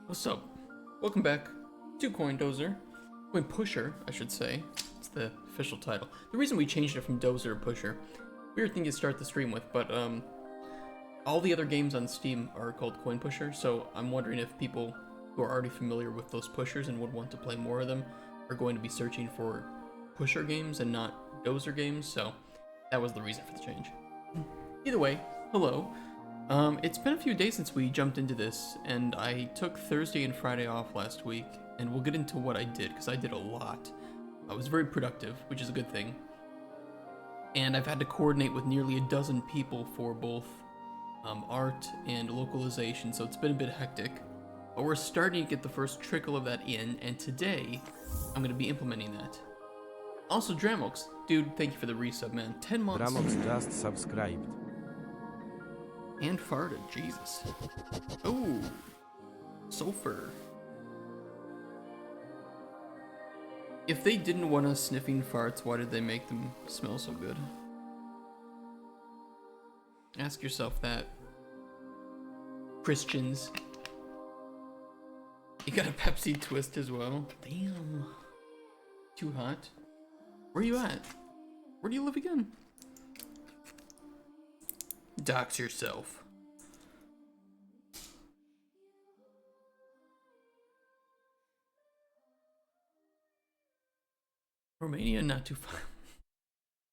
What's up? Welcome back to Dozer. Coin Pusher, I should say. It's the official title. The reason we changed it from Dozer to Pusher, weird thing to start the stream with, but all the other games on Steam are called Coin Pusher, so I'm wondering if people who are already familiar with those pushers and would want to play more of them are going to be searching for pusher games and not Dozer games, so that was the reason for the change. Either way, hello. It's been a few days since we jumped into this, and I took Thursday and Friday off last week, and we'll get into what I did, because I did a lot. I was very productive, which is a good thing. And I've had to coordinate with nearly a dozen people for both art and localization, so it's been a bit hectic. But we're starting to get the first trickle of that in, and today, I'm going to be implementing that. Also, Dramox, dude, thank you for the resub, man. 10 months. Dramox just subscribed. And farted, Jesus. Oh, sulfur. If they didn't want us sniffing farts, why did they make them smell so good? Ask yourself that. Christians. You got a Pepsi twist as well? Damn. Too hot. Where you at? Where do you live again? Dox yourself. Romania, not too far.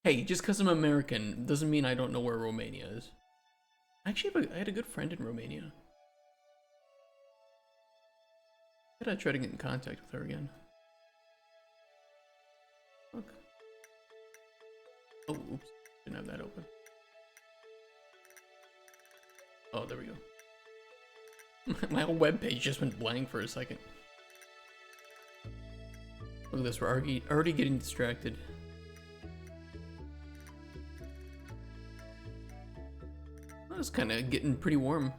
Hey, just because I'm American doesn't mean I don't know where Romania is. Actually, I had a good friend in Romania. Could I try to get in contact with her again? Look. Oh, oops. Didn't have that open. Oh, there we go. My whole webpage just went blank for a second. Look at this, we're already getting distracted. Well, it's kind of getting pretty warm.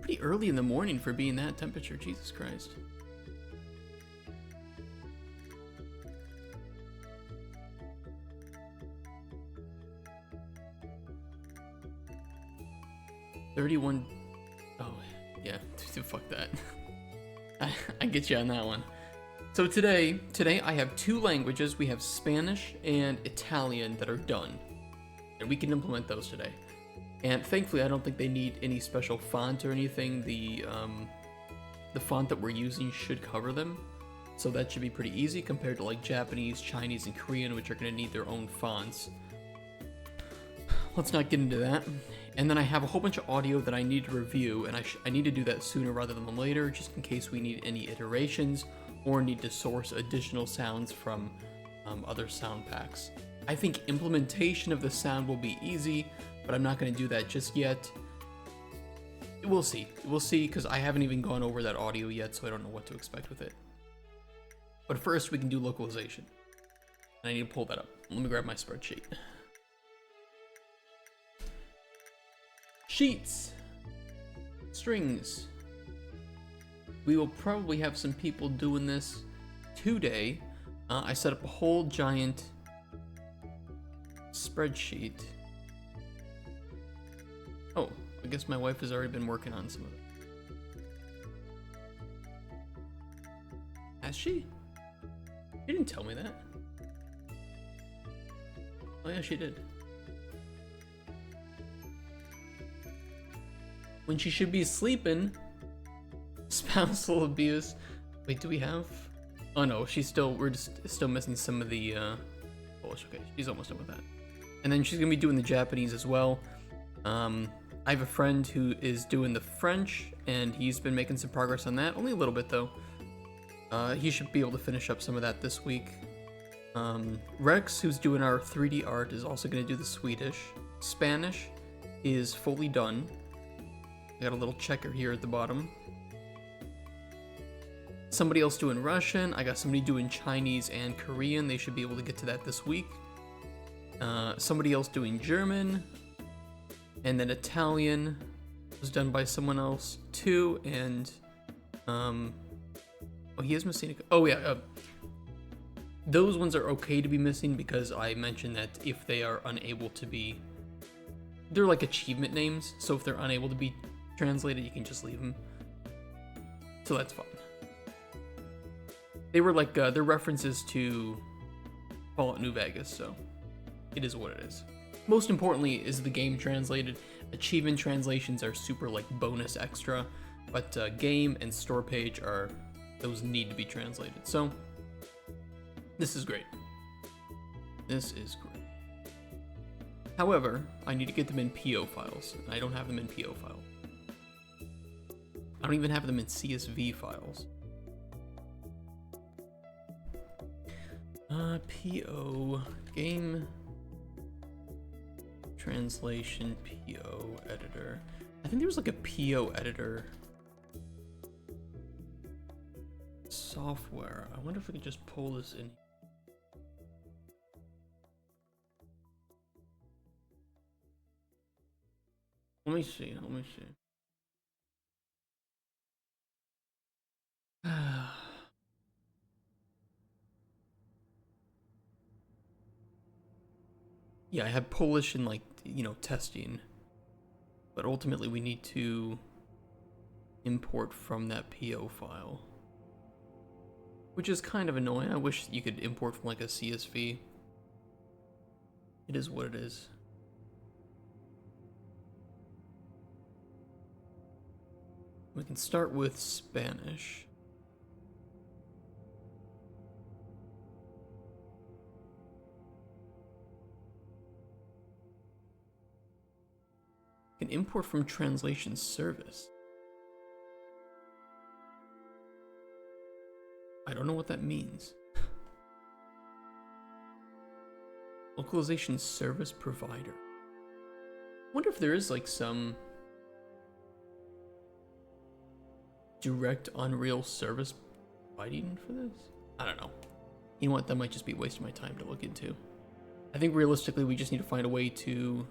Pretty early in the morning for being that temperature, Jesus Christ. $31. Oh, yeah, fuck that. I get you on that one. So today I have two languages. We have Spanish and Italian that are done, and we can implement those today. And thankfully, I don't think they need any special font or anything. The font that we're using should cover them, so that should be pretty easy compared to like Japanese, Chinese, and Korean, which are going to need their own fonts. Let's not get into that. And then I have a whole bunch of audio that I need to review, and I need to do that sooner rather than later, just in case we need any iterations or need to source additional sounds from other sound packs. I think implementation of the sound will be easy, but I'm not going to do that just yet. We'll see. We'll see, because I haven't even gone over that audio yet, so I don't know what to expect with it. But first, we can do localization. And I need to pull that up. Let me grab my spreadsheet. Sheets. Strings. We will probably have some people doing this today. I set up a whole giant spreadsheet. Oh, I guess my wife has already been working on some of it. Has she? She didn't tell me that. Oh yeah, she did. When she should be sleeping. Spousal abuse. Wait, do we have? Oh no, we're just still missing some of the oh, it's okay, she's almost done with that. And then she's gonna be doing the Japanese as well. I have a friend who is doing the French, and he's been making some progress on that, only a little bit though. He should be able to finish up some of that this week. Rex, who's doing our 3D art, is also gonna do the Swedish. Spanish is fully done. I got a little checker here at the bottom. Somebody else doing Russian. I got somebody doing Chinese and Korean. They should be able to get to that this week. Somebody else doing German. And then Italian was done by someone else too. And, oh, he is missing. Oh yeah. Those ones are okay to be missing because I mentioned that if they are unable to be, they're like achievement names. So if they're unable to be translated, you can just leave them. So that's fine. They were like, they're references to Fallout New Vegas, so it is what it is. Most importantly is the game translated. Achievement translations are super like bonus extra, but game and store page those need to be translated. So this is great. This is great. However, I need to get them in PO files, and I don't have them in PO files. I don't even have them in CSV files. PO game translation PO editor. I think there was like a PO editor software. I wonder if we could just pull this in. Let me see. Yeah, I had Polish in like, testing. But ultimately we need to import from that PO file. Which is kind of annoying. I wish you could import from like a CSV. It is what it is. We can start with Spanish. We can import from translation service. I don't know what that means. Localization service provider. I wonder if there is like some direct Unreal service providing for this? I don't know. You know what? That might just be wasting my time to look into. I think realistically we just need to find a way to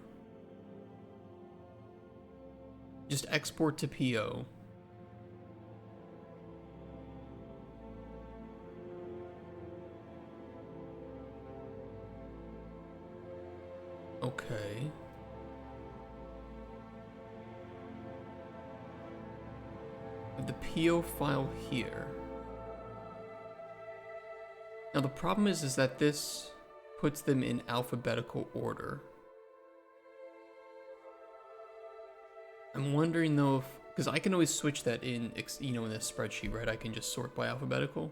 just export to PO. Okay. The PO file here. Now the problem is that this puts them in alphabetical order. I'm wondering though if, because I can always switch that in, in this spreadsheet, right? I can just sort by alphabetical,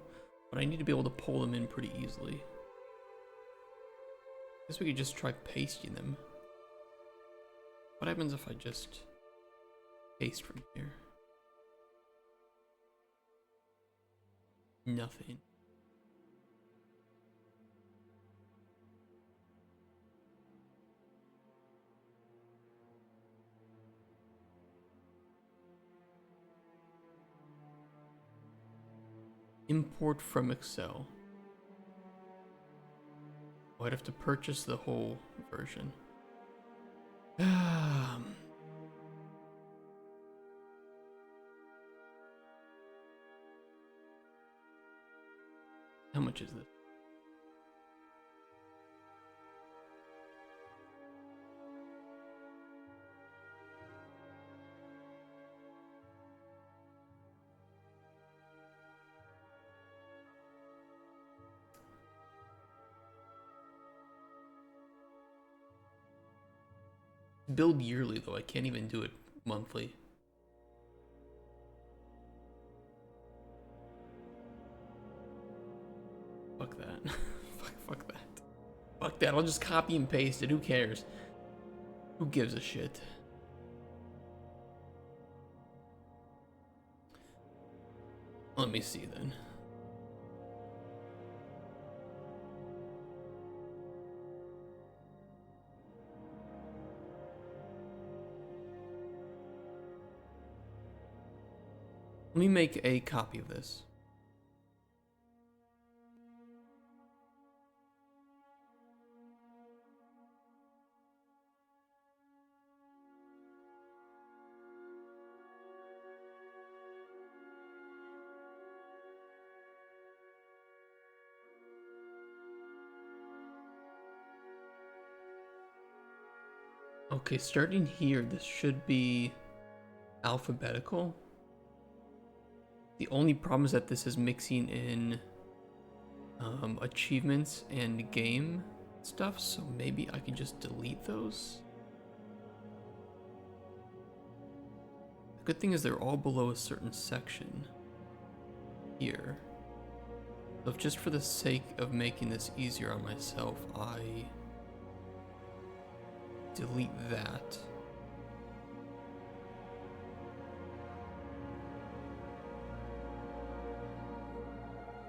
but I need to be able to pull them in pretty easily. I guess we could just try pasting them. What happens if I just paste from here? Nothing. Import from Excel. Oh, I'd have to purchase the whole version. How much is this? Build yearly though, I can't even do it monthly. Fuck that. Fuck that. Fuck that, I'll just copy and paste it, who cares? Who gives a shit? Let me see then. Let me make a copy of this. Okay, starting here, this should be alphabetical. The only problem is that this is mixing in achievements and game stuff, so maybe I can just delete those. The good thing is they're all below a certain section here. So if just for the sake of making this easier on myself, I delete that.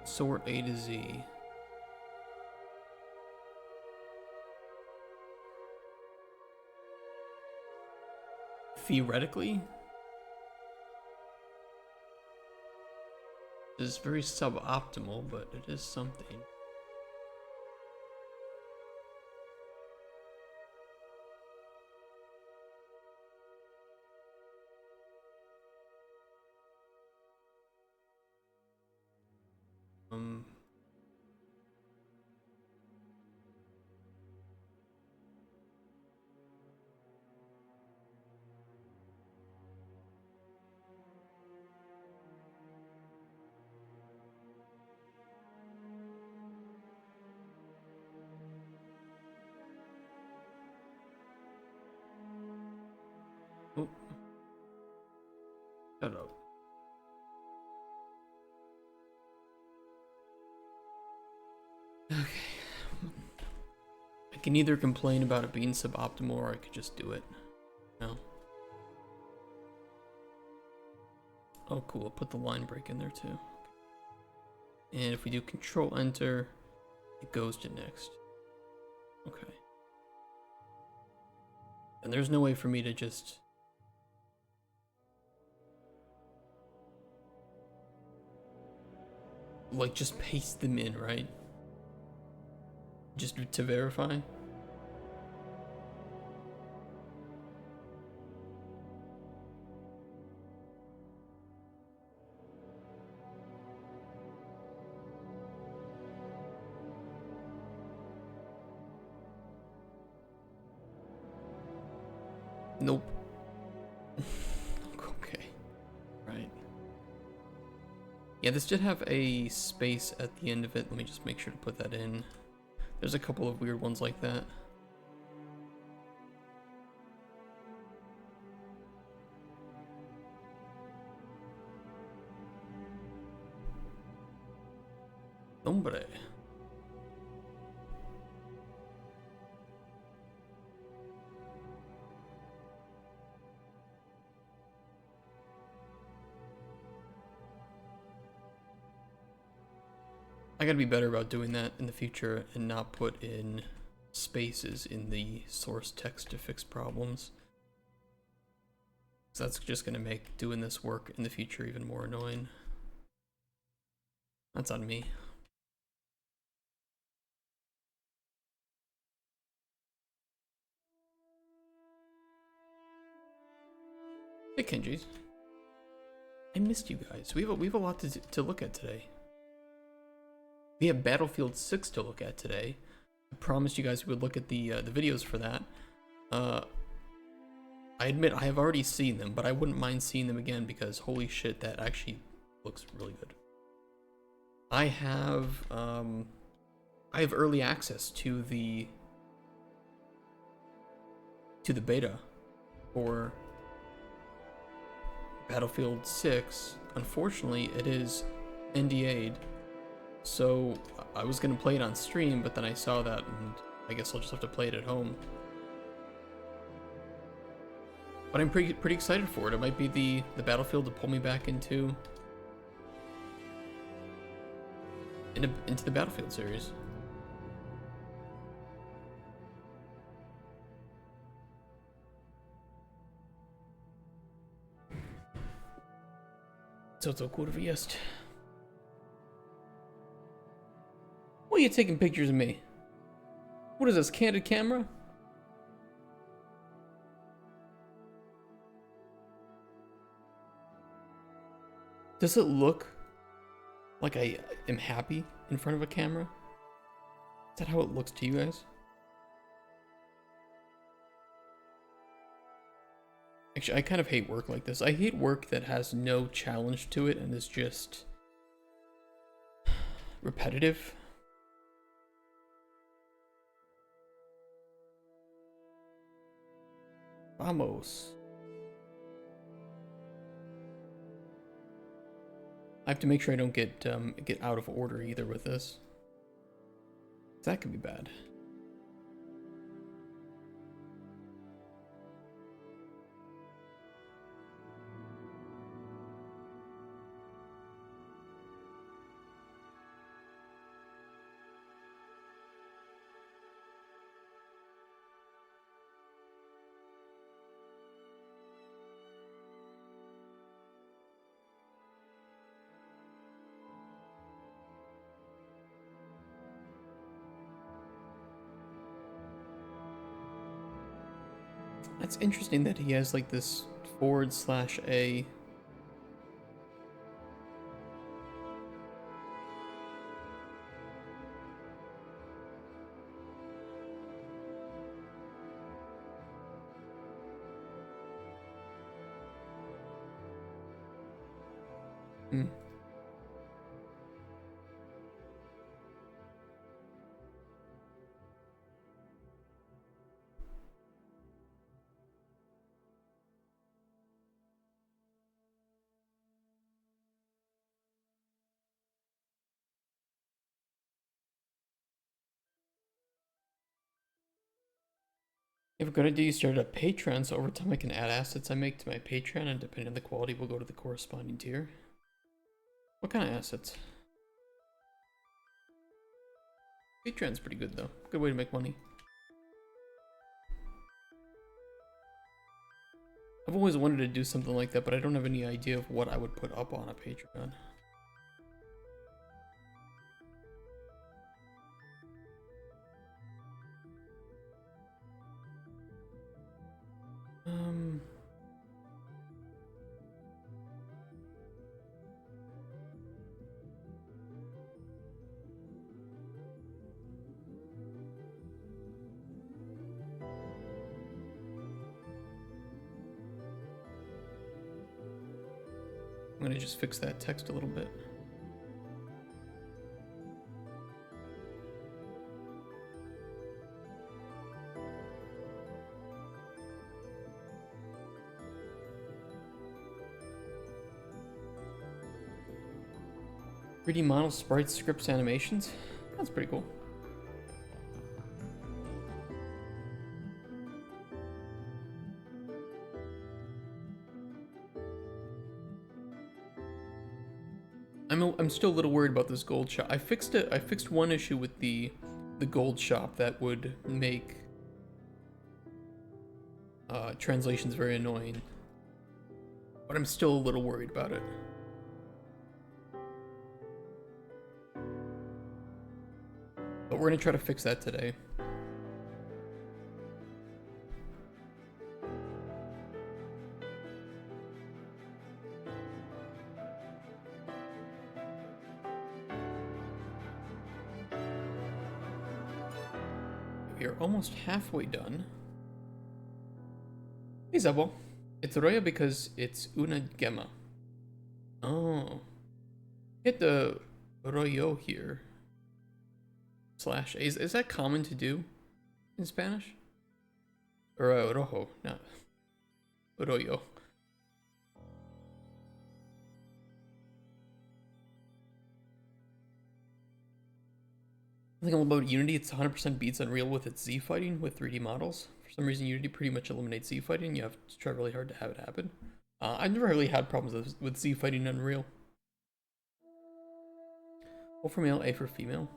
Sort A to Z. Theoretically, this is very suboptimal, but it is something. Oh. Shut up. Okay. I can either complain about it being suboptimal or I could just do it. No. Oh, cool. I'll put the line break in there too. And if we do Control Enter, it goes to next. Okay. And there's no way for me to just like just paste them in, right? Just to verify. Nope. Okay. Right. Yeah, this did have a space at the end of it. Let me just make sure to put that in. There's a couple of weird ones like that. Hombre. I gotta be better about doing that in the future and not put in spaces in the source text to fix problems. So that's just gonna make doing this work in the future even more annoying. That's on me. Hey Kenji's. I missed you guys. We have a lot to look at today. We have Battlefield 6 to look at today. I promised you guys we would look at the videos for that. I admit I have already seen them, but I wouldn't mind seeing them again because holy shit, that actually looks really good. I have early access to the beta for Battlefield 6. Unfortunately, it is NDA'd. So I was gonna play it on stream, but then I saw that, and I guess I'll just have to play it at home. But I'm pretty excited for it. It might be the Battlefield to pull me back into the Battlefield series. So kurwa jest. Why are you taking pictures of me? What is this, candid camera? Does it look like I am happy in front of a camera? Is that how it looks to you guys? Actually, I kind of hate work like this. I hate work that has no challenge to it and is just repetitive. Vamos. I have to make sure I don't get out of order either with this. That could be bad. That's interesting that he has like this /A. Hmm. If a good idea, you started a Patreon, so over time I can add assets I make to my Patreon, and depending on the quality, will go to the corresponding tier. What kind of assets? Patreon's pretty good though. Good way to make money. I've always wanted to do something like that, but I don't have any idea of what I would put up on a Patreon. I'm gonna just fix that text a little bit. '3D models, sprites, scripts, animations. That's pretty cool. I'm still a little worried about this gold shop. I fixed it. I fixed one issue with the gold shop that would make translations very annoying. But I'm still a little worried about it. But we're gonna try to fix that today. We are almost halfway done. Hey Zabo. It's Roya because it's una gemma. Oh. Hit the Royo here. /A. Is that common to do in Spanish? Or rojo, not Royo. I think all about Unity, it's 100% beats Unreal with its Z fighting with 3D models. For some reason, Unity pretty much eliminates Z fighting. You have to try really hard to have it happen. I've never really had problems with Z fighting in Unreal. O for male, A for female.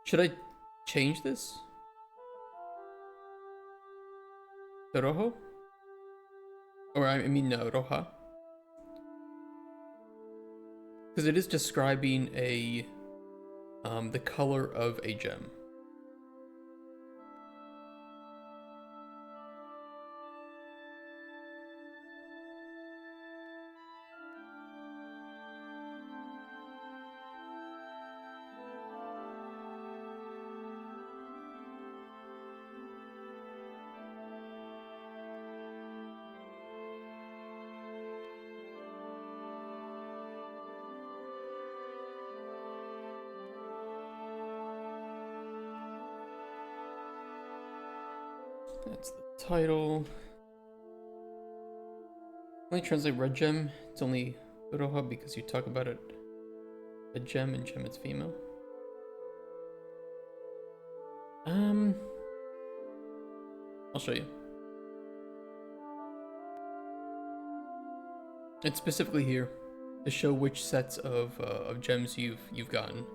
Should I change this? To rojo? Or I mean, no, roja. Because it is describing the color of a gem. That's the title. When I translate red gem, it's only roja because you talk about it a gem, and gem it's female. I'll show you. It's specifically here to show which sets of gems you've gotten.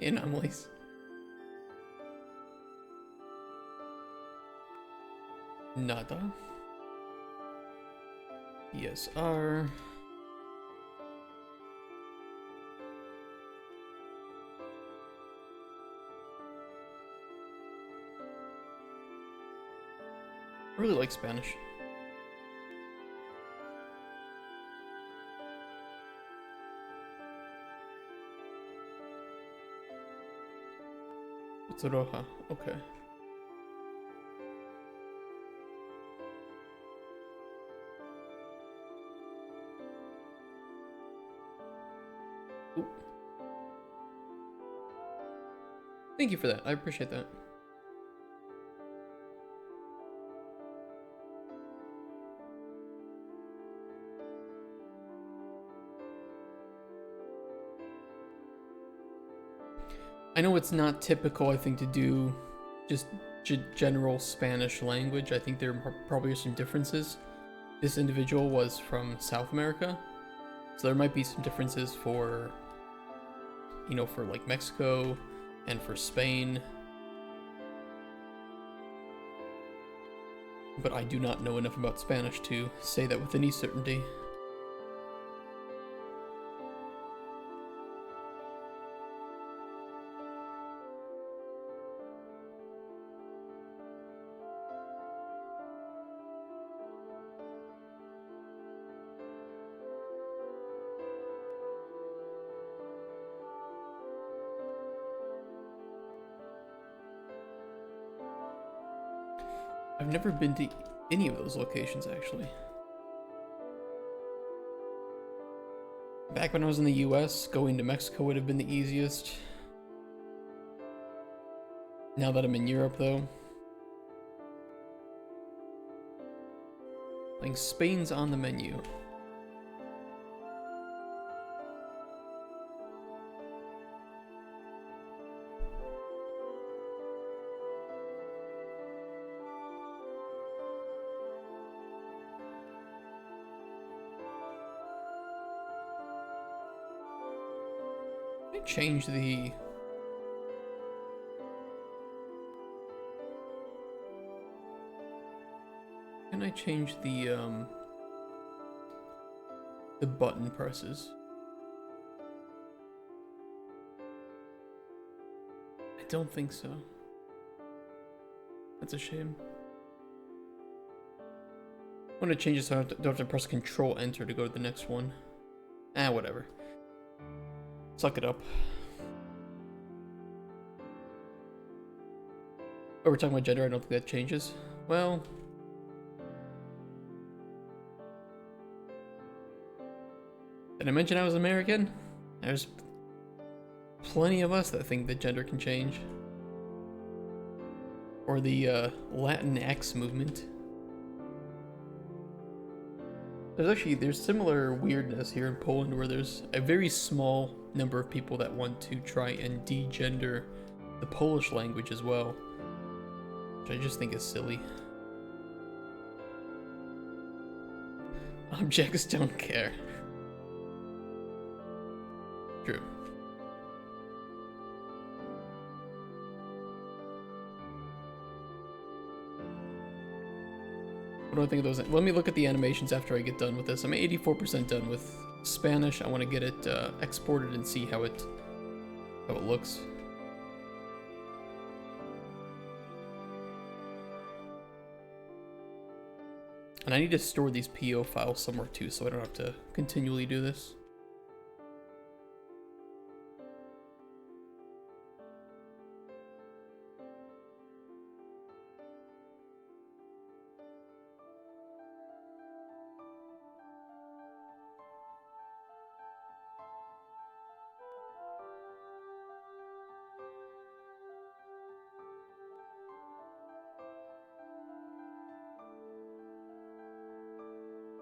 Anomalies. Nada. ESR. I really like Spanish. It's roja, okay. Ooh. Thank you for that, I appreciate that. I know it's not typical, I think, to do just general Spanish language. I think there probably are some differences. This individual was from South America, so there might be some differences for, you know, for like Mexico and for Spain. But I do not know enough about Spanish to say that with any certainty. I've never been to any of those locations, actually. Back when I was in the US, going to Mexico would have been the easiest. Now that I'm in Europe, though, like Spain's on the menu. Change the can I change the button presses? I don't think so. That's a shame. I want to change it so I don't have to press Control Enter to go to the next one. Ah, whatever. Suck it up. Oh, we're talking about gender, I don't think that changes. Well... Did I mention I was American? There's plenty of us that think that gender can change. Or the Latin X movement. There's similar weirdness here in Poland where there's a very small number of people that want to try and degender the Polish language as well, which I just think is silly. Objects don't care. True. What do I think of those? Let me look at the animations after I get done with this. I'm 84% done with Spanish. I want to get it exported and see how it looks. And I need to store these PO files somewhere too, so I don't have to continually do this.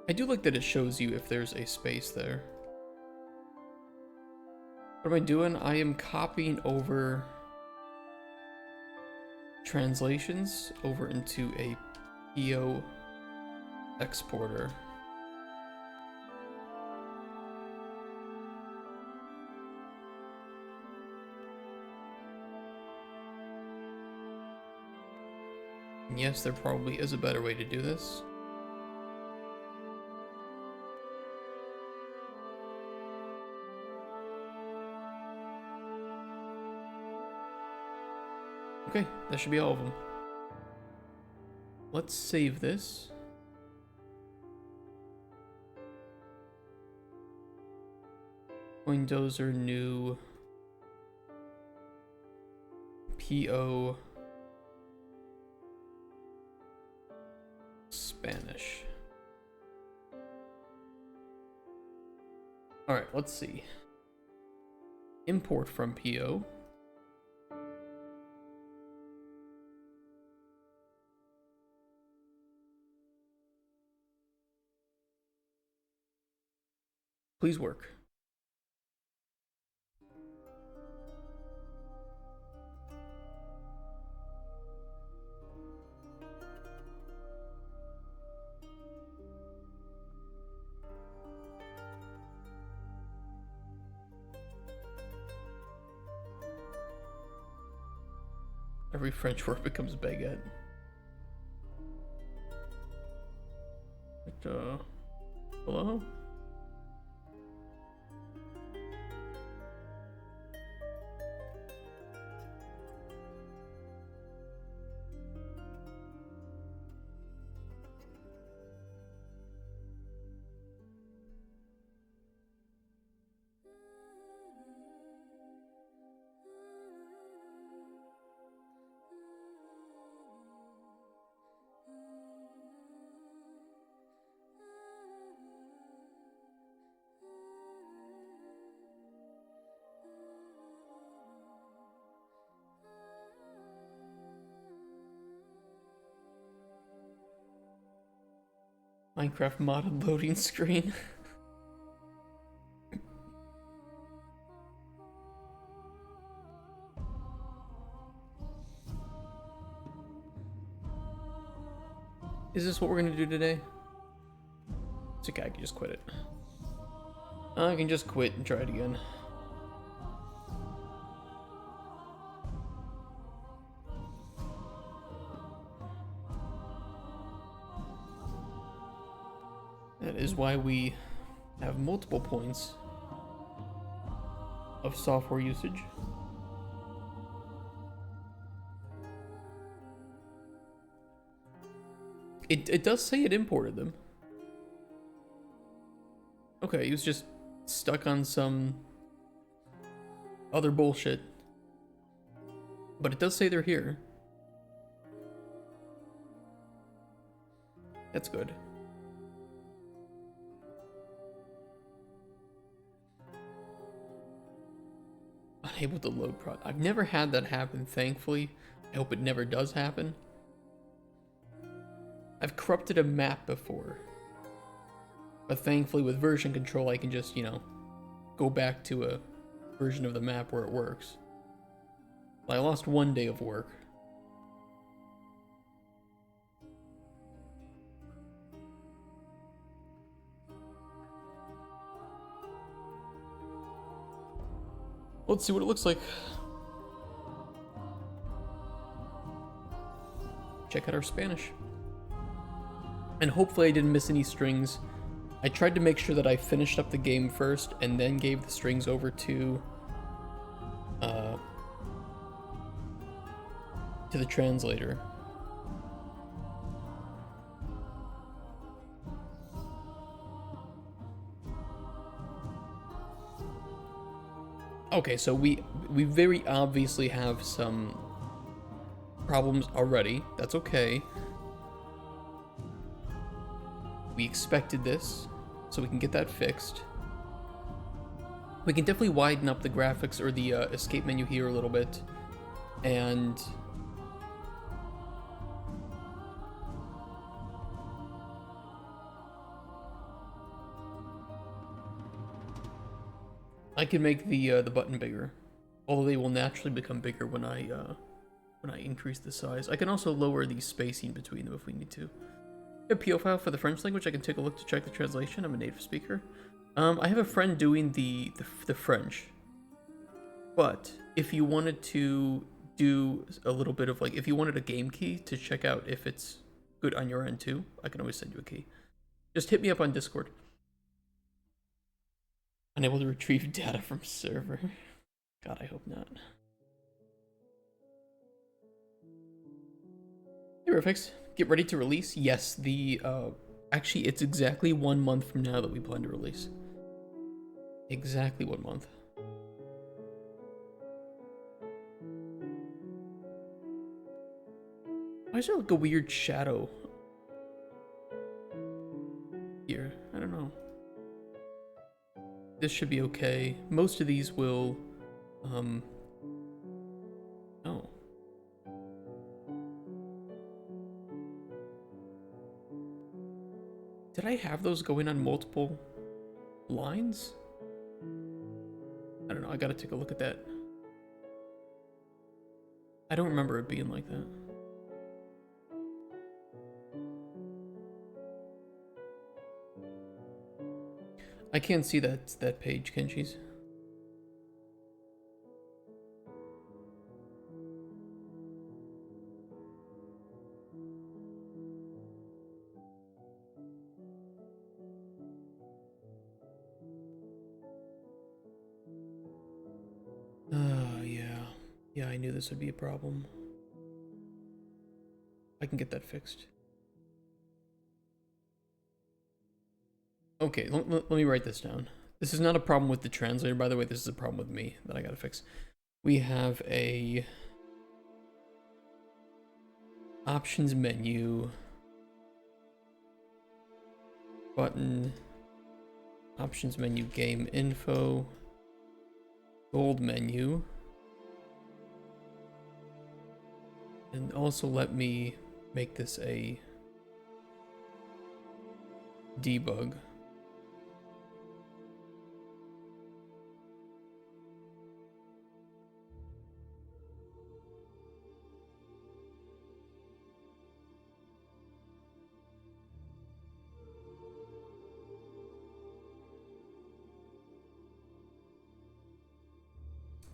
I do like that it shows you if there's a space there. What am I doing? I am copying over translations over into a PO exporter. Yes, there probably is a better way to do this. Okay, that should be all of them. Let's save this. Dozer new PO Spanish. All right, let's see. Import from PO. Please work. Every French word becomes baguette. Hello? Minecraft modded loading screen. Is this what we're gonna do today? It's okay, I can just quit it. I can just quit and try it again. That is why we have multiple points of software usage. It does say it imported them. Okay, he was just stuck on some other bullshit. But it does say they're here. That's good. Unable to load product. I've never had that happen, thankfully. I hope it never does happen. I've corrupted a map before. But thankfully with version control I can just, you know, go back to a version of the map where it works. I lost one day of work. Let's see what it looks like. Check out our Spanish. And hopefully I didn't miss any strings. I tried to make sure that I finished up the game first and then gave the strings over to the translator. Okay, so we very obviously have some problems already. That's okay. We expected this, so we can get that fixed. We can definitely widen up the graphics or the escape menu here a little bit. And I can make the button bigger, although they will naturally become bigger when I increase the size. I can also lower the spacing between them if we need to. A PO file for the French language. I can take a look to check the translation. I'm a native speaker. I have a friend doing the French, but if you wanted to do a little bit of like, if you wanted a game key to check out if it's good on your end too, I can always send you a key. Just hit me up on Discord. Unable to retrieve data from server. God, I hope not. Hey, Refix. Get ready to release? Yes, actually, it's exactly 1 month from now that we plan to release. Exactly 1 month. Why is there like a weird shadow here? I don't know. This should be okay. Most of these will, oh. Did I have those going on multiple lines? I don't know, I gotta take a look at that. I don't remember it being like that. I can't see that page, Kenchis. Yeah. Yeah, I knew this would be a problem. I can get that fixed. Okay, let me write this down. This is not a problem with the translator, by the way. This is a problem with me that I gotta fix. We have a options menu, button, options menu, game info, gold menu, and also let me make this a debug.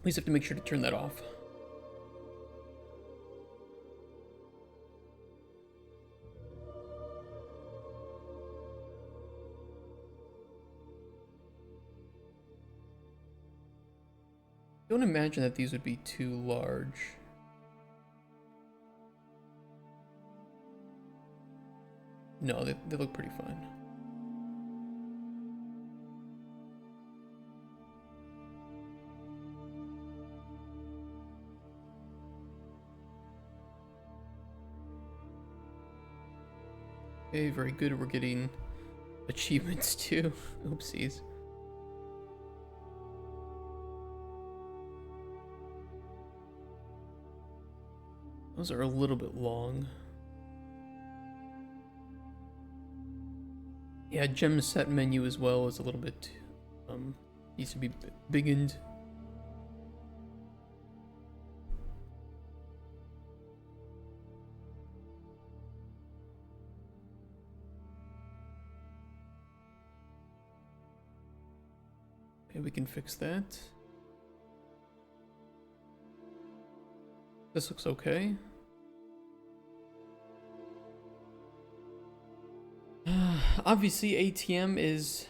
Please have to make sure to turn that off. Don't imagine that these would be too large. No, they look pretty fine. Okay, very good. We're getting achievements too. Oopsies. Those are a little bit long. Yeah, gem set menu as well is a little bit, needs to be biggened. Okay, we can fix that. This looks okay. Obviously, ATM is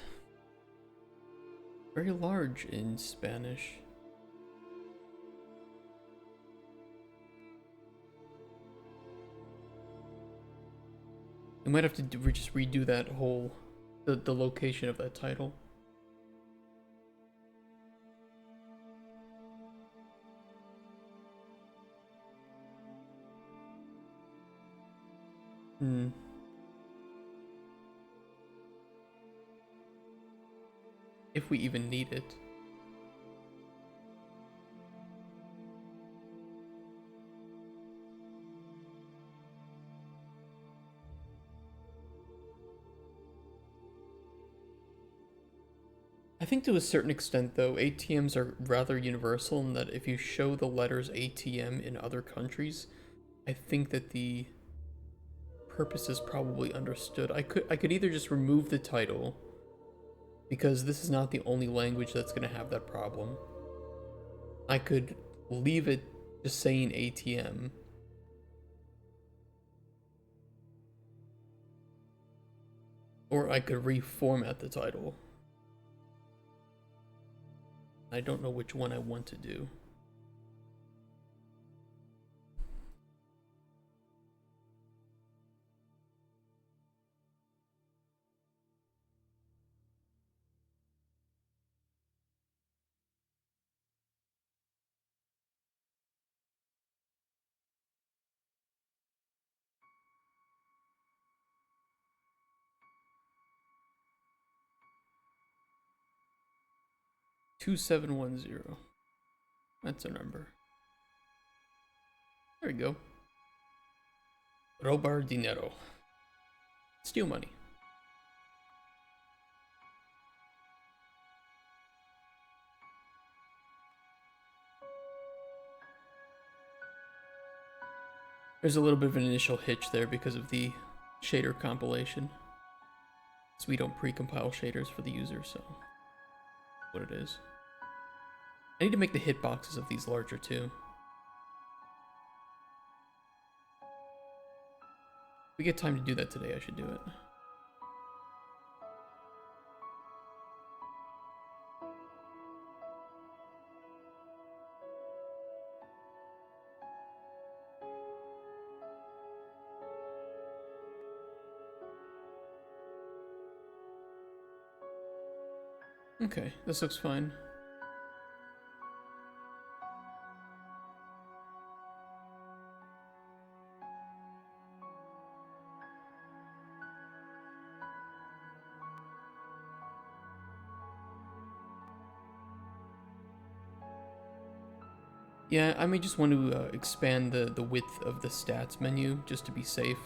very large in Spanish. We might have to just redo that whole, the location of that title. If we even need it. I think to a certain extent, though, ATMs are rather universal in that if you show the letters ATM in other countries, I think that the purpose is probably understood. I could either just remove the title, because this is not the only language that's going to have that problem. I could leave it just saying ATM. Or I could reformat the title. I don't know which one I want to do. $2710. That's a number. There we go. Robar dinero. Steal money. There's a little bit of an initial hitch there because of the shader compilation. So we don't pre-compile shaders for the user, so what it is. I need to make the hitboxes of these larger too. If we get time to do that today, I should do it. Okay, this looks fine. Yeah, I may just want to expand the width of the stats menu just to be safe.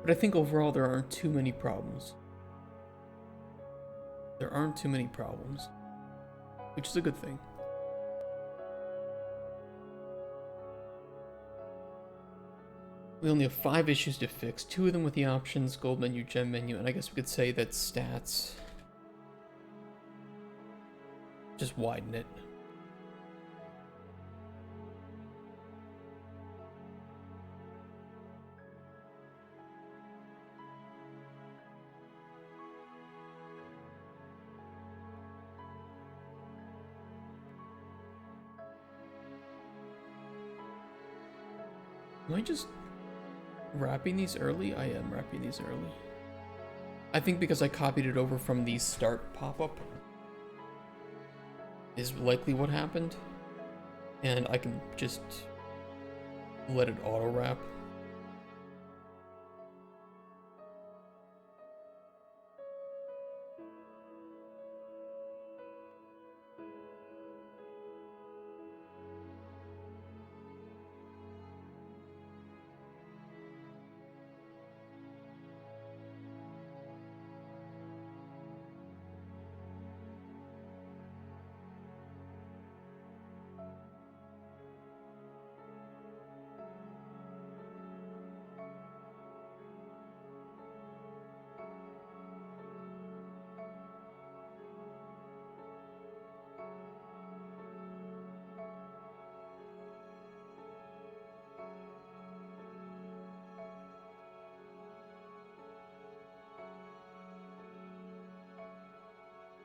But I think overall there aren't too many problems. There aren't too many problems, which is a good thing. We only have 5 issues to fix, 2 of them with the options, gold menu, gem menu, and I guess we could say that stats. Just widen it. Am I just wrapping these early? I am wrapping these early. I think because I copied it over from the start pop-up is likely what happened. And I can just let it auto-wrap.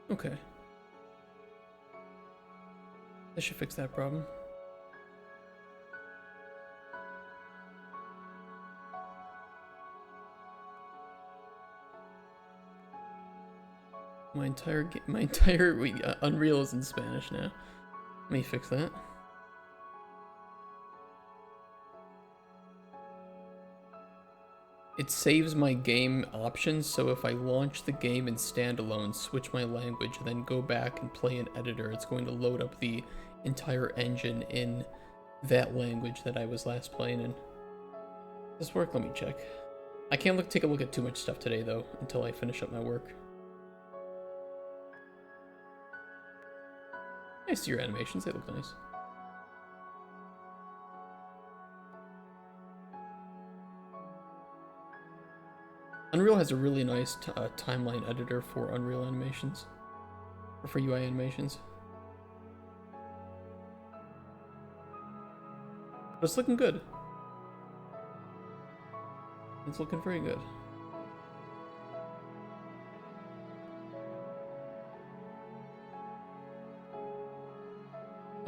Okay. That should fix that problem. my entire Unreal is in Spanish now. Let me fix that. It saves my game options, so if I launch the game in standalone, switch my language, then go back and play an editor, it's going to load up the entire engine in that language that I was last playing in. Does this work? Let me check. I can't take a look at too much stuff today, though, until I finish up my work. I see your animations, they look nice. Unreal has a really nice timeline editor for Unreal animations, or for UI animations. But it's looking good. It's looking very good.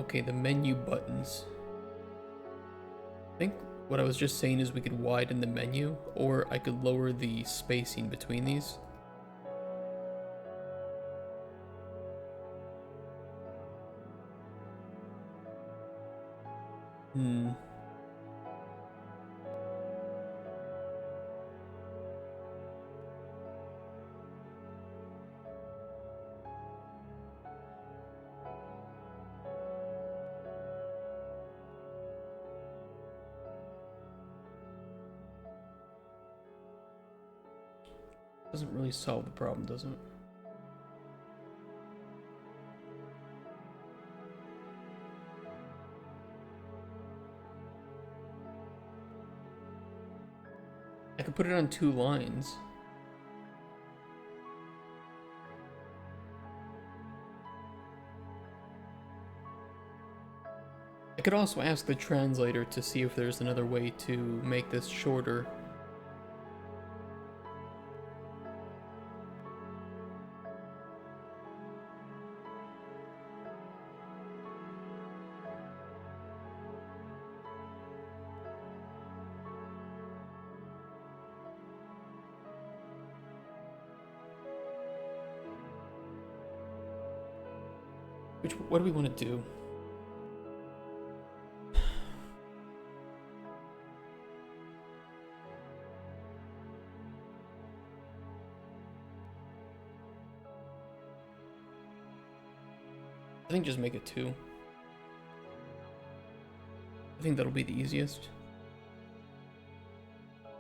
Okay, the menu buttons. I think what I was just saying is we could widen the menu, or I could lower the spacing between these. Doesn't really solve the problem, does it? I could put it on 2 lines. I could also ask the translator to see if there's another way to make this shorter. What do we want to do? I think just make it 2. I think that'll be the easiest.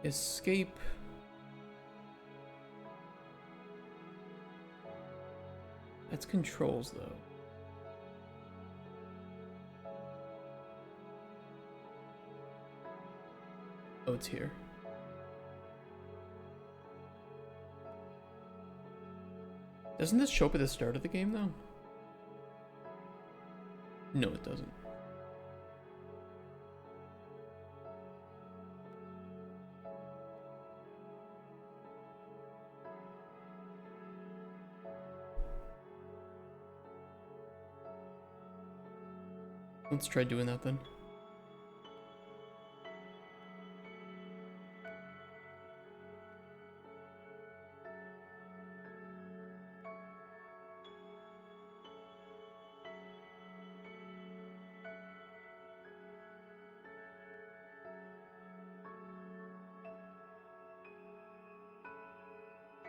Escape. That's controls, though. Oh, it's here. Doesn't this show up at the start of the game, though? No, it doesn't. Let's try doing that then.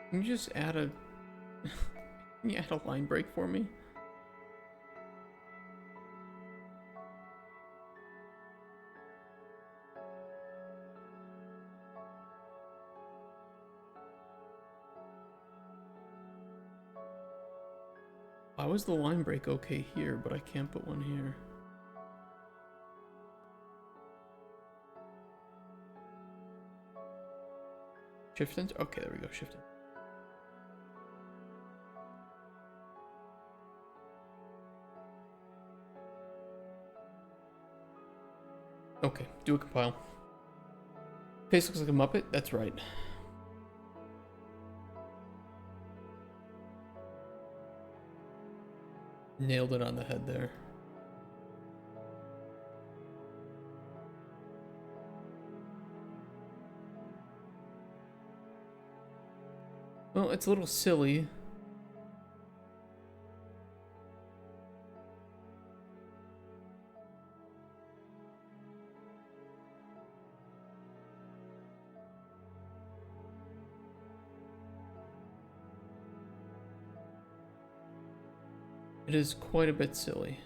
Can you just add a... Can you add a line break for me? Why was the line break okay here, but I can't put one here? Shift enter? Okay, there we go, shift enter. Okay, do a compile. Face looks like a Muppet? That's right. Nailed it on the head there. Well, it's a little silly. It is quite a bit silly.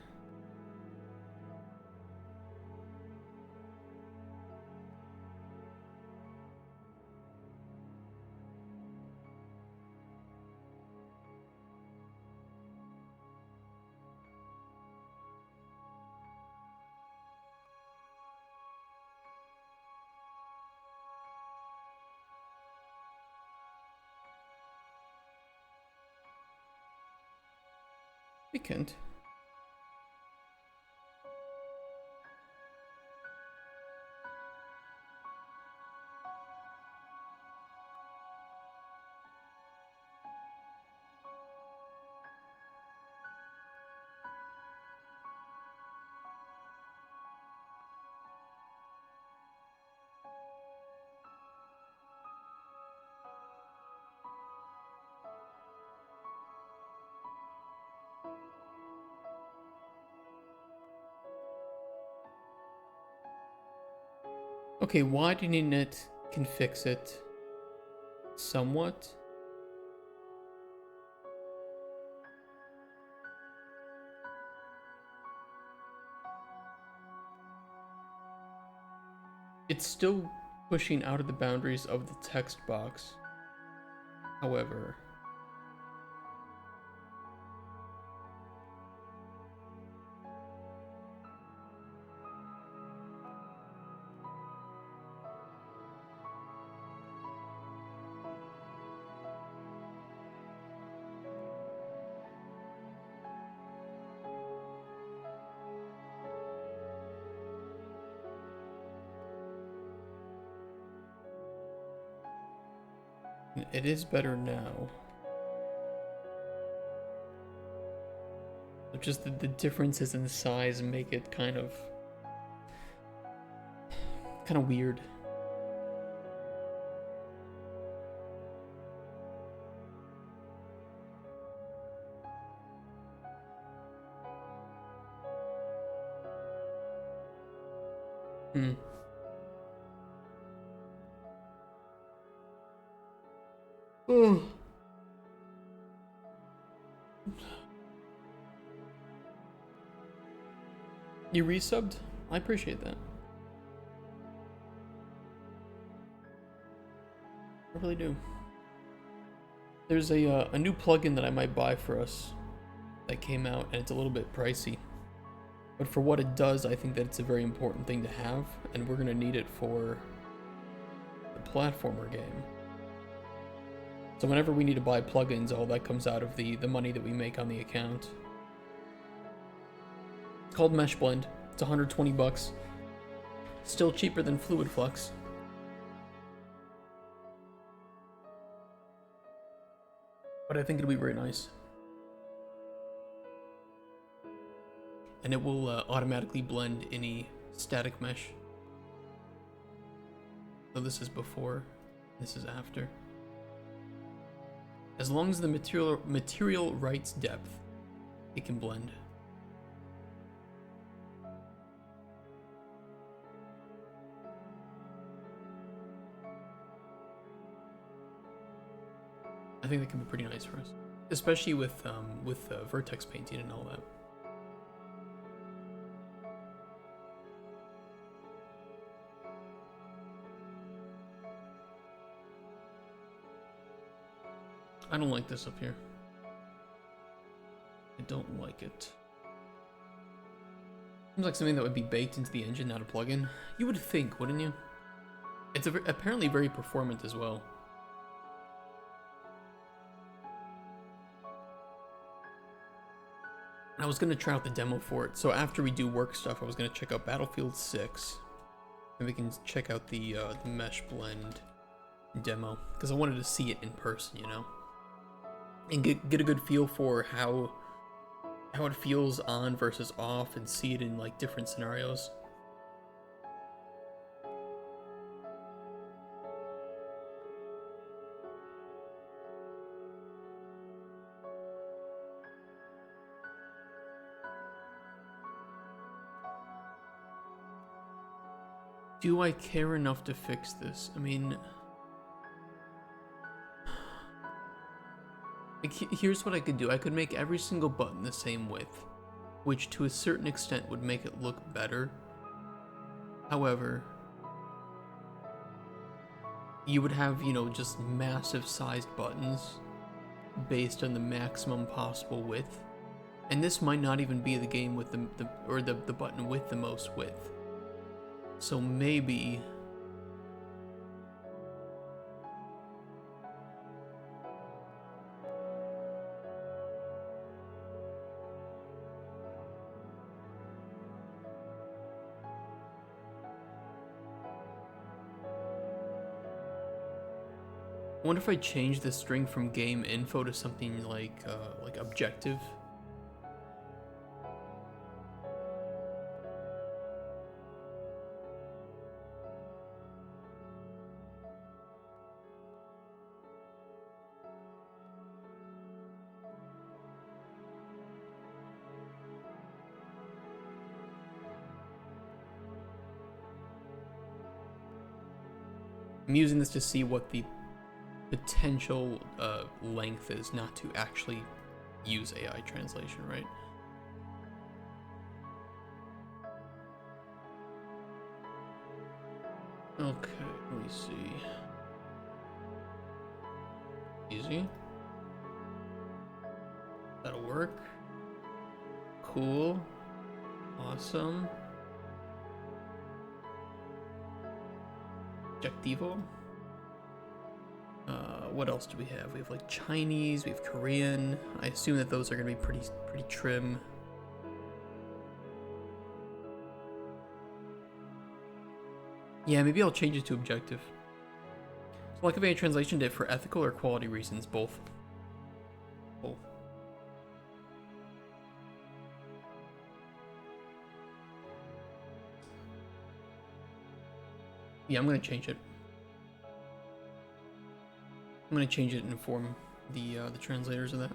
We can't. Okay, widening it can fix it somewhat. It's still pushing out of the boundaries of the text box. However, it is better now. Just the differences in size make it kind of weird. Hmm. Oh. You resubbed? I appreciate that. I really do. There's a new plugin that I might buy for us that came out, and it's a little bit pricey. But for what it does, I think that it's a very important thing to have, and we're gonna need it for the platformer game. So whenever we need to buy plugins, all that comes out of the money that we make on the account. It's called Mesh Blend. It's 120 bucks. Still cheaper than Fluid Flux. But I think it'll be very nice. And it will automatically blend any static mesh. So this is before, this is after. As long as the material writes depth, it can blend. I think that can be pretty nice for us, especially with vertex painting and all that. I don't like this up here. I don't like it. Seems like something that would be baked into the engine, not a plugin. You would think, wouldn't you? It's apparently very performant as well. I was gonna try out the demo for it, so after we do work stuff, I was gonna check out Battlefield 6, and we can check out the Mesh Blend demo, because I wanted to see it in person, you know, and get a good feel for how it feels on versus off, and see it in like different scenarios. Do I care enough to fix this? I mean, Like, here's what I could do. I could make every single button the same width, which to a certain extent would make it look better. However, you would have, you know, just massive sized buttons based on the maximum possible width. And this might not even be the game with the button with the most width. So maybe I wonder if I change the string from game info to something like objective. I'm using this to see what the potential length is, not to actually use AI translation, right? Okay, let me see. Easy. That'll work. Cool. Awesome. Objectivo. What else do we have? We have like Chinese, we have Korean. I assume that those are gonna be pretty trim. Yeah, maybe I'll change it to objective. So like if a translation did for ethical or quality reasons, both. Both. Yeah, I'm gonna change it. I'm gonna change it and inform the translators of that.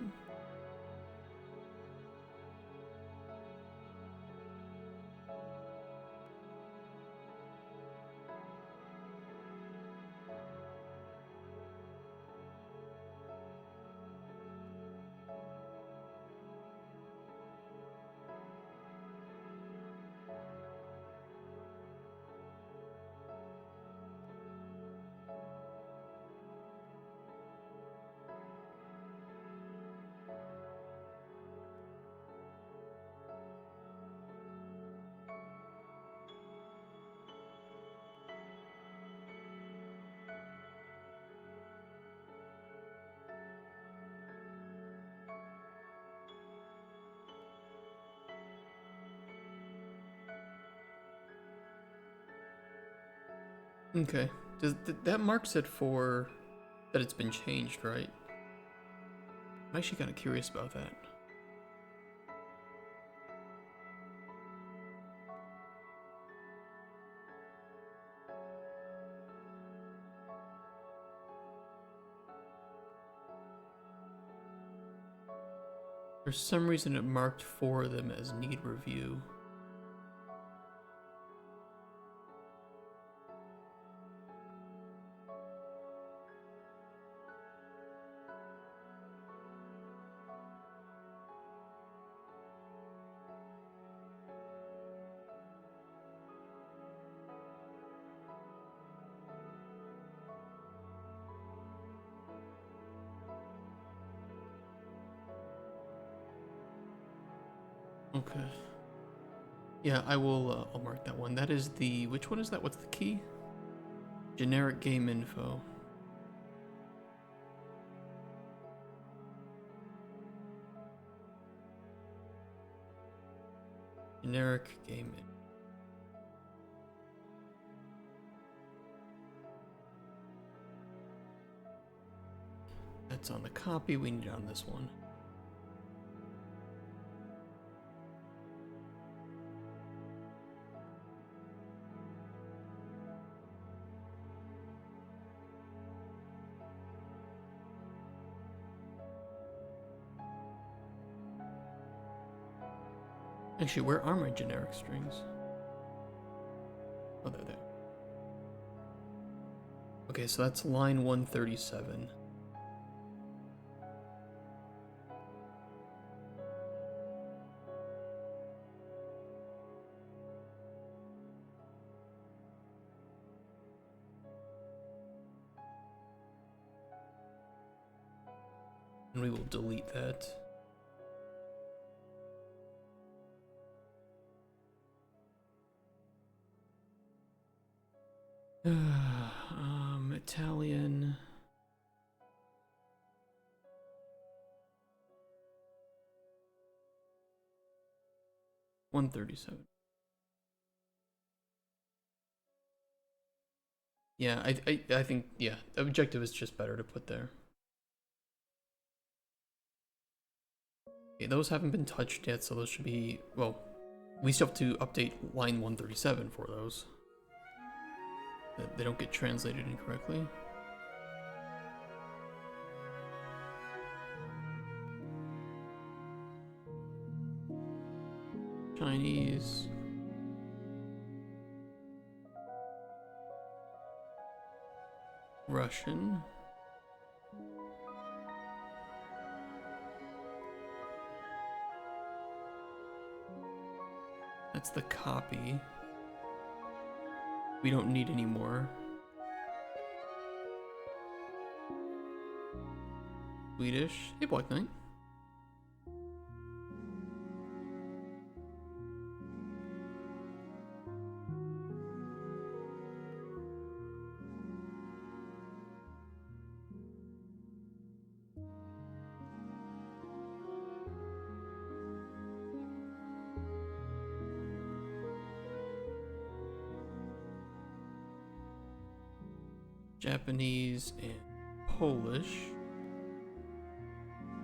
Okay. That marks it for that it's been changed, right? I'm actually kind of curious about that. For some reason, it marked 4 of them as need review. Okay. Yeah, I will. I'll mark that one. That is the. Which one is that? What's the key? Generic game info. Generic game info. That's on the copy. We need it on this one. Actually, where are my generic strings? Oh, they're there. Okay, so that's line 137. And we will delete that. Italian. $137. Yeah, I think, yeah, objective is just better to put there. Okay, those haven't been touched yet, so those should be, well, we still have to update line 137 for those. They don't get translated incorrectly. Chinese. Russian. That's the copy. We don't need any more. Swedish. Hey, Black Knight. Japanese and Polish.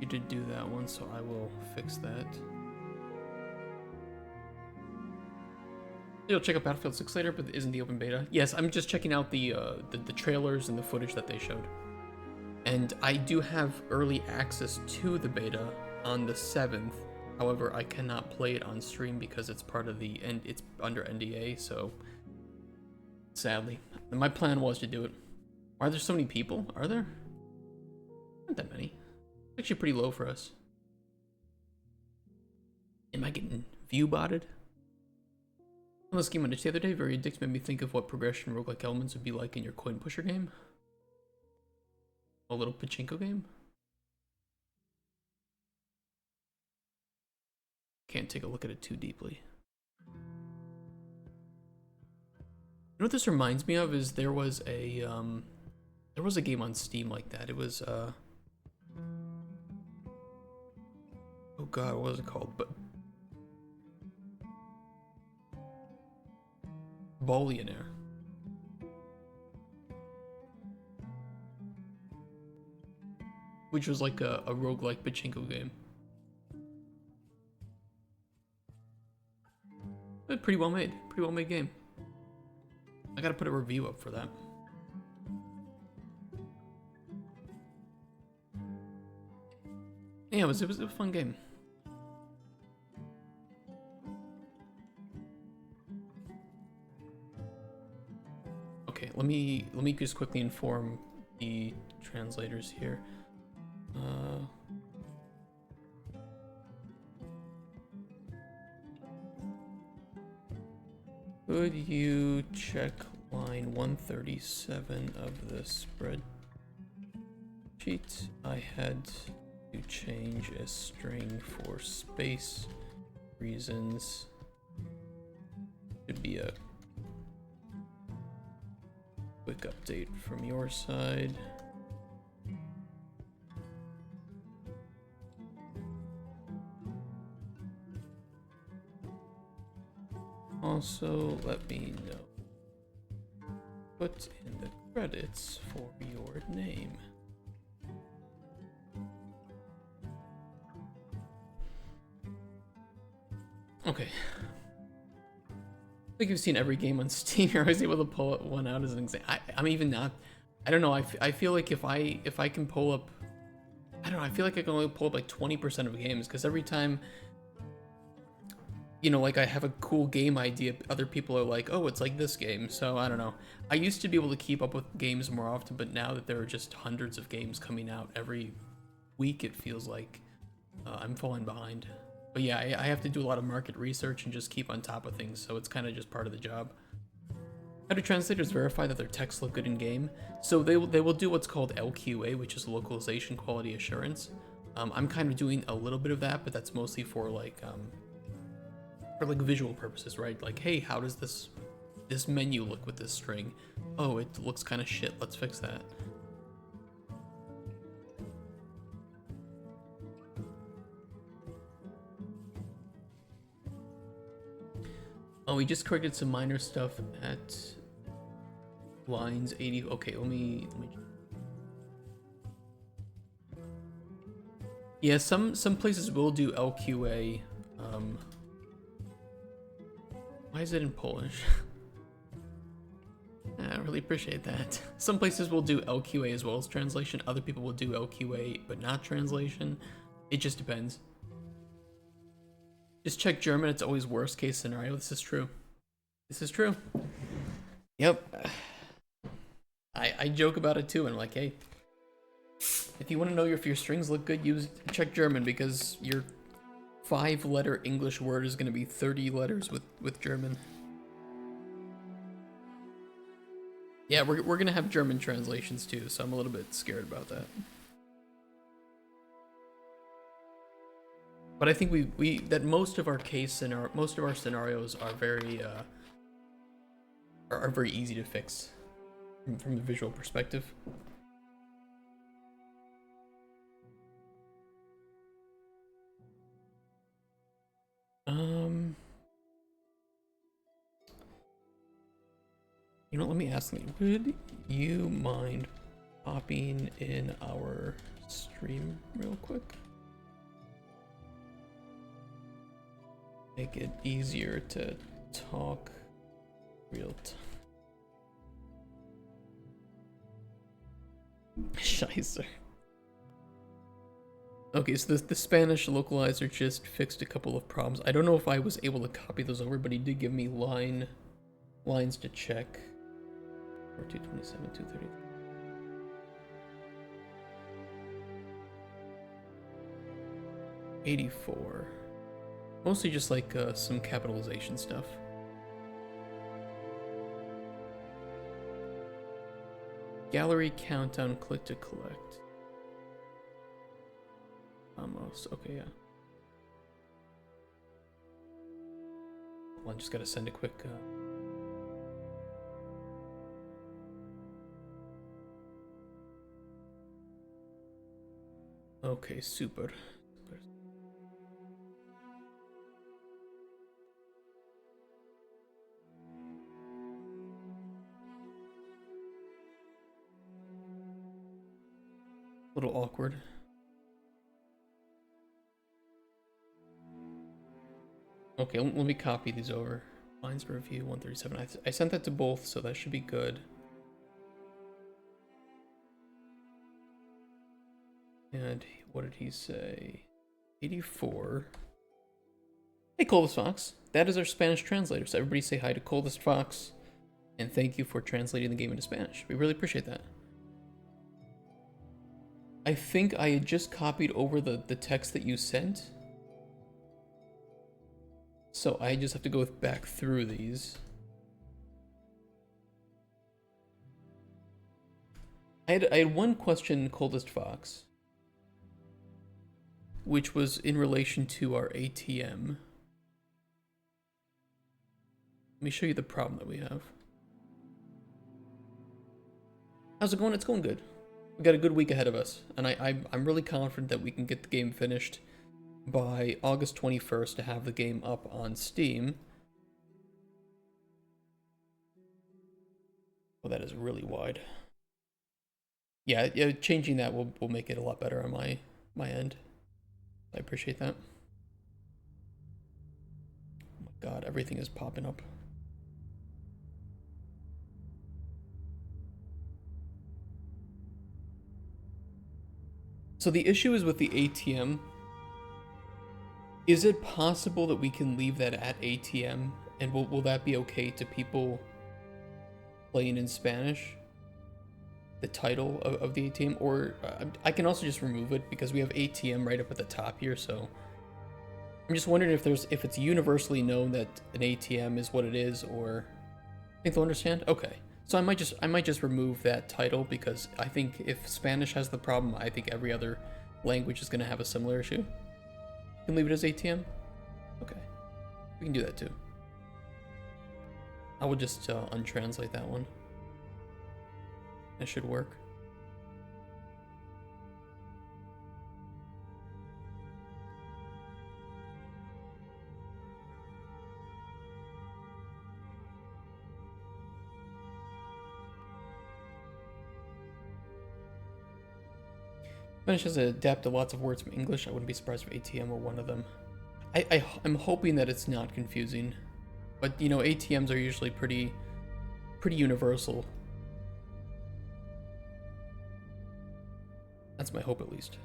You did do that one, so I will fix that. You'll check out Battlefield 6 later, but isn't the open beta? Yes, I'm just checking out the trailers and the footage that they showed. And I do have early access to the beta on the 7th. However, I cannot play it on stream because it's part of the it's under NDA, so sadly. My plan was to do it. Why are there so many people? Are there? Not that many. It's actually pretty low for us. Am I getting view botted? On this game I did the other day, very addictive, made me think of what progression roguelike elements would be like in your coin pusher game. A little pachinko game. Can't take a look at it too deeply. You know what this reminds me of is there was a game on Steam like that. It was oh god, what was it called? But Billionaire. Which was like a roguelike pachinko game. But pretty well made game. I gotta put a review up for that. Yeah, it was a fun game. Okay, let me just quickly inform the translators here. Could you check line 137 of the spreadsheet? I had to change a string for space reasons. Should be a quick update from your side. Also, let me know. Put in the credits for your name. Okay. I think you've seen every game on Steam here. I was able to pull one out as an example. I'm even not. I don't know. I feel like if I can pull up, I don't know. I feel like I can only pull up like 20% of games because every time, you know, like I have a cool game idea, other people are like, oh, it's like this game. So I don't know. I used to be able to keep up with games more often, but now that there are just hundreds of games coming out every week, it feels like I'm falling behind. But yeah, I have to do a lot of market research and just keep on top of things, so it's kind of just part of the job. How do translators verify that their texts look good in game? So they will do what's called LQA, which is localization quality assurance. I'm kind of doing a little bit of that, but that's mostly for like visual purposes, right? Like, hey, how does this menu look with this string? Oh, it looks kind of shit. Let's fix that. Oh, we just corrected some minor stuff at lines 80. Okay, let me. Yeah, some places will do LQA. Why is it in Polish? I really appreciate that. Some places will do LQA as well as translation. Other people will do LQA but not translation. It just depends. Just check German. It's always worst case scenario. This is true. This is true. Yep. I joke about it too, and I'm like, hey, if you want to know if your strings look good, check German, because your 5-letter English word is going to be 30 letters with German. Yeah, we're going to have German translations too, so I'm a little bit scared about that. But I think that most of our scenarios are very very easy to fix from the visual perspective. You know, let me ask you, would you mind popping in our stream real quick? Make it easier to talk real time. Scheiße. Okay, so the Spanish localizer just fixed a couple of problems. I don't know if I was able to copy those over, but he did give me lines to check. 227, 230. '84. Mostly just like some capitalization stuff. Gallery countdown, click to collect. Almost. Okay, yeah. Well, I just gotta send a quick. Okay, super. A little awkward. Okay, let me copy these over. Lines review 137. I sent that to both, so that should be good. And what did he say? 84. Hey, Coldest Fox. That is our Spanish translator. So everybody say hi to Coldest Fox. And thank you for translating the game into Spanish. We really appreciate that. I think I had just copied over the text that you sent. So I just have to go back through these. I had one question, Coldest Fox, which was in relation to our ATM. Let me show you the problem that we have. How's it going? It's going good. We got a good week ahead of us, and I'm really confident that we can get the game finished by August 21st to have the game up on Steam. Oh, that is really wide. Yeah, changing that will make it a lot better on my end. I appreciate that. Oh my god, everything is popping up. So the issue is with the ATM. Is it possible that we can leave that at ATM, and will that be okay to people playing in Spanish? The title of the ATM, or I can also just remove it because we have ATM right up at the top here. So I'm just wondering if it's universally known that an ATM is what it is, or I think they'll understand. Okay, so I might just remove that title, because I think if Spanish has the problem, I think every other language is going to have a similar issue. You can leave it as ATM? Okay. We can do that too. I will just untranslate that one. That should work. Spanish has adapted lots of words from English. I wouldn't be surprised if ATM were one of them. I'm hoping that it's not confusing, but you know, ATMs are usually pretty universal. That's my hope, at least.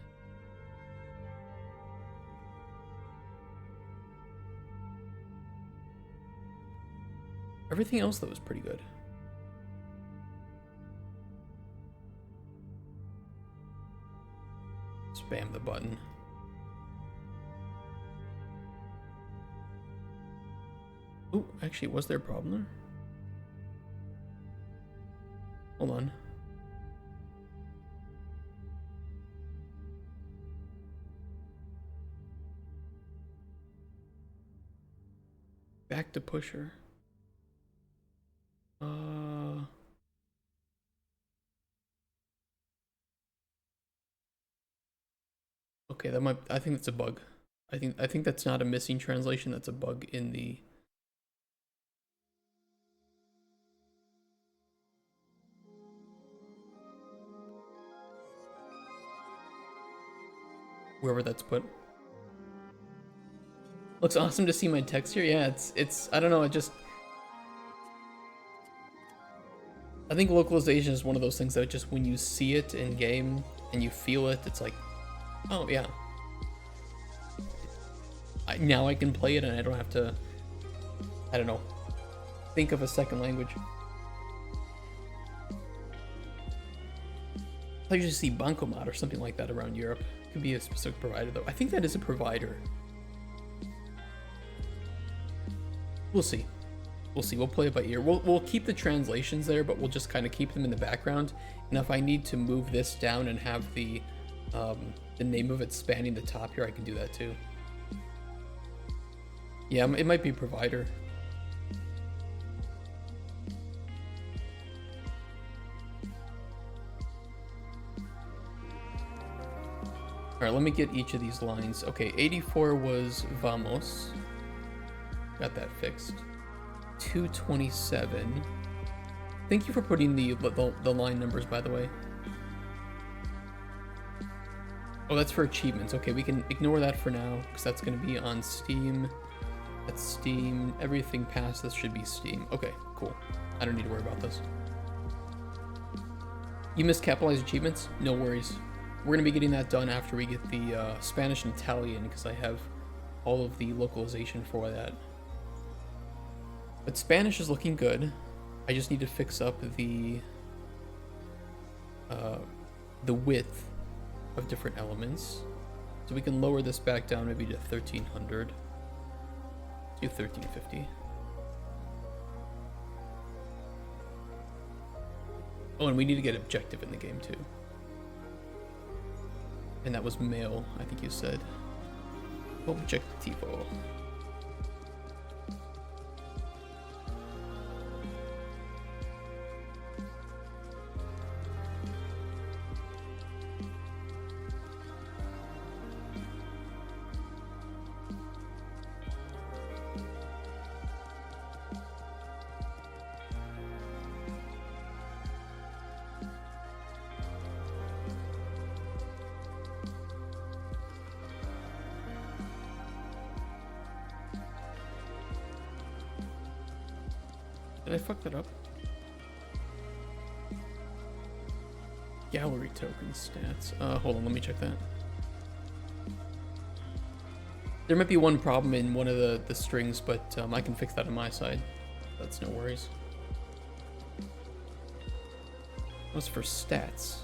Everything else though is pretty good. Spam the button. Oh, actually, was there a problem there? Hold on. Back to pusher. Okay, that might. I think that's a bug. I think that's not a missing translation. That's a bug in the. Wherever that's put. Looks awesome to see my text here. Yeah, it's. I don't know. I think localization is one of those things that just when you see it in game and you feel it, it's like, oh yeah. Now I can play it and I don't have to, I don't know, think of a second language. I usually see Bancomat or something like that around Europe. Could be a specific provider though. I think that is a provider. We'll see. We'll see. We'll play it by ear. We'll keep the translations there, but we'll just kind of keep them in the background. And if I need to move this down and have the name of it spanning the top here, I can do that too. Yeah, it might be provider. All right, let me get each of these lines. Okay, 84 was vamos. Got that fixed. 227. Thank you for putting the line numbers, by the way. Oh, that's for achievements. Okay, we can ignore that for now, because that's going to be on Steam. That's Steam. Everything past this should be Steam. Okay, cool. I don't need to worry about this. You miscapitalized achievements? No worries. We're going to be getting that done after we get the Spanish and Italian, because I have all of the localization for that. But Spanish is looking good. I just need to fix up the width of different elements. So we can lower this back down maybe to 1300. Do 1350. Oh, and we need to get objective in the game too. And that was male, I think you said. Objectivo. Did I fuck that up? Gallery token stats. Hold on, let me check that. There might be one problem in one of the strings, but I can fix that on my side. That's no worries. What's for stats?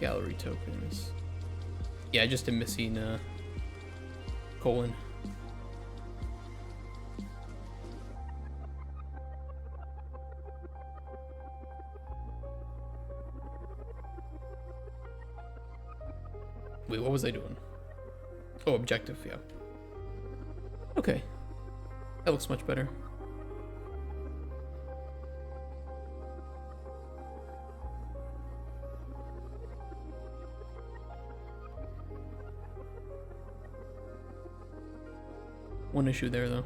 Gallery tokens. Yeah, just a missing colon. Wait, what was I doing? Oh, objective, yeah. Okay. That looks much better. One issue there, though.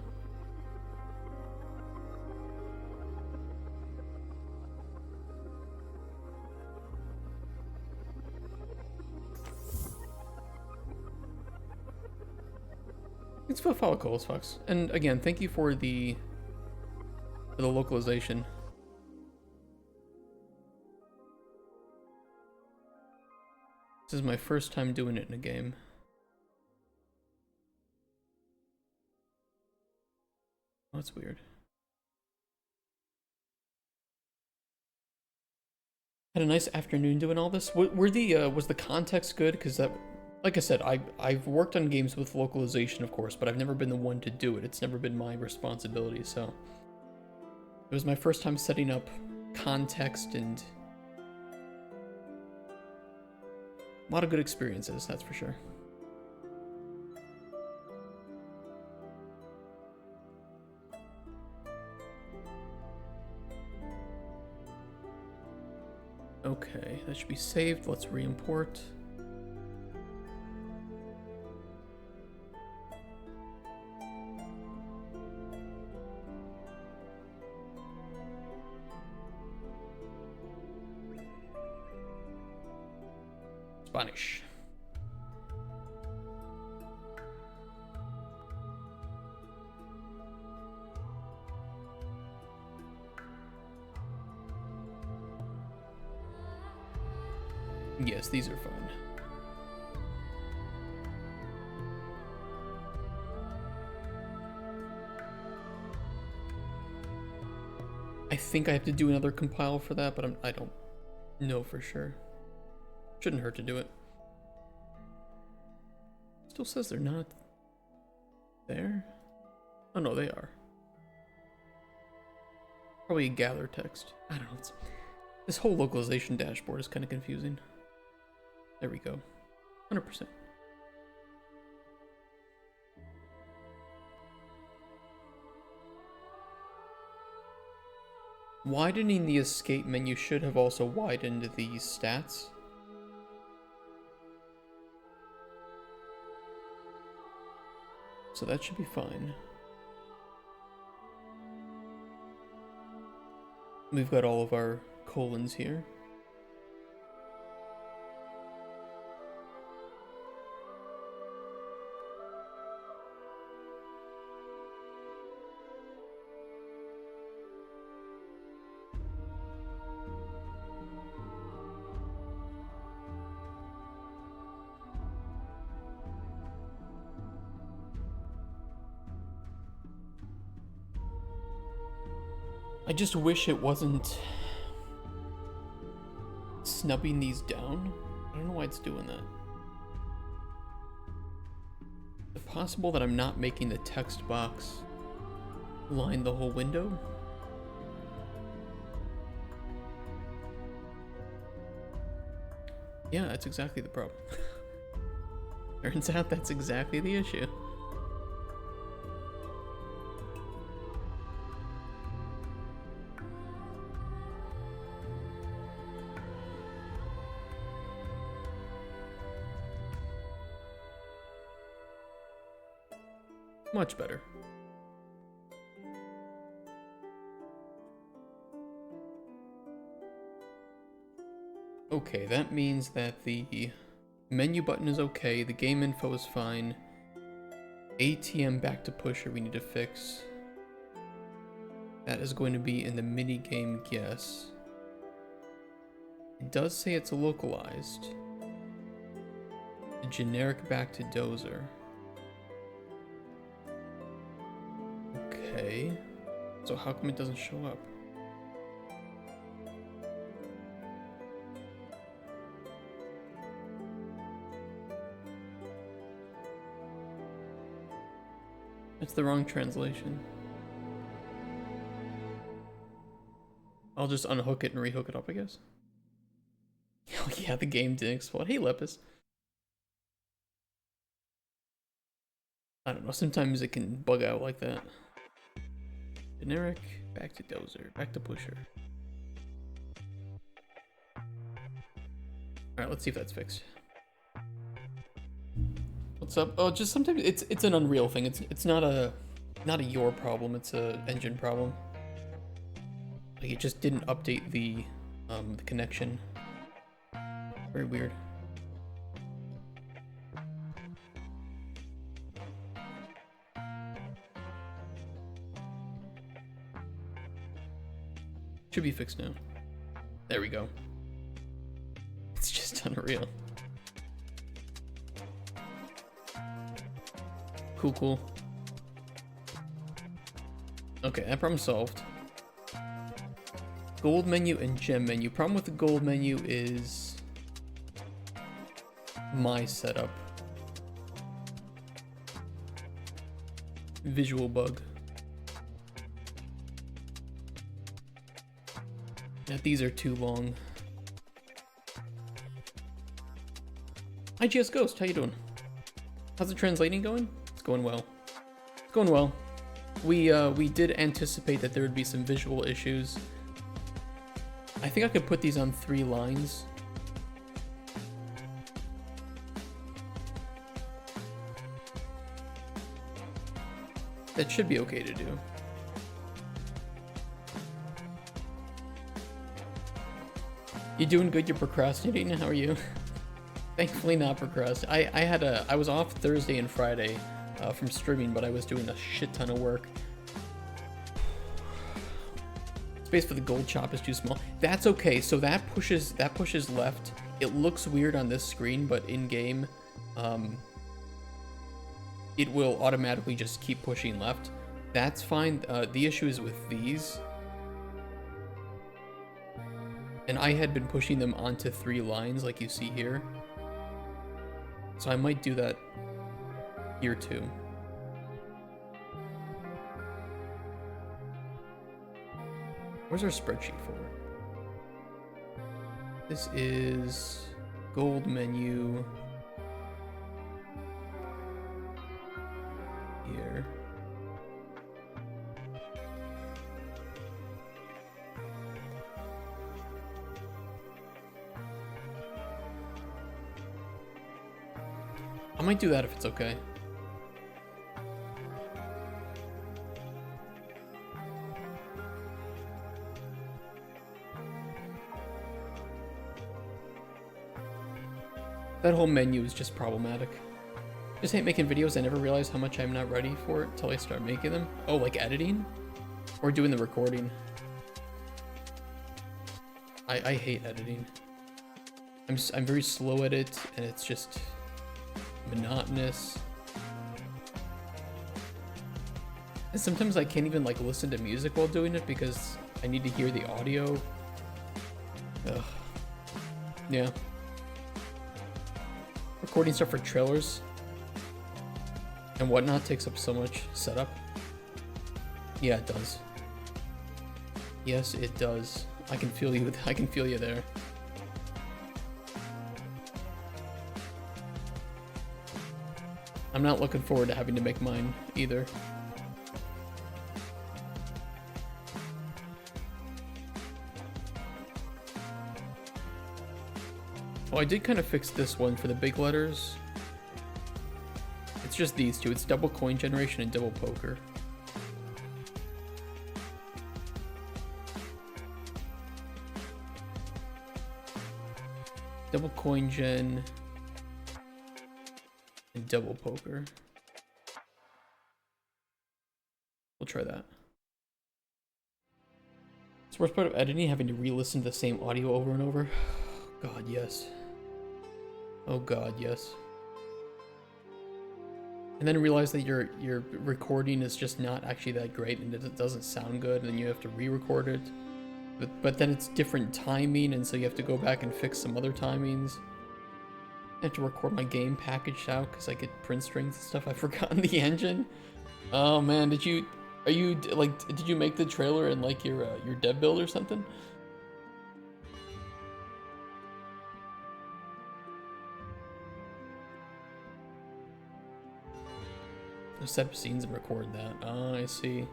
It's for follicles, Fox. And again, thank you for the localization. This is my first time doing it in a game. Oh, that's weird. Had a nice afternoon doing all this. Was the context good? Because that, like I said, I've worked on games with localization, of course, but I've never been the one to do it. It's never been my responsibility. So it was my first time setting up context and a lot of good experiences. That's for sure. Okay, that should be saved. Let's re-import. Spanish. Yes, these are fun. I think I have to do another compile for that, but I don't know for sure. Shouldn't hurt to do it. Still says they're not there? Oh no, they are. Probably a gather text. I don't know. This whole localization dashboard is kind of confusing. There we go. 100%. Widening the escape menu should have also widened the stats. So that should be fine. We've got all of our colons here. I just wish it wasn't snubbing these down. I don't know why it's doing that. Is it possible that I'm not making the text box line the whole window? Yeah, that's exactly the problem. Turns out that's exactly the issue. Much better. Okay, that means that the menu button is okay, the game info is fine. ATM back to pusher we need to fix. That is going to be in the mini game guess. It does say it's localized. The generic back to Dozer. Okay, so how come it doesn't show up? It's the wrong translation. I'll just unhook it and rehook it up, I guess. Oh yeah, the game didn't explode. Hey, Lepus. I don't know, sometimes it can bug out like that. Generic, back to Dozer, back to Pusher. Alright, let's see if that's fixed. What's up? Oh, just sometimes it's an Unreal thing. It's not a your problem, it's a engine problem. Like it just didn't update the connection. Very weird. Should be fixed now. There we go. It's just unreal. Cool, cool. Okay, that problem solved. Gold menu and gem menu. Problem with the gold menu is my setup. Visual bug. Yeah, these are too long. Hi GS Ghost, how you doing? How's the translating going? It's going well. It's going well. We did anticipate that there would be some visual issues. I think I could put these on 3 lines. That should be okay to do. You doing good? You're procrastinating? How are you? Thankfully not procrastinating. I was off Thursday and Friday from streaming, but I was doing a shit ton of work. Space for the gold chop is too small. That's okay. So that pushes left. It looks weird on this screen, but in game, it will automatically just keep pushing left. That's fine. The issue is with these. And I had been pushing them onto 3 lines like you see here. So I might do that here too. Where's our spreadsheet for? This is gold menu here. I might do that if it's okay. That whole menu is just problematic. Just hate making videos. I never realize how much I'm not ready for it till I start making them. Oh, like editing? Or doing the recording. I hate editing. I'm very slow at it, and it's just monotonous. And sometimes I can't even like listen to music while doing it because I need to hear the audio. Ugh. Yeah. Recording stuff for trailers and whatnot takes up so much setup. Yeah, it does. Yes, it does. I can feel you. I can feel you there. I'm not looking forward to having to make mine either. Oh, I did kind of fix this one for the big letters. It's just these two. It's double coin generation and double poker. Double coin gen and double poker. We'll try that. It's the worst part of editing, having to re-listen to the same audio over and over. God, yes. Oh God, yes. And then realize that your recording is just not actually that great and it doesn't sound good, and then you have to re-record it. But then it's different timing, and so you have to go back and fix some other timings. I have to record my game packaged out because I get print strings and stuff. I've forgotten the engine. Oh man, did you make the trailer in like your dev build or something? Set up scenes and record that. Ah, I see.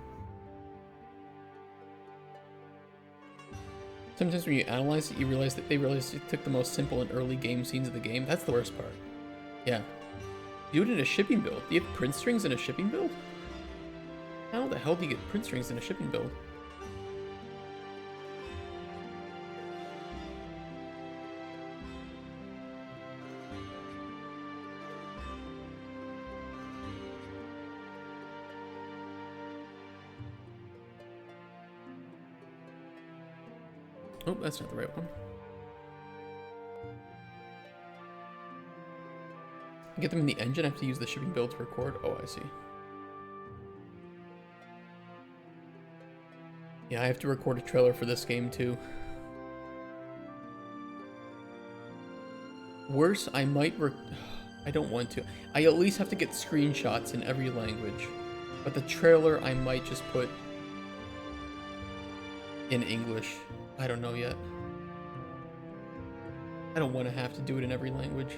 Sometimes when you analyze it, you realize that they realized you took the most simple and early game scenes of the game. That's the worst part. Yeah. Do it in a shipping build. Do you have print strings in a shipping build? How the hell do you get print strings in a shipping build? Oh, that's not the right one. Get them in the engine, I have to use the shipping build to record. Oh, I see. Yeah, I have to record a trailer for this game too. Worse, I might I don't want to. I at least have to get screenshots in every language. But the trailer I might just put in English. I don't know yet. I don't want to have to do it in every language.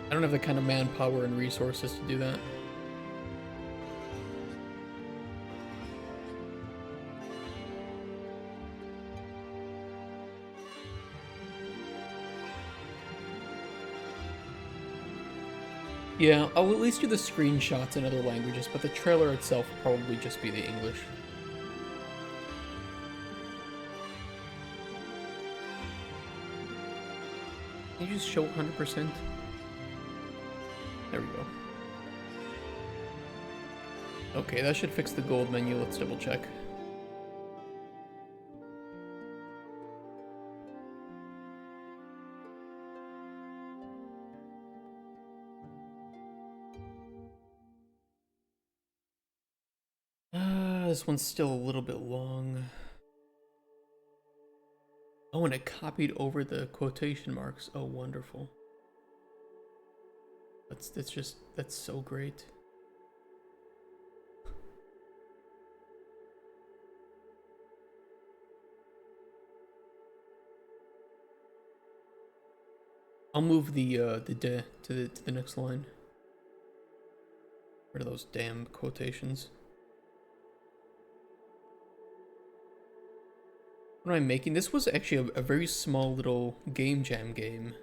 I don't have the kind of manpower and resources to do that. Yeah, I'll at least do the screenshots in other languages, but the trailer itself will probably just be the English. Can you just show 100%? There we go. Okay, that should fix the gold menu. Let's double check. This one's still a little bit long. Oh, and it copied over the quotation marks. Oh, wonderful. That's so great. I'll move the de to the next line. Rid of those damn quotations. What am I making? This was actually a very small little game jam game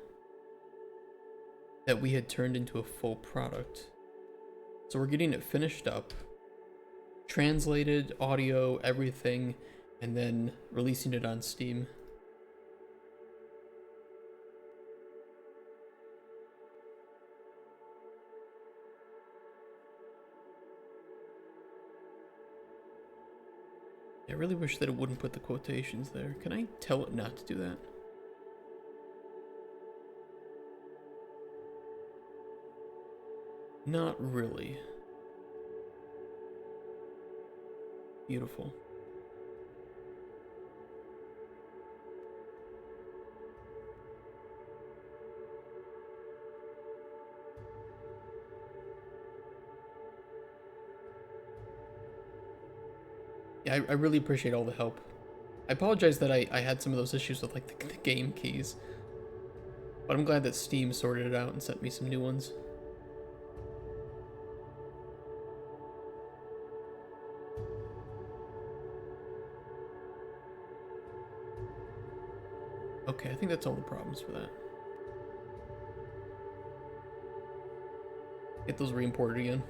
that we had turned into a full product. So we're getting it finished up, translated, audio, everything, and then releasing it on Steam. I really wish that it wouldn't put the quotations there. Can I tell it not to do that? Not really. Beautiful. Yeah, I really appreciate all the help. I apologize that I had some of those issues with like the game keys. But I'm glad that Steam sorted it out and sent me some new ones. Okay, I think that's all the problems for that. Get those re-imported again.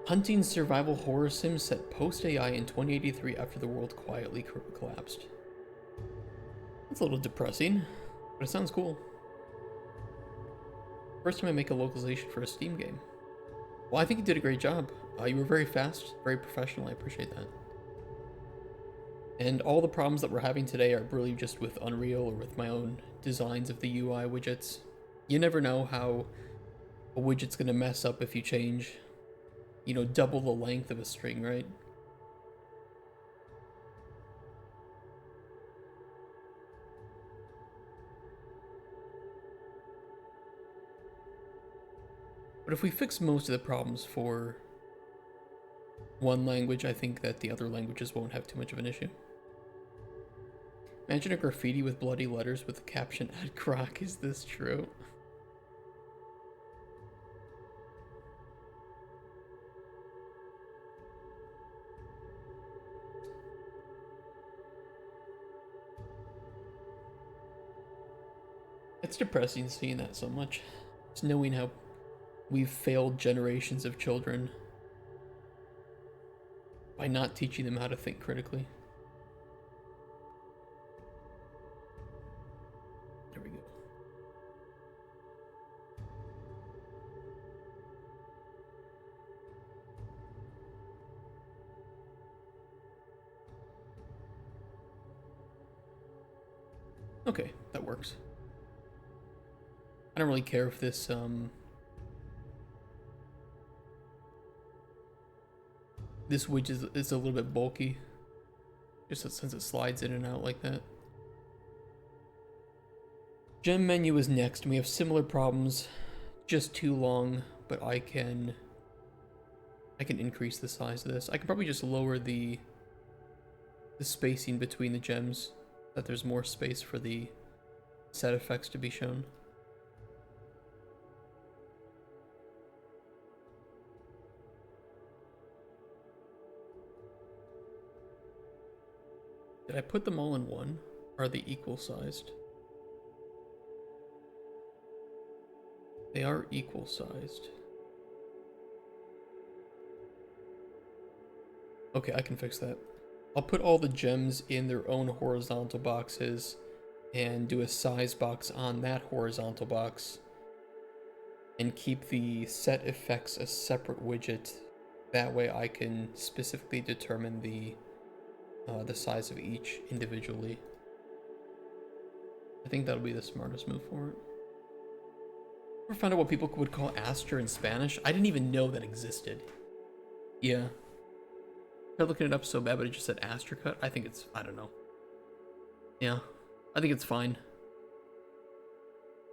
Hunting survival horror sim set post-AI in 2083 after the world quietly collapsed. That's a little depressing, but it sounds cool. First time I make a localization for a Steam game. Well, I think you did a great job. You were very fast, very professional. I appreciate that. And all the problems that we're having today are really just with Unreal or with my own designs of the UI widgets. You never know how a widget's gonna mess up if you change, you know, double the length of a string, right? But if we fix most of the problems for one language, I think that the other languages won't have too much of an issue. Imagine a graffiti with bloody letters with the caption, "At Croc, is this true?" It's depressing seeing that so much. It's knowing how we've failed generations of children by not teaching them how to think critically. There we go. Okay, that works. I don't really care if this this widget is a little bit bulky, just since it slides in and out like that. Gem menu is next, and we have similar problems, just too long, but I can increase the size of this. I can probably just lower the spacing between the gems, so that there's more space for the set effects to be shown. Did I put them all in one? Are they equal sized? They are equal sized. Okay, I can fix that. I'll put all the gems in their own horizontal boxes and do a size box on that horizontal box and keep the set effects a separate widget. That way I can specifically determine the size of each individually. I think that'll be the smartest move for it. Ever found out what people would call aster in Spanish? I didn't even know that existed. Yeah. I tried looking it up so bad, but it just said aster cut. I think it's, I don't know. Yeah, I think it's fine.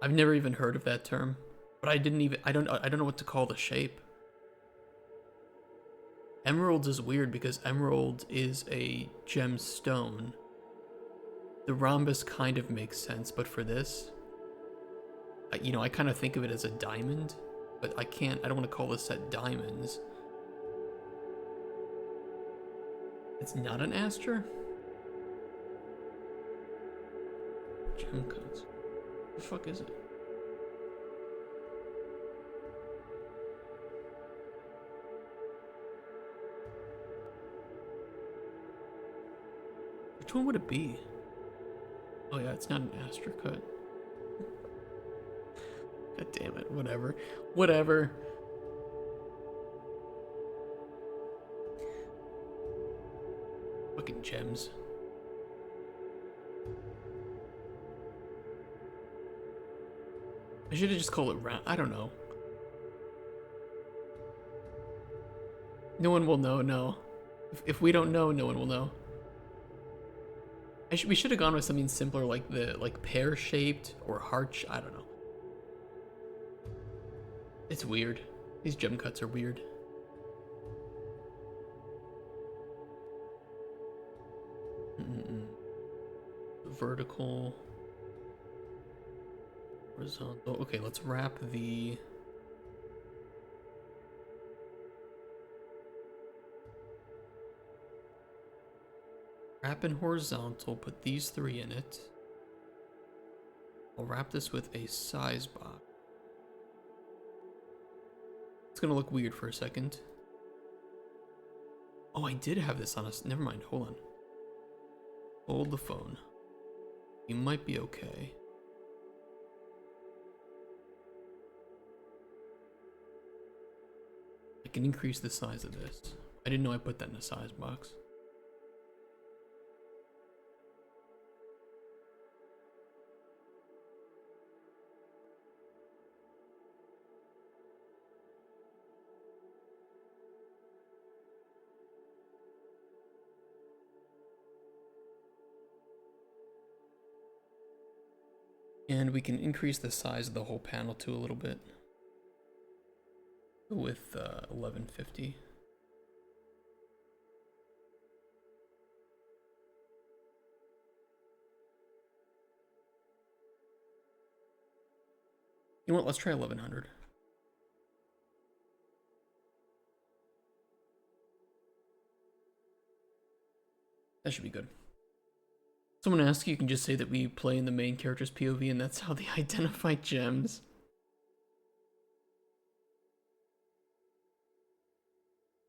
I've never even heard of that term, but I don't know what to call the shape. Emeralds is weird because emerald is a gemstone. The rhombus kind of makes sense, but for this, I kind of think of it as a diamond, but I don't want to call this set diamonds. It's not an aster? Gem cuts. What the fuck is it? Which one would it be? Oh yeah, it's not an aster cut. God damn it, whatever. Whatever. Fucking gems. I should have just called it round. I don't know. No one will know, no. If we don't know, no one will know. We should have gone with something simpler like pear-shaped or heart. I don't know. It's weird. These gem cuts are weird. Vertical. Horizontal. Okay, let's wrap the... Wrap in horizontal, put these three in it. I'll wrap this with a size box. It's gonna look weird for a second. Oh, I did have this on us. Never mind, hold on. Hold the phone. You might be okay. I can increase the size of this. I didn't know I put that in a size box. And we can increase the size of the whole panel too a little bit with 1150. You know what? Let's try 1100. That should be good. Someone asks, you can just say that we play in the main character's POV and that's how they identify gems.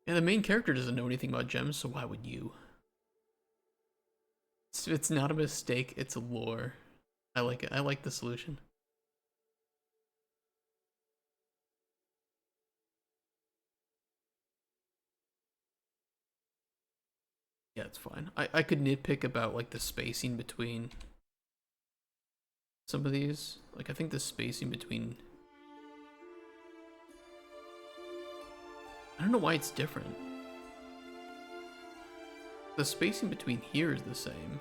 Yeah, the main character doesn't know anything about gems, so why would you? It's not a mistake, it's a lore. I like it. I like the solution. Yeah, it's fine. I could nitpick about like the spacing between some of these. Like I think the spacing between, I don't know why it's different. The spacing between here is the same.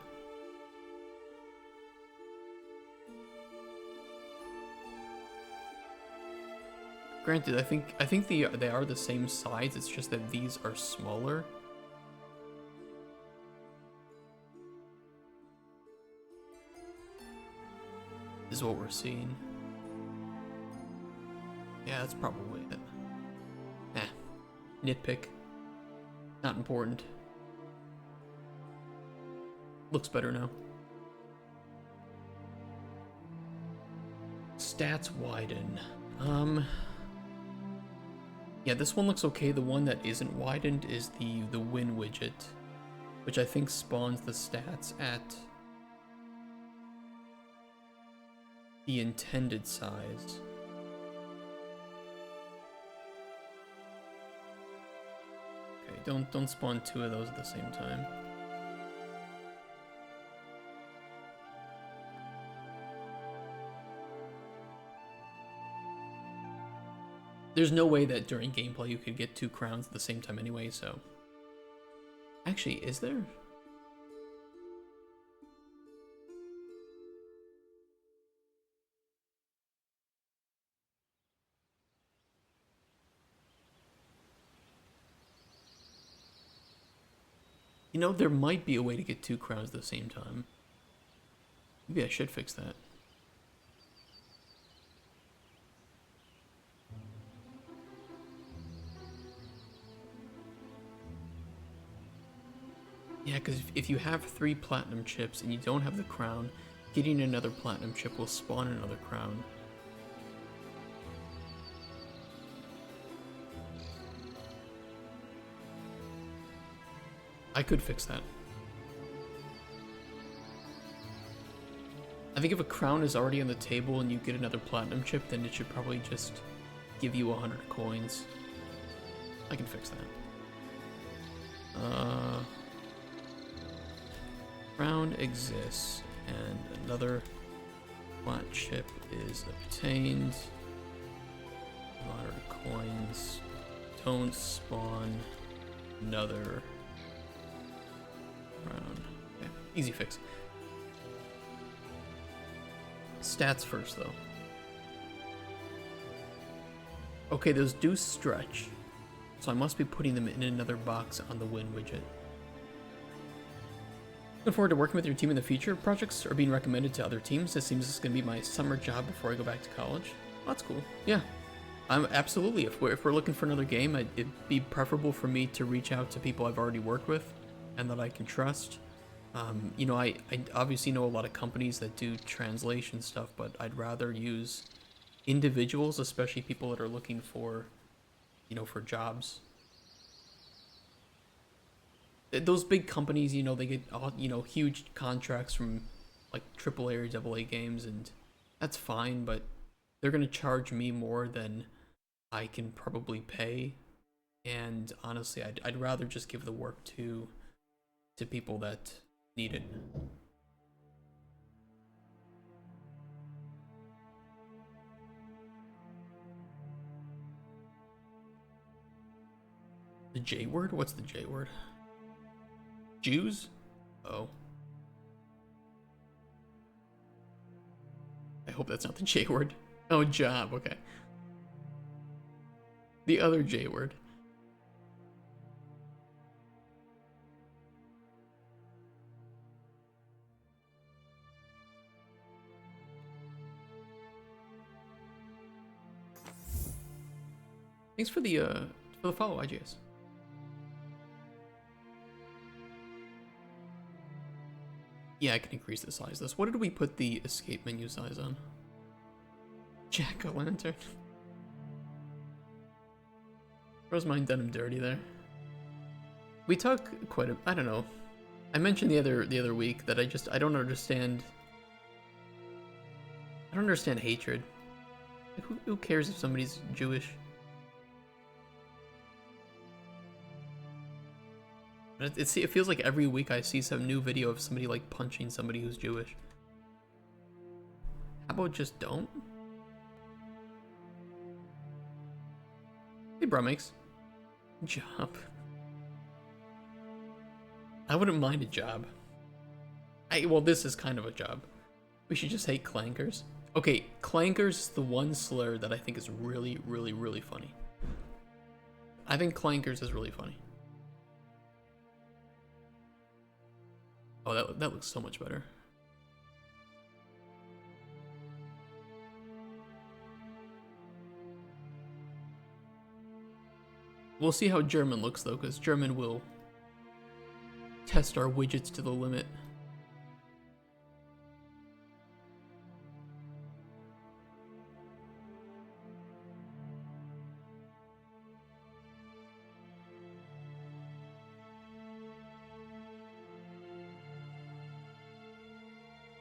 Granted, I think they are the same size. It's just that these are smaller. Is what we're seeing. Yeah, that's probably it. Nitpick. Not important. Looks better now. Stats widen. Yeah, this one looks okay. The one that isn't widened is the win widget, which I think spawns the stats at the intended size. Okay, don't spawn two of those at the same time. There's no way that during gameplay you could get two crowns at the same time anyway, so. Actually, is there? You know, there might be a way to get two crowns at the same time. Maybe I should fix that. Yeah, because if you have 3 platinum chips and you don't have the crown, getting another platinum chip will spawn another crown. I could fix that. I think if a crown is already on the table and you get another platinum chip, then it should probably just give you 100 coins. I can fix that. Crown exists, and another plat chip is obtained. 100 coins. Don't spawn another crown. Okay, easy fix. Stats first, though. Okay, those do stretch, so I must be putting them in another box on the win widget. Looking forward to working with your team in the future. Projects are being recommended to other teams. It seems this is going to be my summer job before I go back to college. Well, that's cool. Yeah, I'm absolutely. If we're looking for another game, it'd be preferable for me to reach out to people I've already worked with and that I can trust. You know, I obviously know a lot of companies that do translation stuff, but I'd rather use individuals, especially people that are looking for, you know, for jobs. Those big companies, you know, they get, you know, huge contracts from like AAA or AA games, and that's fine, but they're gonna charge me more than I can probably pay. And honestly, I'd rather just give the work to people that need it. The J word? What's the J word? Jews? Oh. I hope that's not the J word. Oh, job, okay. The other J word. Thanks for the follow, IGS. Yeah, I can increase the size of this. What did we put the escape menu size on? Jack-o'-lantern. Rosemine done him dirty there. We talk quite a... I don't know. I mentioned the other week that I don't understand... I don't understand hatred. Like, who cares if somebody's Jewish? But it feels like every week I see some new video of somebody like punching somebody who's Jewish. How about just don't? Hey, Brummix. Job. I wouldn't mind a job. Well, this is kind of a job. We should just hate clankers. Okay, clankers is the one slur that I think is really, really, really funny. I think clankers is really funny. Oh, that looks so much better. We'll see how German looks though, because German will test our widgets to the limit.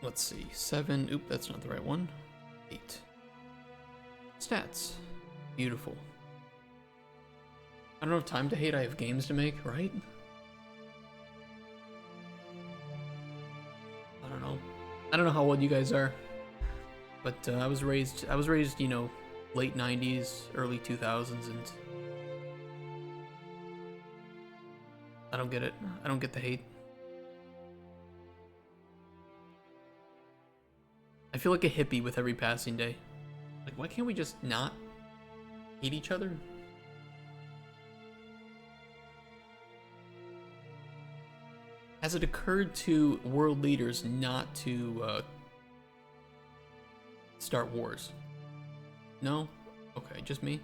Let's see, 7, oop, that's not the right one. 8. Stats, beautiful. I don't have time to hate, I have games to make, right? I don't know how old you guys are, but I was raised, you know, late 90s, early 2000s, and I don't get it. I don't get the hate. I feel like a hippie with every passing day. Like, why can't we just not hate each other? Has it occurred to world leaders not to start wars? No? Okay, just me?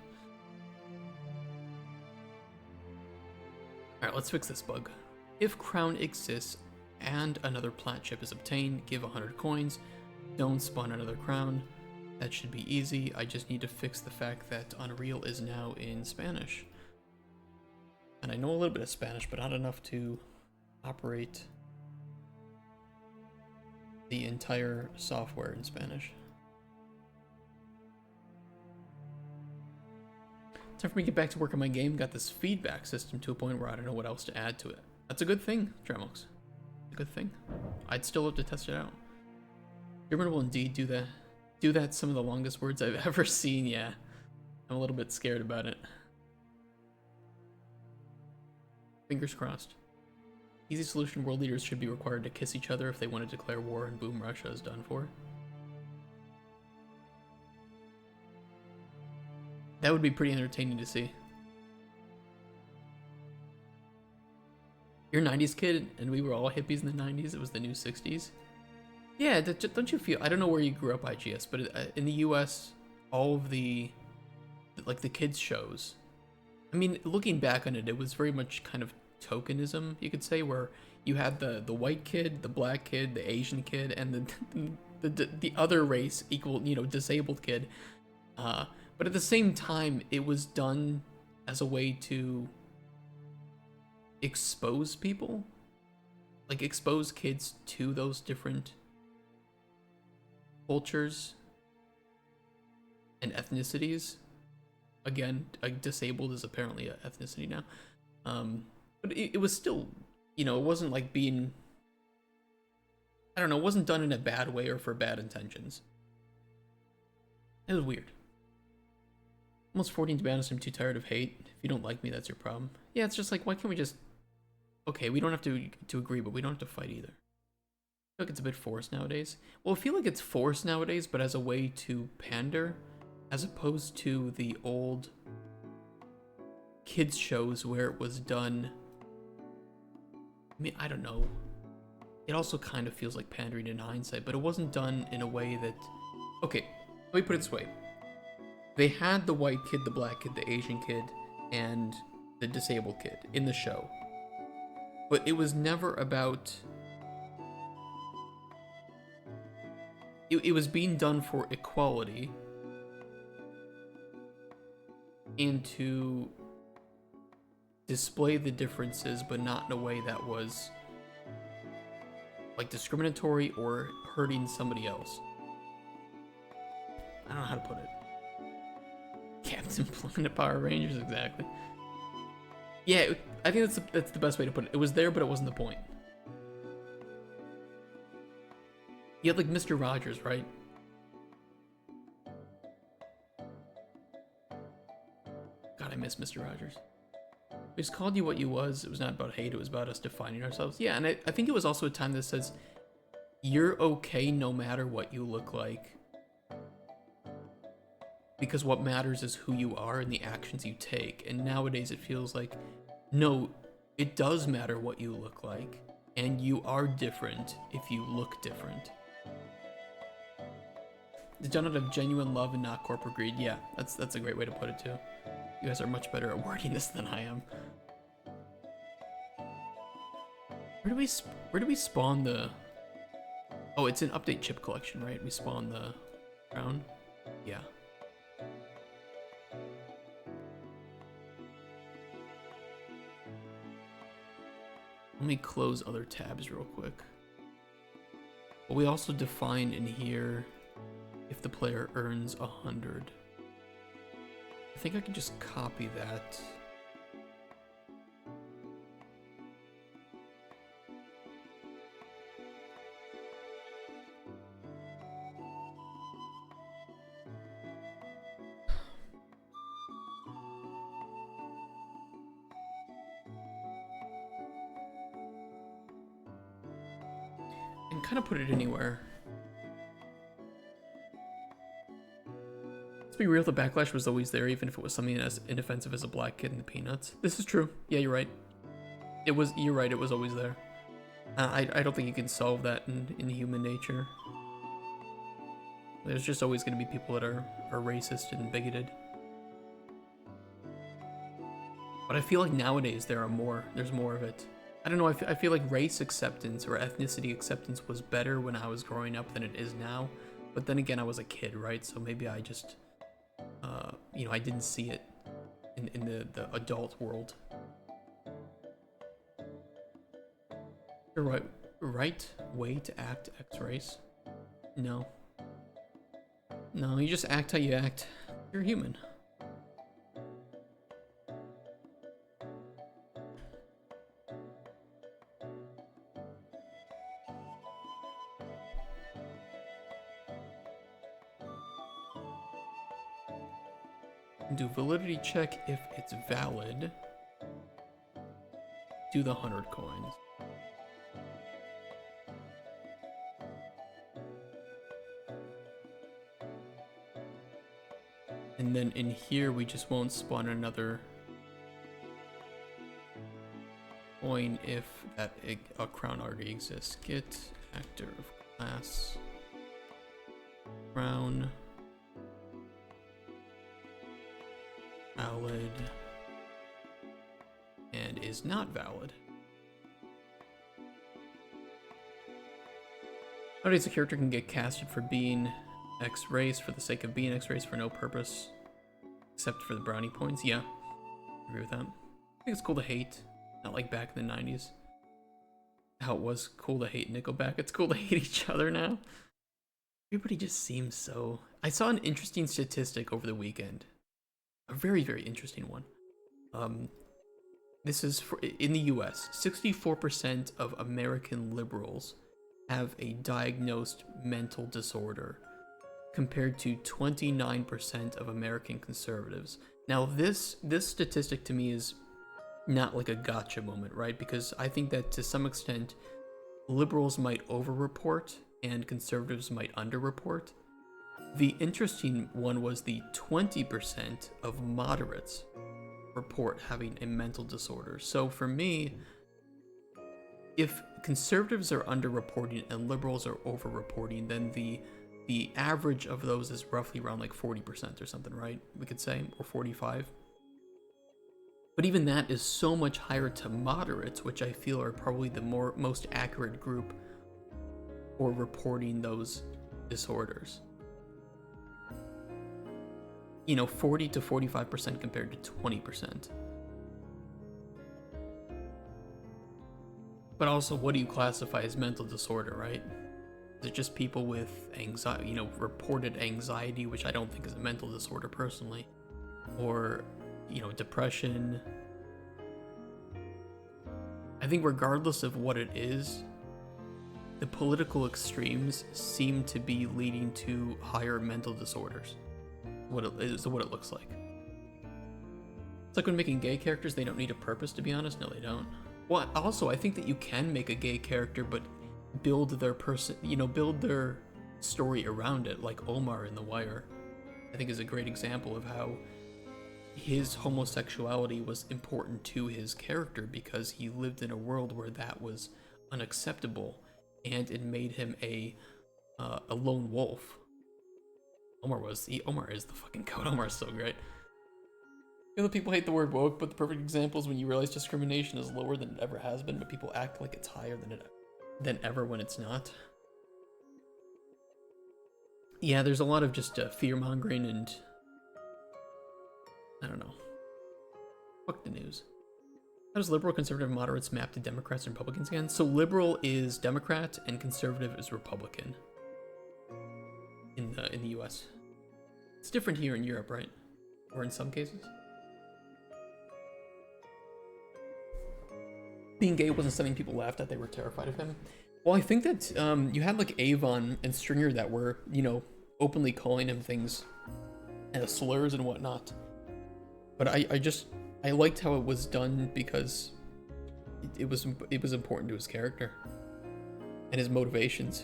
Alright, let's fix this bug. If crown exists and another plat chip is obtained, give 100 coins. Don't spawn another crown. That should be easy. I just need to fix the fact that Unreal is now in Spanish. And I know a little bit of Spanish, but not enough to operate the entire software in Spanish. Time for me to get back to work on my game. Got this feedback system to a point where I don't know what else to add to it. That's a good thing, Dremox. A good thing. I'd still love to test it out. German will indeed do that. Some of the longest words I've ever seen. Yeah, I'm a little bit scared about it. Fingers crossed. Easy solution: world leaders should be required to kiss each other if they want to declare war, and boom, Russia is done for. That would be pretty entertaining to see. You're a 90s kid, and we were all hippies in the 90s. It was the new 60s. Yeah, don't you feel... I don't know where you grew up, IGS, but in the US, all of the kids shows... I mean, looking back on it, it was very much kind of tokenism, you could say, where you had the white kid, the black kid, the Asian kid, and the other race equal, you know, disabled kid. But at the same time, it was done as a way to expose people, like expose kids to those different cultures and ethnicities. Again, disabled is apparently an ethnicity now. But it was still, you know, it wasn't like being, I don't know, it wasn't done in a bad way or for bad intentions. It was weird. Almost 14 to be honest, I'm too tired of hate. If you don't like me, that's your problem. Yeah, it's just like, why can't we just... Okay, we don't have to agree, but we don't have to fight either. I feel like it's a bit forced nowadays. Well, I feel like it's forced nowadays, but as a way to pander, as opposed to the old kids shows where it was done... I mean, I don't know. It also kind of feels like pandering in hindsight, but it wasn't done in a way that... Okay, let me put it this way. They had the white kid, the black kid, the Asian kid, and the disabled kid in the show. But it was never about it was being done for equality and to display the differences, but not in a way that was like discriminatory or hurting somebody else. I don't know how to put it. Captain Planet Power Rangers, exactly. Yeah, I think that's the best way to put it. It was there, but it wasn't the point. You had like Mr. Rogers, right? God, I miss Mr. Rogers. We just called you what you was. It was not about hate, it was about us defining ourselves. Yeah, and I think it was also a time that says, you're okay no matter what you look like. Because what matters is who you are and the actions you take. And nowadays it feels like, no, it does matter what you look like. And you are different if you look different. It's done out of genuine love and not corporate greed. Yeah, that's a great way to put it too. You guys are much better at wording this than I am. Where do we spawn the... Oh, it's an update chip collection, right? We spawn the crown? Yeah. Let me close other tabs real quick. But we also define in here if the player earns 100. I think I can just copy that. And kind of put it anywhere. Let's be real, the backlash was always there, even if it was something as inoffensive as a black kid in the Peanuts. This is true. Yeah, you're right. You're right, it was always there. I don't think you can solve that in human nature. There's just always going to be people that are racist and bigoted. But I feel like nowadays there's more of it. I don't know, I feel like race acceptance or ethnicity acceptance was better when I was growing up than it is now. But then again, I was a kid, right? So maybe I just, you know, I didn't see it in the adult world. The right way to act X-race? No. No, you just act how you act. You're human. Do validity check if it's valid. Do the 100 coins. And then in here, we just won't spawn another coin if a crown already exists. Get actor of class crown valid and is not valid. Nowadays, a character can get casted for being X race for the sake of being X race for no purpose except for the brownie points. Yeah, I agree with that. I think it's cool to hate, not like back in the 90s. How it was cool to hate Nickelback. It's cool to hate each other now. Everybody just seems so... I saw an interesting statistic over the weekend. A very, very interesting one. This is in the US. 64% of American liberals have a diagnosed mental disorder, compared to 29% of American conservatives. Now, this statistic to me is not like a gotcha moment, right? Because I think that to some extent, liberals might overreport and conservatives might underreport. The interesting one was the 20% of moderates report having a mental disorder. So for me, if conservatives are underreporting and liberals are overreporting, then the average of those is roughly around like 40% or something, right? We could say, or 45. But even that is so much higher to moderates, which I feel are probably the most accurate group for reporting those disorders. You know, 40 to 45% compared to 20%. But also, what do you classify as mental disorder, right? Is it just people with anxiety, you know, reported anxiety, which I don't think is a mental disorder personally, or, you know, depression? I think regardless of what it is, the political extremes seem to be leading to higher mental disorders. What it looks like. It's like when making gay characters, they don't need a purpose, to be honest. No, they don't. Well, also, I think that you can make a gay character, but build their story around it, like Omar in The Wire. I think is a great example of how his homosexuality was important to his character because he lived in a world where that was unacceptable, and it made him a lone wolf. Omar is the fucking goat. Omar is so great. You know, people hate the word woke, but the perfect example is when you realize discrimination is lower than it ever has been, but people act like it's higher than ever when it's not. Yeah, there's a lot of just fear-mongering and... I don't know. Fuck the news. How does liberal, conservative, moderates map to Democrats and Republicans again? So liberal is Democrat and conservative is Republican. In the US. It's different here in Europe, right? Or in some cases. Being gay wasn't something people laughed at, they were terrified of him. Well, I think that you had like Avon and Stringer that were, you know, openly calling him things as slurs and whatnot. But I liked how it was done because it was important to his character and his motivations.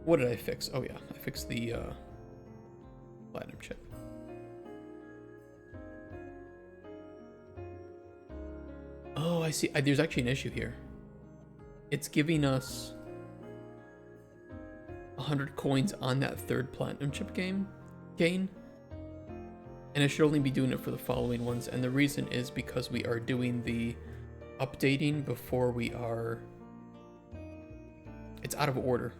What did I fix? Oh yeah, I fixed the platinum chip. Oh, I see. There's actually an issue here. It's giving us 100 coins on that third platinum chip gain, and it should only be doing it for the following ones. And the reason is because we are doing the updating before we are. It's out of order.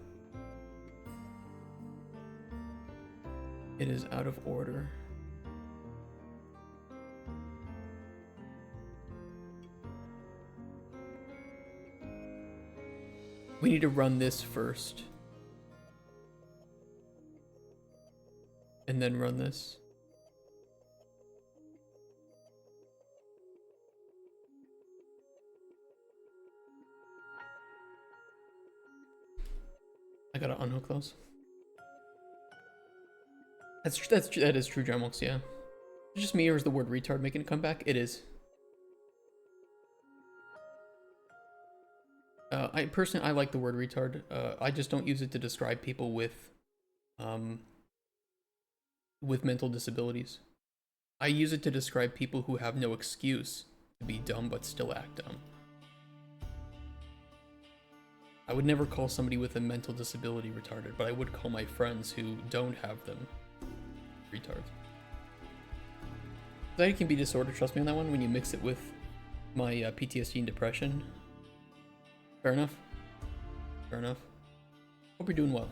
It is out of order. We need to run this first. And then run this. I gotta unhook those. That is true, Dremox, yeah. It's just me, or is the word retard making a comeback? It is. I like the word retard. I just don't use it to describe people with mental disabilities. I use it to describe people who have no excuse to be dumb but still act dumb. I would never call somebody with a mental disability retarded, but I would call my friends who don't have them retards. Anxiety can be disorder, trust me on that one, when you mix it with my PTSD and depression. Fair enough. Fair enough. Hope you're doing well.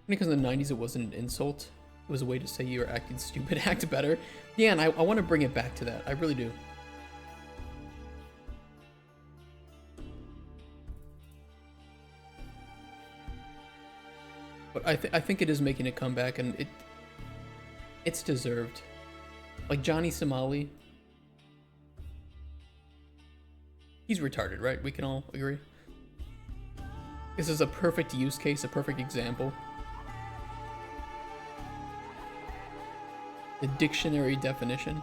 Because in the 90s it wasn't an insult. It was a way to say you were acting stupid, act better. Yeah, and I want to bring it back to that. I really do. But I think it is making a comeback, and it's deserved. Like Johnny Somali. He's retarded, right? We can all agree. This is a perfect use case, a perfect example. The dictionary definition.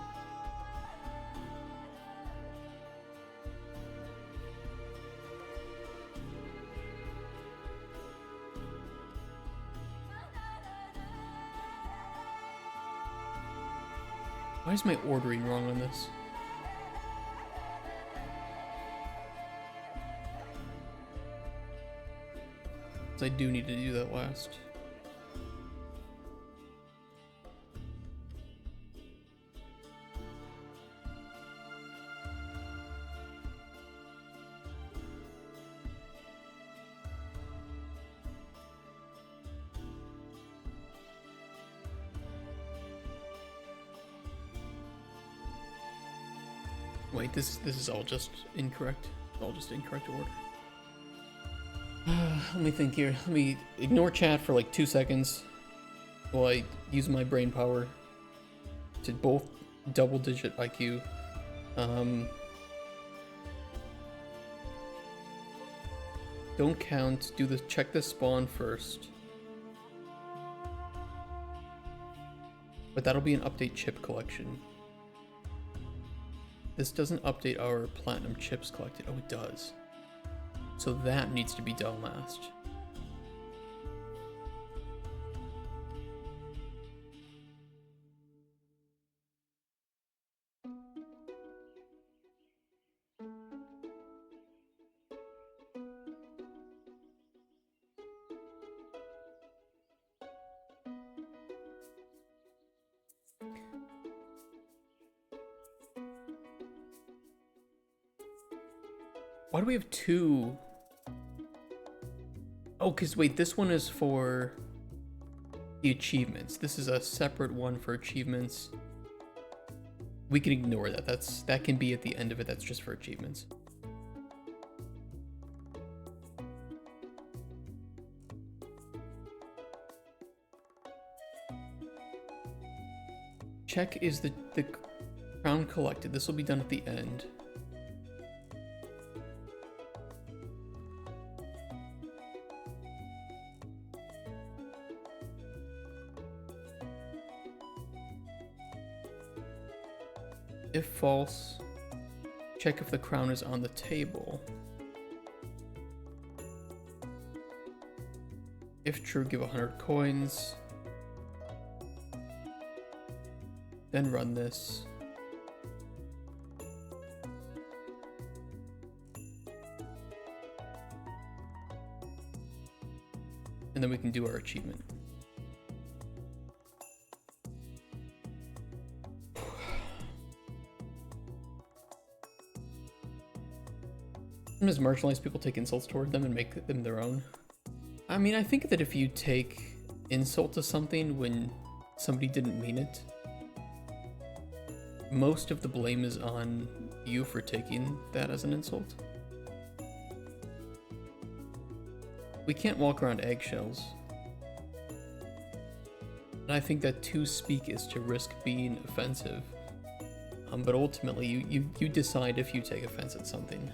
Why is my ordering wrong on this? I do need to do that last. Wait, this is all just incorrect. It's all just incorrect order. Let me think here. Let me ignore chat for like 2 seconds while I use my brain power to both double-digit IQ. Don't count. Do the check the spawn first. But that'll be an update chip collection. This doesn't update our platinum chips collected. Oh, it does. So that needs to be done last. Why do we have two? Oh, because wait, this one is for the achievements. This is a separate one for achievements. We can ignore that. That can be at the end of it. That's just for achievements. Check is the crown collected. This will be done at the end. If false, check if the crown is on the table. If true, give 100 coins. Then run this. And then we can do our achievement. Sometimes marginalized people take insults toward them and make them their own. I mean, I think that if you take insult to something when somebody didn't mean it, most of the blame is on you for taking that as an insult. We can't walk around eggshells. And I think that to speak is to risk being offensive. But ultimately, you decide if you take offense at something.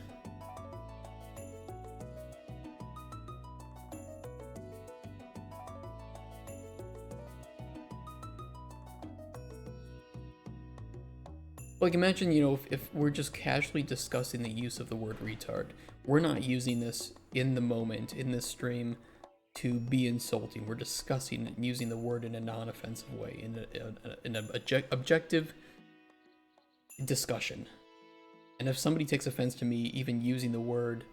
Like, imagine, you know, if we're just casually discussing the use of the word retard. We're not using this in the moment, in this stream, to be insulting. We're discussing and using the word in a non-offensive way, in an objective discussion. And if somebody takes offense to me even using the word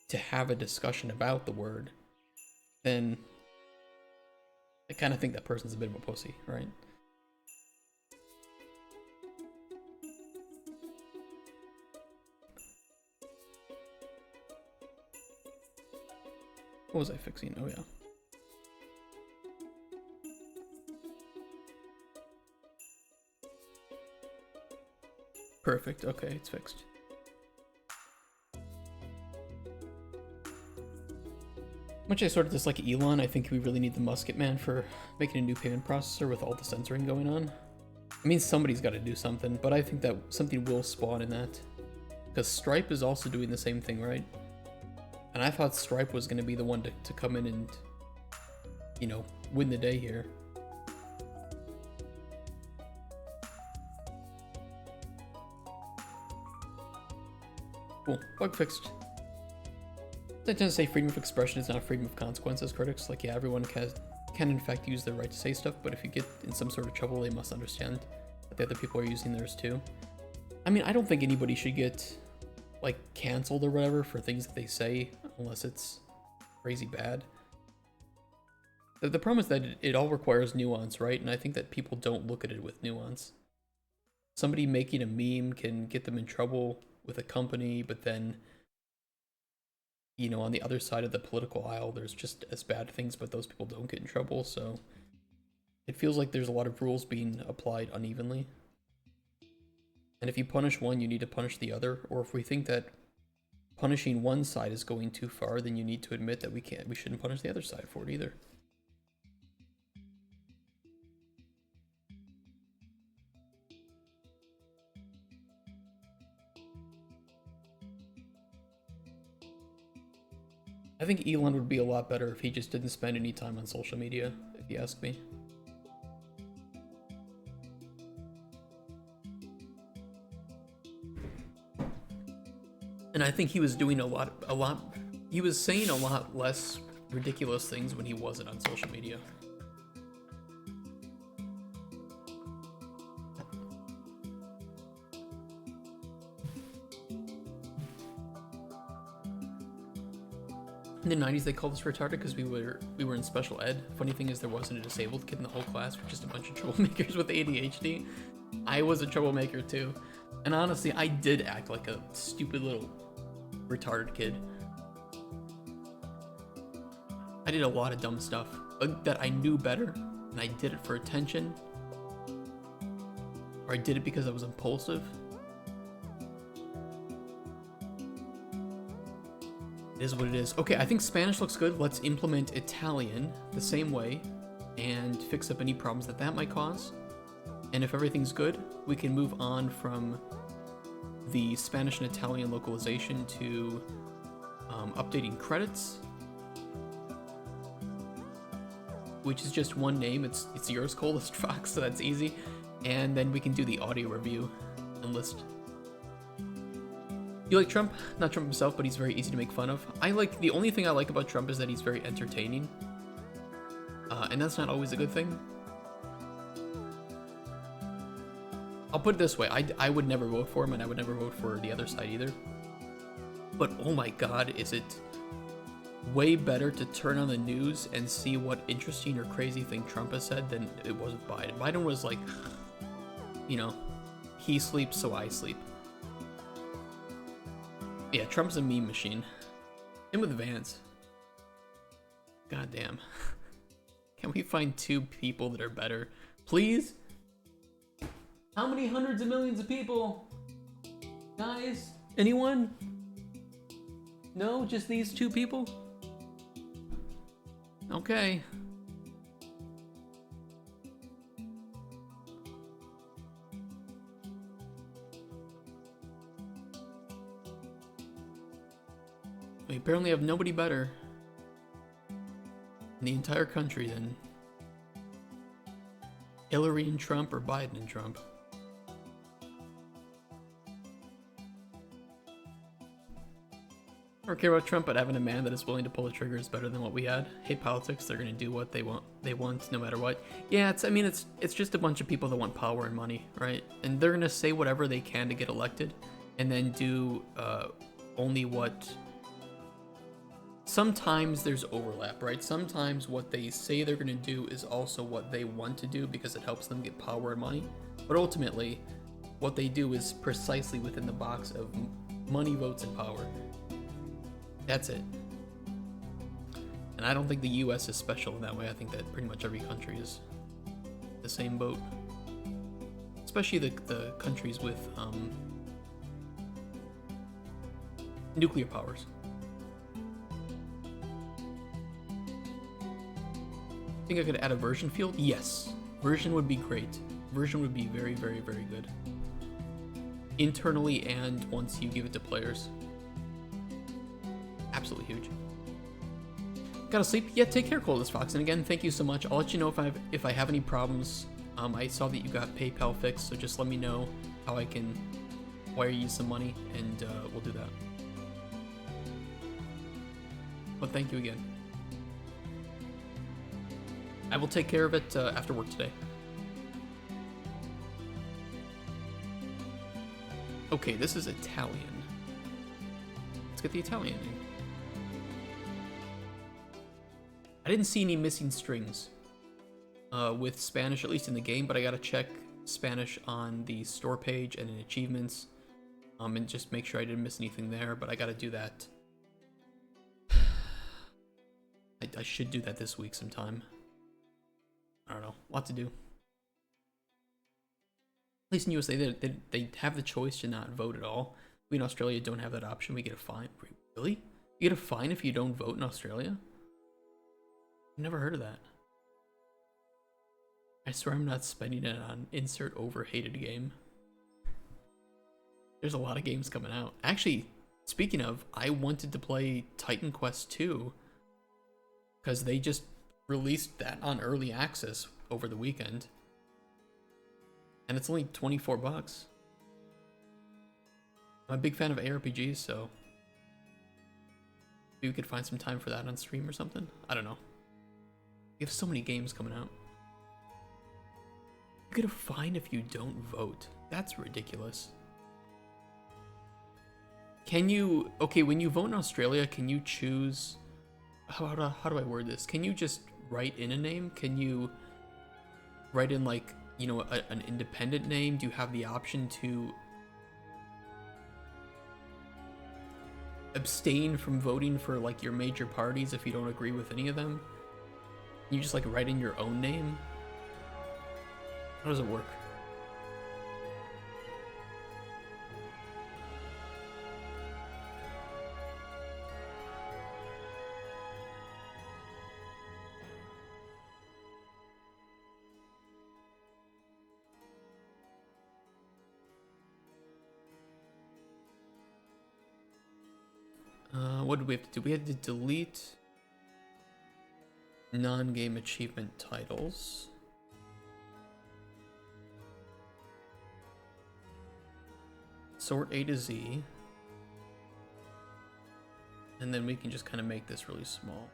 to have a discussion about the word, then I kind of think that person's a bit of a pussy, right? What was I fixing? Oh, yeah. Perfect. Okay, it's fixed. Much I sort of dislike Elon, I think we really need the Musket Man for making a new payment processor with all the censoring going on. I mean, somebody's got to do something, but I think that something will spawn in that. Because Stripe is also doing the same thing, right? And I thought Stripe was going to be the one to come in and, you know, win the day here. Cool. Bug fixed. I tend to say freedom of expression is not freedom of consequences, critics. Like, yeah, everyone can in fact use their right to say stuff, but if you get in some sort of trouble, they must understand that the other people are using theirs too. I mean, I don't think anybody should get, like, canceled or whatever for things that they say, unless it's crazy bad. The problem is that it all requires nuance, right? And I think that people don't look at it with nuance. Somebody making a meme can get them in trouble with a company, but then, you know, on the other side of the political aisle, there's just as bad things, but those people don't get in trouble, so it feels like there's a lot of rules being applied unevenly. And if you punish one, you need to punish the other. Or if we think that punishing one side is going too far, then you need to admit that we shouldn't punish the other side for it either. I think Elon would be a lot better if he just didn't spend any time on social media, if you ask me. And I think he was doing he was saying a lot less ridiculous things when he wasn't on social media. In the 90s, they called us retarded because we were in special ed. Funny thing is, there wasn't a disabled kid in the whole class. We're just a bunch of troublemakers with ADHD. I was a troublemaker too. And honestly, I did act like a stupid little retarded kid. I did a lot of dumb stuff that I knew better, and I did it for attention. Or I did it because I was impulsive. It is what it is. Okay, I think Spanish looks good. Let's implement Italian the same way and fix up any problems that might cause. And if everything's good, we can move on from the Spanish and Italian localization to updating credits, which is just one name. It's yours, Coldest Fox, so that's easy. And then we can do the audio review and list. You like Trump? Not Trump himself, but he's very easy to make fun of. The only thing I like about Trump is that he's very entertaining. And that's not always a good thing. I'll put it this way, I would never vote for him, and I would never vote for the other side either. But oh my god, is it way better to turn on the news and see what interesting or crazy thing Trump has said than it was with Biden. Biden was like, you know, he sleeps so I sleep. Yeah, Trump's a meme machine. Him with Vance. God damn. Can we find two people that are better? Please? How many hundreds of millions of people? Guys? Anyone? No? Just these two people? Okay. We apparently have nobody better in the entire country than Hillary and Trump or Biden and Trump. I don't care about Trump, but having a man that is willing to pull the trigger is better than what we had. Hate politics, they're gonna do what they want no matter what. Yeah, it's just a bunch of people that want power and money, right? And they're gonna say whatever they can to get elected, and then do only what... Sometimes there's overlap, right? Sometimes what they say they're gonna do is also what they want to do because it helps them get power and money. But ultimately, what they do is precisely within the box of money, votes, and power. That's it. And I don't think the US is special in that way. I think that pretty much every country is the same boat. Especially the countries with nuclear powers. Think I could add a version field? Yes. Version would be great. Version would be very, very, very good. Internally and once you give it to players. Absolutely huge. Gotta sleep? Yeah, take care, Coldest Fox. And again, thank you so much. I'll let you know if I have any problems. I saw that you got PayPal fixed, so just let me know how I can wire you some money, and we'll do that. But thank you again. I will take care of it after work today. Okay, this is Italian. Let's get the Italian name. I didn't see any missing strings with Spanish, at least in the game, but I gotta check Spanish on the store page and in achievements and just make sure I didn't miss anything there, but I gotta do that. I should do that this week sometime. I don't know, lot to do. least in USA, they have the choice to not vote at all. We in Australia don't have that option. We get a fine. Really? You get a fine if you don't vote in Australia? I've never heard of that. I swear I'm not spending it on insert overhated game. There's a lot of games coming out. Actually, speaking of, I wanted to play Titan Quest 2 because they just released that on early access over the weekend. And it's only 24 bucks. I'm a big fan of ARPGs, so maybe we could find some time for that on stream or something. I don't know. We have so many games coming out. You get a fine if you don't vote. That's ridiculous. Can you... Okay, when you vote in Australia, can you choose... How do I word this? Can you just write in a name? Can you write in, like, you know, an independent name? Do you have the option to abstain from voting for, like, your major parties if you don't agree with any of them? Can you just, like, write in your own name? How does it work? What did we have to do? We had to delete non-game achievement titles. Sort A to Z. And then we can just kind of make this really small.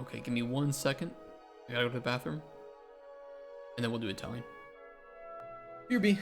Okay, give me 1 second. I gotta go to the bathroom. And then we'll do Italian. BRB.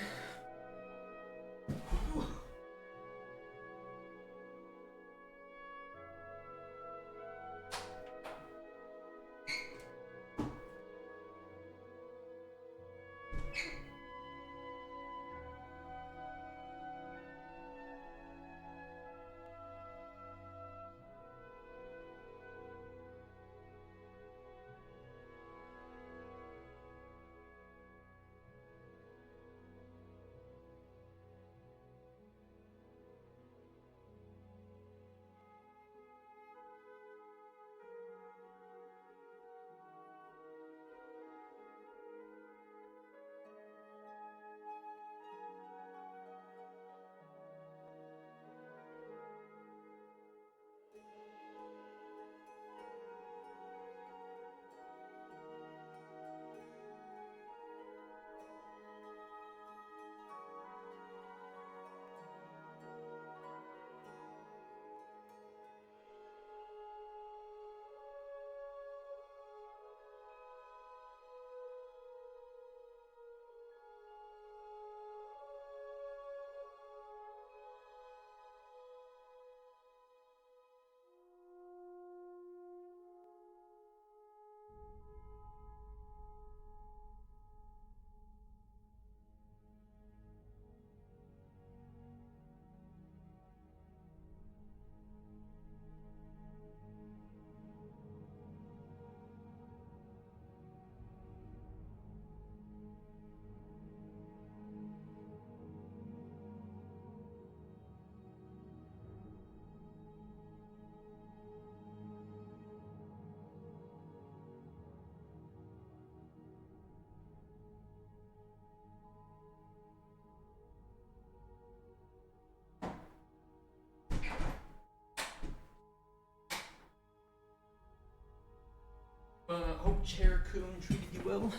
Hope Chair Coon treated you well.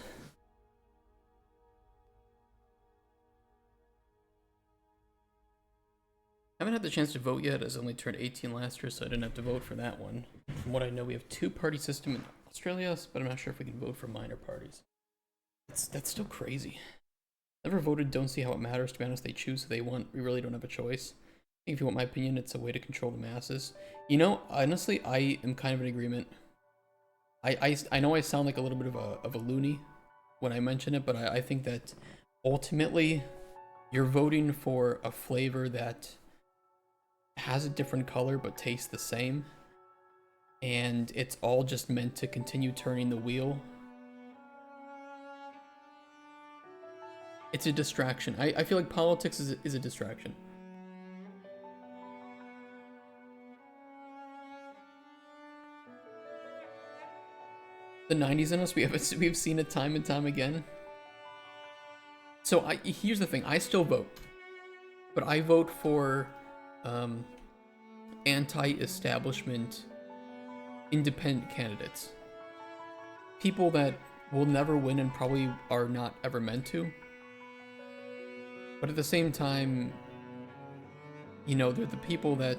I haven't had the chance to vote yet, as I only turned 18 last year, so I didn't have to vote for that one. From what I know, we have 2-party system in Australia, but I'm not sure if we can vote for minor parties. That's still crazy. Never voted, don't see how it matters. To be honest, they choose who they want. We really don't have a choice. I think if you want my opinion, it's a way to control the masses. You know, honestly, I am kind of in agreement. I know I sound like a little bit of a loony when I mention it, but I think that ultimately you're voting for a flavor that has a different color but tastes the same, and it's all just meant to continue turning the wheel. It's a distraction. I feel like politics is a distraction. The 90s in us, we've seen it time and time again. So here's the thing, I still vote, but I vote for anti-establishment independent candidates. People that will never win and probably are not ever meant to. But at the same time, you know, they're the people that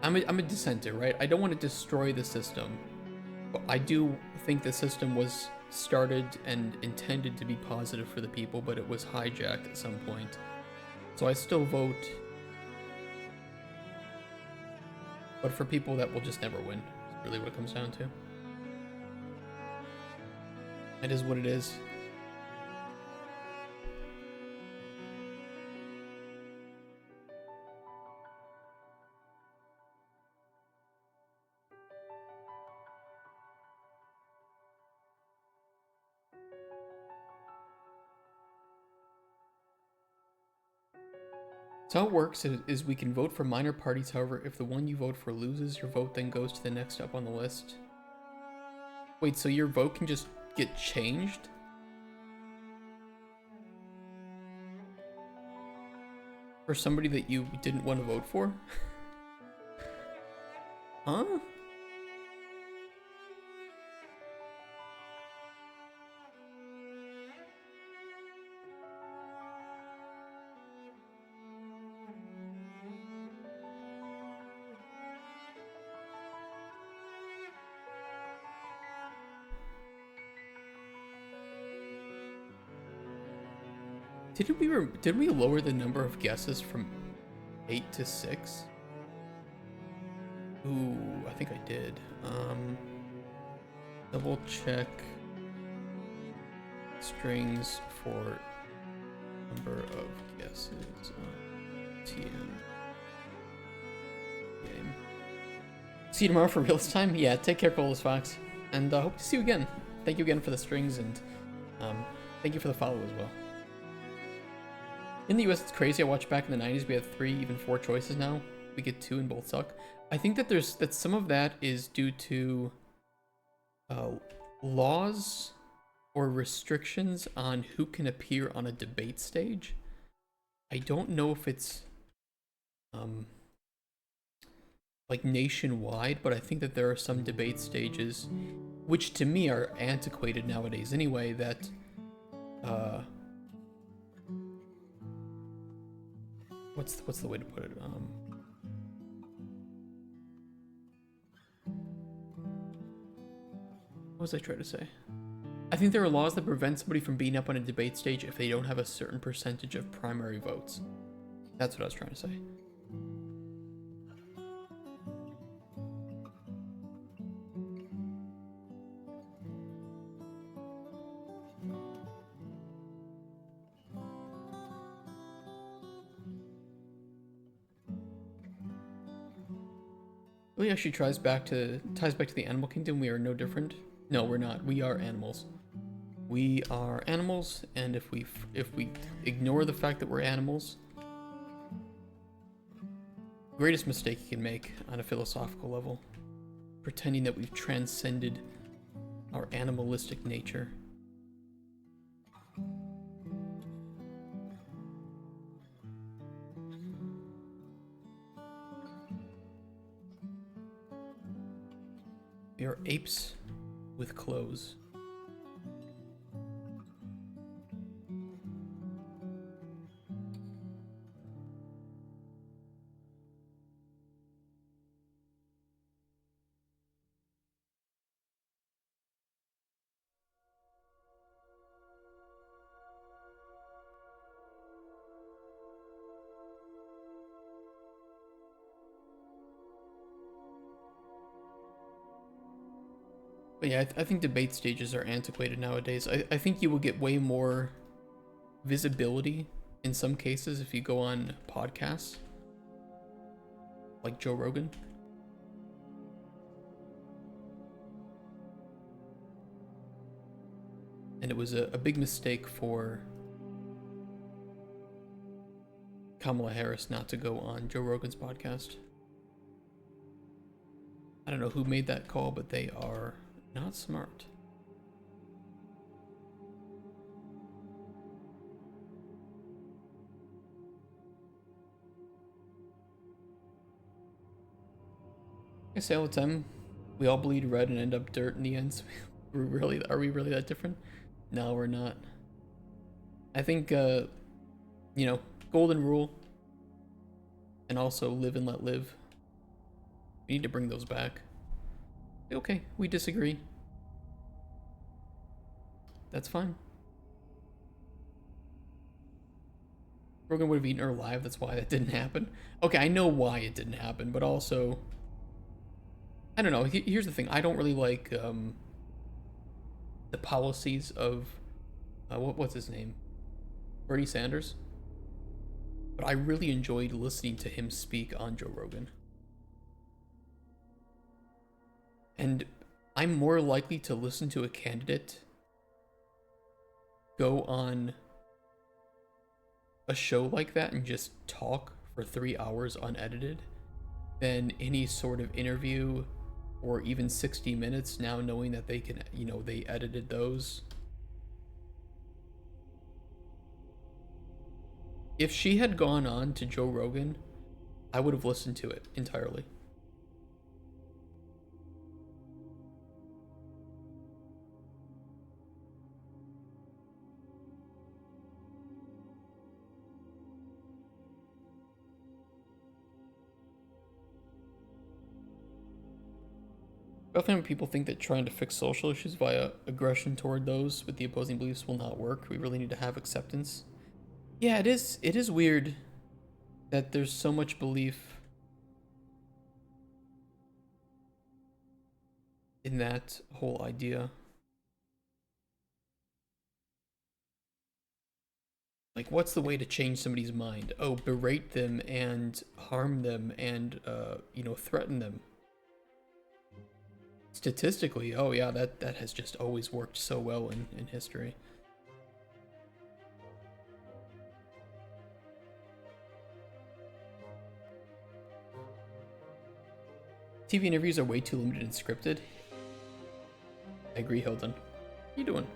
I'm a dissenter, right? I don't want to destroy the system, but I do think the system was started and intended to be positive for the people, but it was hijacked at some point. So I still vote, but for people that will just never win. Is really what it comes down to. It is what it is. So how it works is we can vote for minor parties. However, if the one you vote for loses, your vote then goes to the next up on the list. Wait, so your vote can just get changed? For somebody that you didn't want to vote for? Huh? Did we lower the number of guesses from 8 to 6? Ooh, I think I did. Double check strings for number of guesses on TM game. See you tomorrow for real time. Yeah, take care, Colas Fox, and hope to see you again. Thank you again for the strings, and thank you for the follow as well. In the US, it's crazy. I watched back in the 90s, we had 3, even 4 choices now. We get 2 and both suck. I think that some of that is due to laws or restrictions on who can appear on a debate stage. I don't know if it's like nationwide, but I think that there are some debate stages, which to me are antiquated nowadays anyway, that what's the way to put it? What was I trying to say? I think there are laws that prevent somebody from being up on a debate stage if they don't have a certain percentage of primary votes. That's what I was trying to say. Oh yeah, she ties back to the animal kingdom. We are no different. No, we're not. We are animals. We are animals, and if we ignore the fact that we're animals, greatest mistake you can make on a philosophical level, pretending that we've transcended our animalistic nature. We are apes with clothes. But yeah, I think debate stages are antiquated nowadays. I think you will get way more visibility in some cases if you go on podcasts like Joe Rogan. And it was a big mistake for Kamala Harris not to go on Joe Rogan's podcast. I don't know who made that call, but they are not smart. I say all the time, we all bleed red and end up dirt in the end. So are we really that different? No, we're not. I think, you know, golden rule, and also live and let live. We need to bring those back. Okay, we disagree. That's fine. Rogan would have eaten her alive, that's why that didn't happen. Okay, I know why it didn't happen, but also, I don't know, here's the thing, I don't really like, the policies of, what's his name? Bernie Sanders. But I really enjoyed listening to him speak on Joe Rogan. And I'm more likely to listen to a candidate go on a show like that and just talk for 3 hours unedited than any sort of interview or even 60 minutes, now knowing that they can, you know, they edited those. If she had gone on to Joe Rogan, I would have listened to it entirely. Often people think that trying to fix social issues via aggression toward those with the opposing beliefs will not work. We really need to have acceptance. Yeah, it is weird that there's so much belief in that whole idea. Like, what's the way to change somebody's mind? Oh, berate them and harm them and, you know, threaten them. Statistically, oh yeah, that has just always worked so well in history. TV interviews are way too limited and scripted. I agree, Hilton. What are you doing?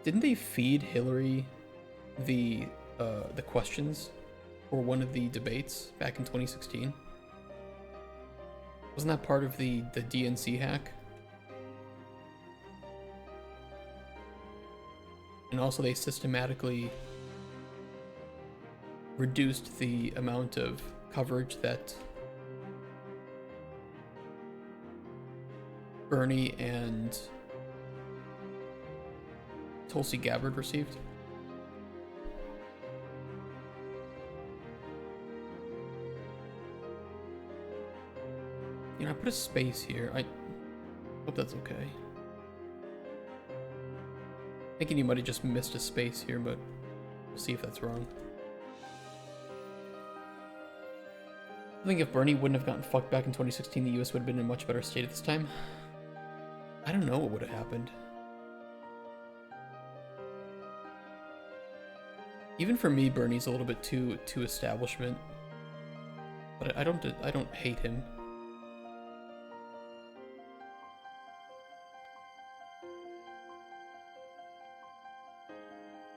Didn't they feed Hillary the questions for one of the debates back in 2016? Wasn't that part of the DNC hack? And also they systematically reduced the amount of coverage that Bernie and Tulsi Gabbard received. You know, I put a space here. I hope that's okay. Thinking you might have just missed a space here, but we'll see if that's wrong. I think if Bernie wouldn't have gotten fucked back in 2016, the US would have been in a much better state at this time. I don't know what would have happened. Even for me, Bernie's a little bit too establishment. But I don't hate him.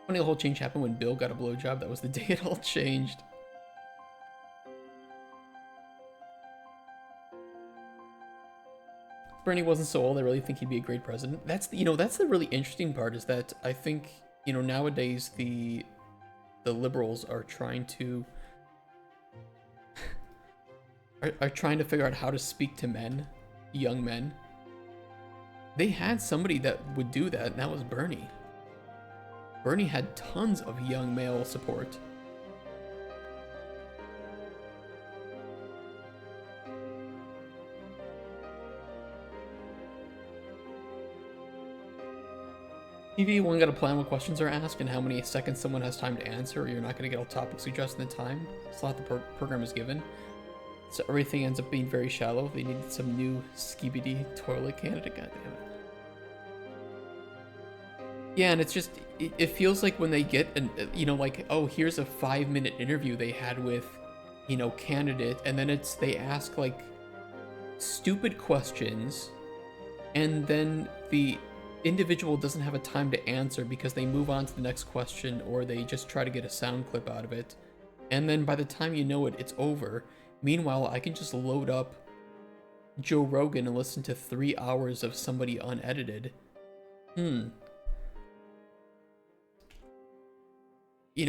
Funny, the whole change happened when Bill got a blowjob. That was the day it all changed. Bernie wasn't so old. I really think he'd be a great president. That's the, that's the really interesting part, is that I think, nowadays the liberals are trying to are trying to figure out how to speak to men, young men. They had somebody that would do that, and that was Bernie. Bernie had tons of young male support. TV1 got to plan what questions are asked and how many seconds someone has time to answer, or you're not going to get all topics suggested in the time slot the program is given. So everything ends up being very shallow. They needed some new skibidi toilet candidate. God damn it. Yeah, and it's just, it feels like when they get, like, oh, here's a 5-minute interview they had with, candidate, and then they ask, like, stupid questions, and then the individual doesn't have a time to answer because they move on to the next question, or they just try to get a sound clip out of it, and then by the time you know it, it's over. Meanwhile, I can just load up Joe Rogan and listen to 3 hours of somebody unedited.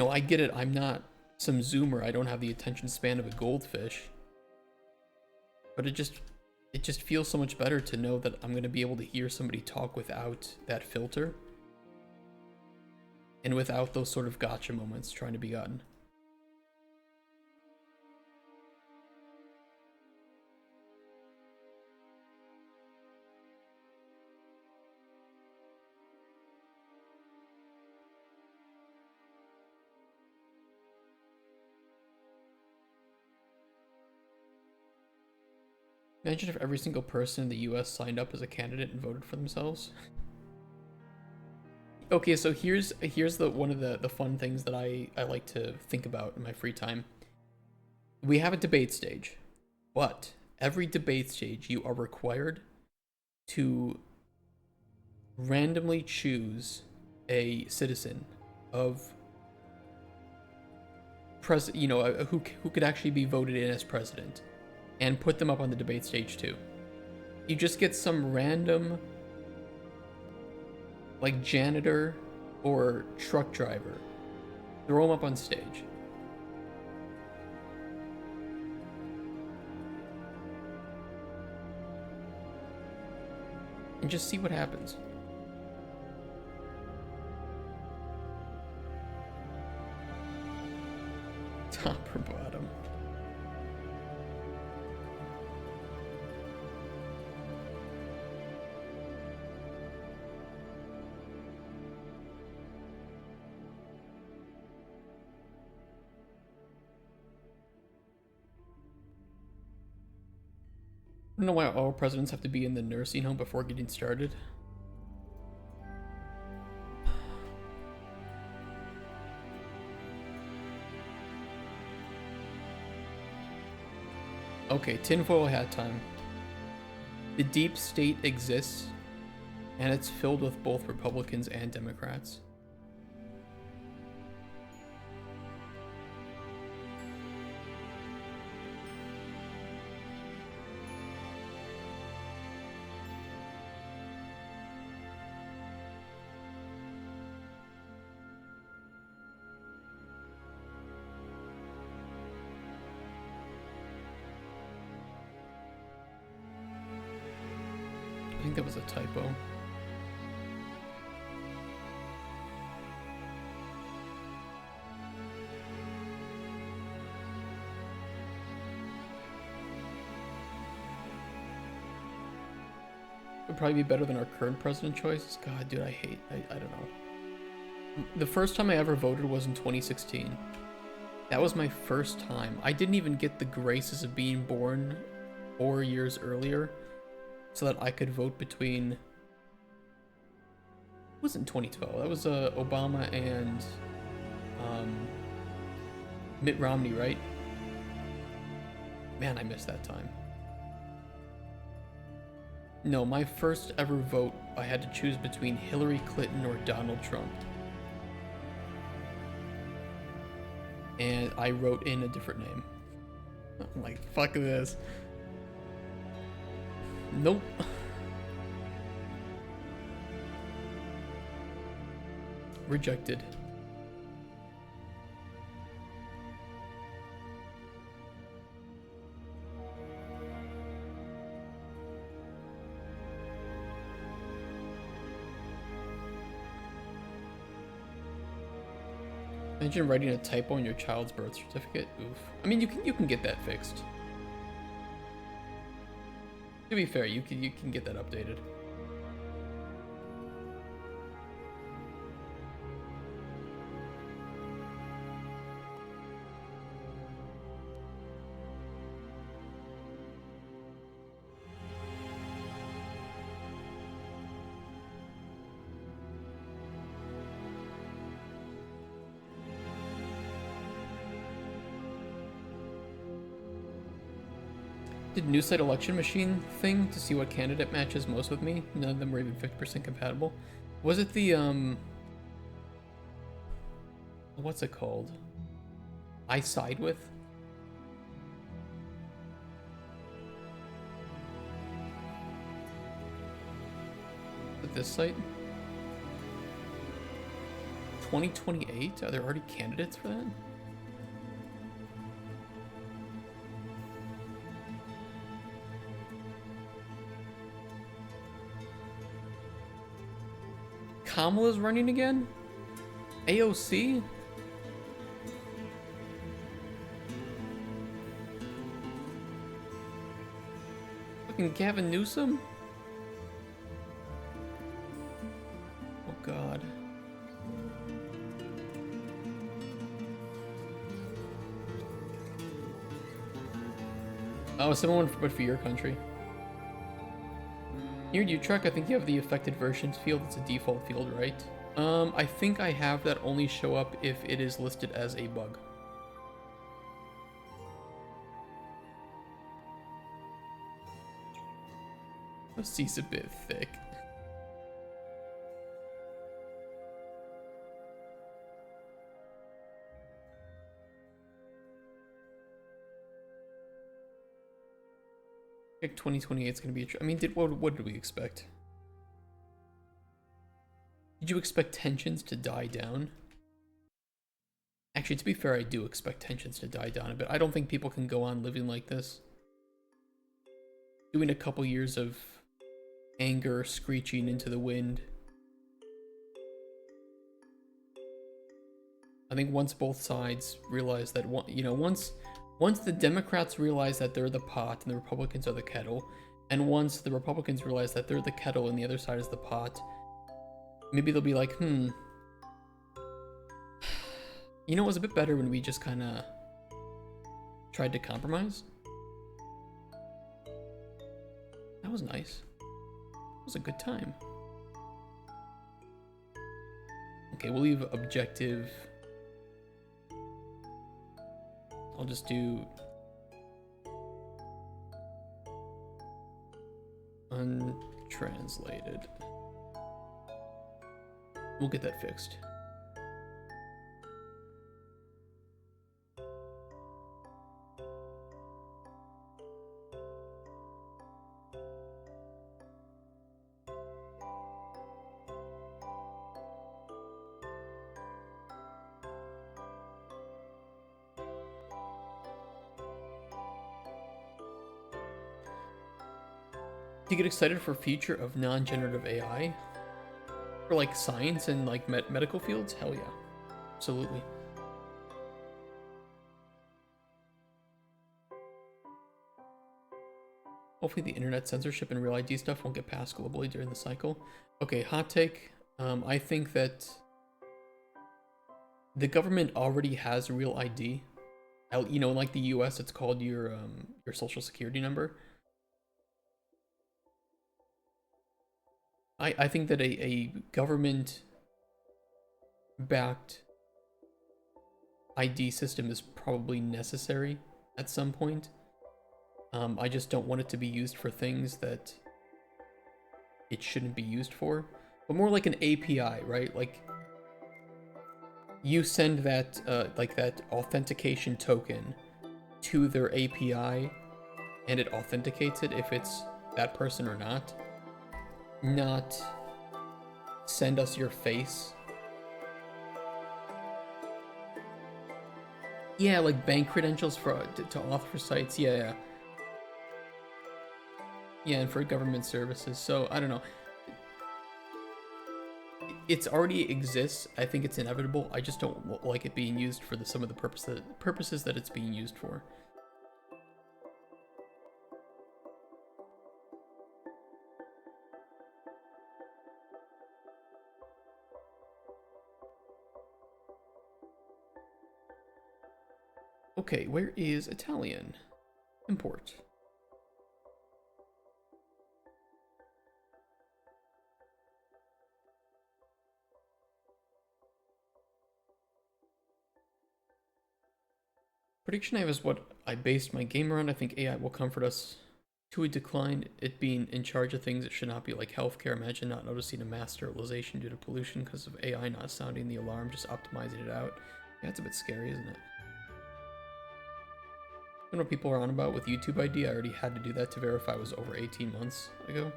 I get it, I'm not some zoomer, I don't have the attention span of a goldfish. But it just feels so much better to know that I'm going to be able to hear somebody talk without that filter. And without those sort of gotcha moments trying to be gotten. Imagine if every single person in the US signed up as a candidate and voted for themselves. Okay, so here's one of the fun things that I like to think about in my free time. We have a debate stage, but every debate stage you are required to randomly choose a citizen of who could actually be voted in as president, and put them up on the debate stage too. You just get some random, like, janitor or truck driver, throw them up on stage. And just see what happens. Top or bottom? I don't know why all presidents have to be in the nursing home before getting started. Okay, tinfoil hat time. The deep state exists, and it's filled with both Republicans and Democrats. I think that was a typo. Would probably be better than our current president choices. God, dude, I don't know. The first time I ever voted was in 2016. That was my first time. I didn't even get the graces of being born 4 years earlier, so that I could vote between... It wasn't 2012. That was Obama and Mitt Romney, right? Man, I missed that time. No, my first ever vote, I had to choose between Hillary Clinton or Donald Trump. And I wrote in a different name. I'm like, fuck this. Nope. Rejected. Imagine writing a typo on your child's birth certificate. Oof. I mean, you can get that fixed. To be fair, you can get that updated. Did new site election machine thing to see what candidate matches most with me. None of them were even 50% compatible. Was it the what's it called? I side with? With this site? 2028? Are there already candidates for that? Kamala's running again? AOC? Fucking Gavin Newsom? Oh god. Oh, someone but for your country. Here, you truck, I think you have the affected versions field. It's a default field, right? I think I have that only show up if it is listed as a bug. This C's a bit thick. I think 2028 is going to be I mean, what did we expect? Did you expect tensions to die down? Actually, to be fair, I do expect tensions to die down a bit. I don't think people can go on living like this. Doing a couple years of anger screeching into the wind. I think once both sides realize that, once the Democrats realize that they're the pot and the Republicans are the kettle, and once the Republicans realize that they're the kettle and the other side is the pot, maybe they'll be like, it was a bit better when we just kind of tried to compromise. That was nice. It was a good time. Okay, we'll leave objective. I'll just do untranslated. We'll get that fixed. Do you get excited for future of non-generative AI? For like science and like medical fields? Hell yeah. Absolutely. Hopefully the internet censorship and real ID stuff won't get passed globally during the cycle. Okay, hot take. I think that the government already has real ID. Like the US, it's called your social security number. I think that a government-backed ID system is probably necessary at some point. I just don't want it to be used for things that it shouldn't be used for. But more like an API, right? Like, you send that, that authentication token to their API, and it authenticates it if it's that person or not. Not send us your face. Yeah, like bank credentials to auth for sites. Yeah. Yeah, and for government services. So I don't know. It's already exists. I think it's inevitable. I just don't like it being used for some of the purposes that it's being used for. Okay, where is Italian? Import. Prediction I have is what I based my game around. I think AI will comfort us Two would decline it being in charge of things it should not be, like healthcare. Imagine not noticing a mass sterilization due to pollution because of AI not sounding the alarm, just optimizing it out. Yeah, it's a bit scary, isn't it? I don't know what people are on about with YouTube ID. I already had to do that to verify it was over 18 months ago.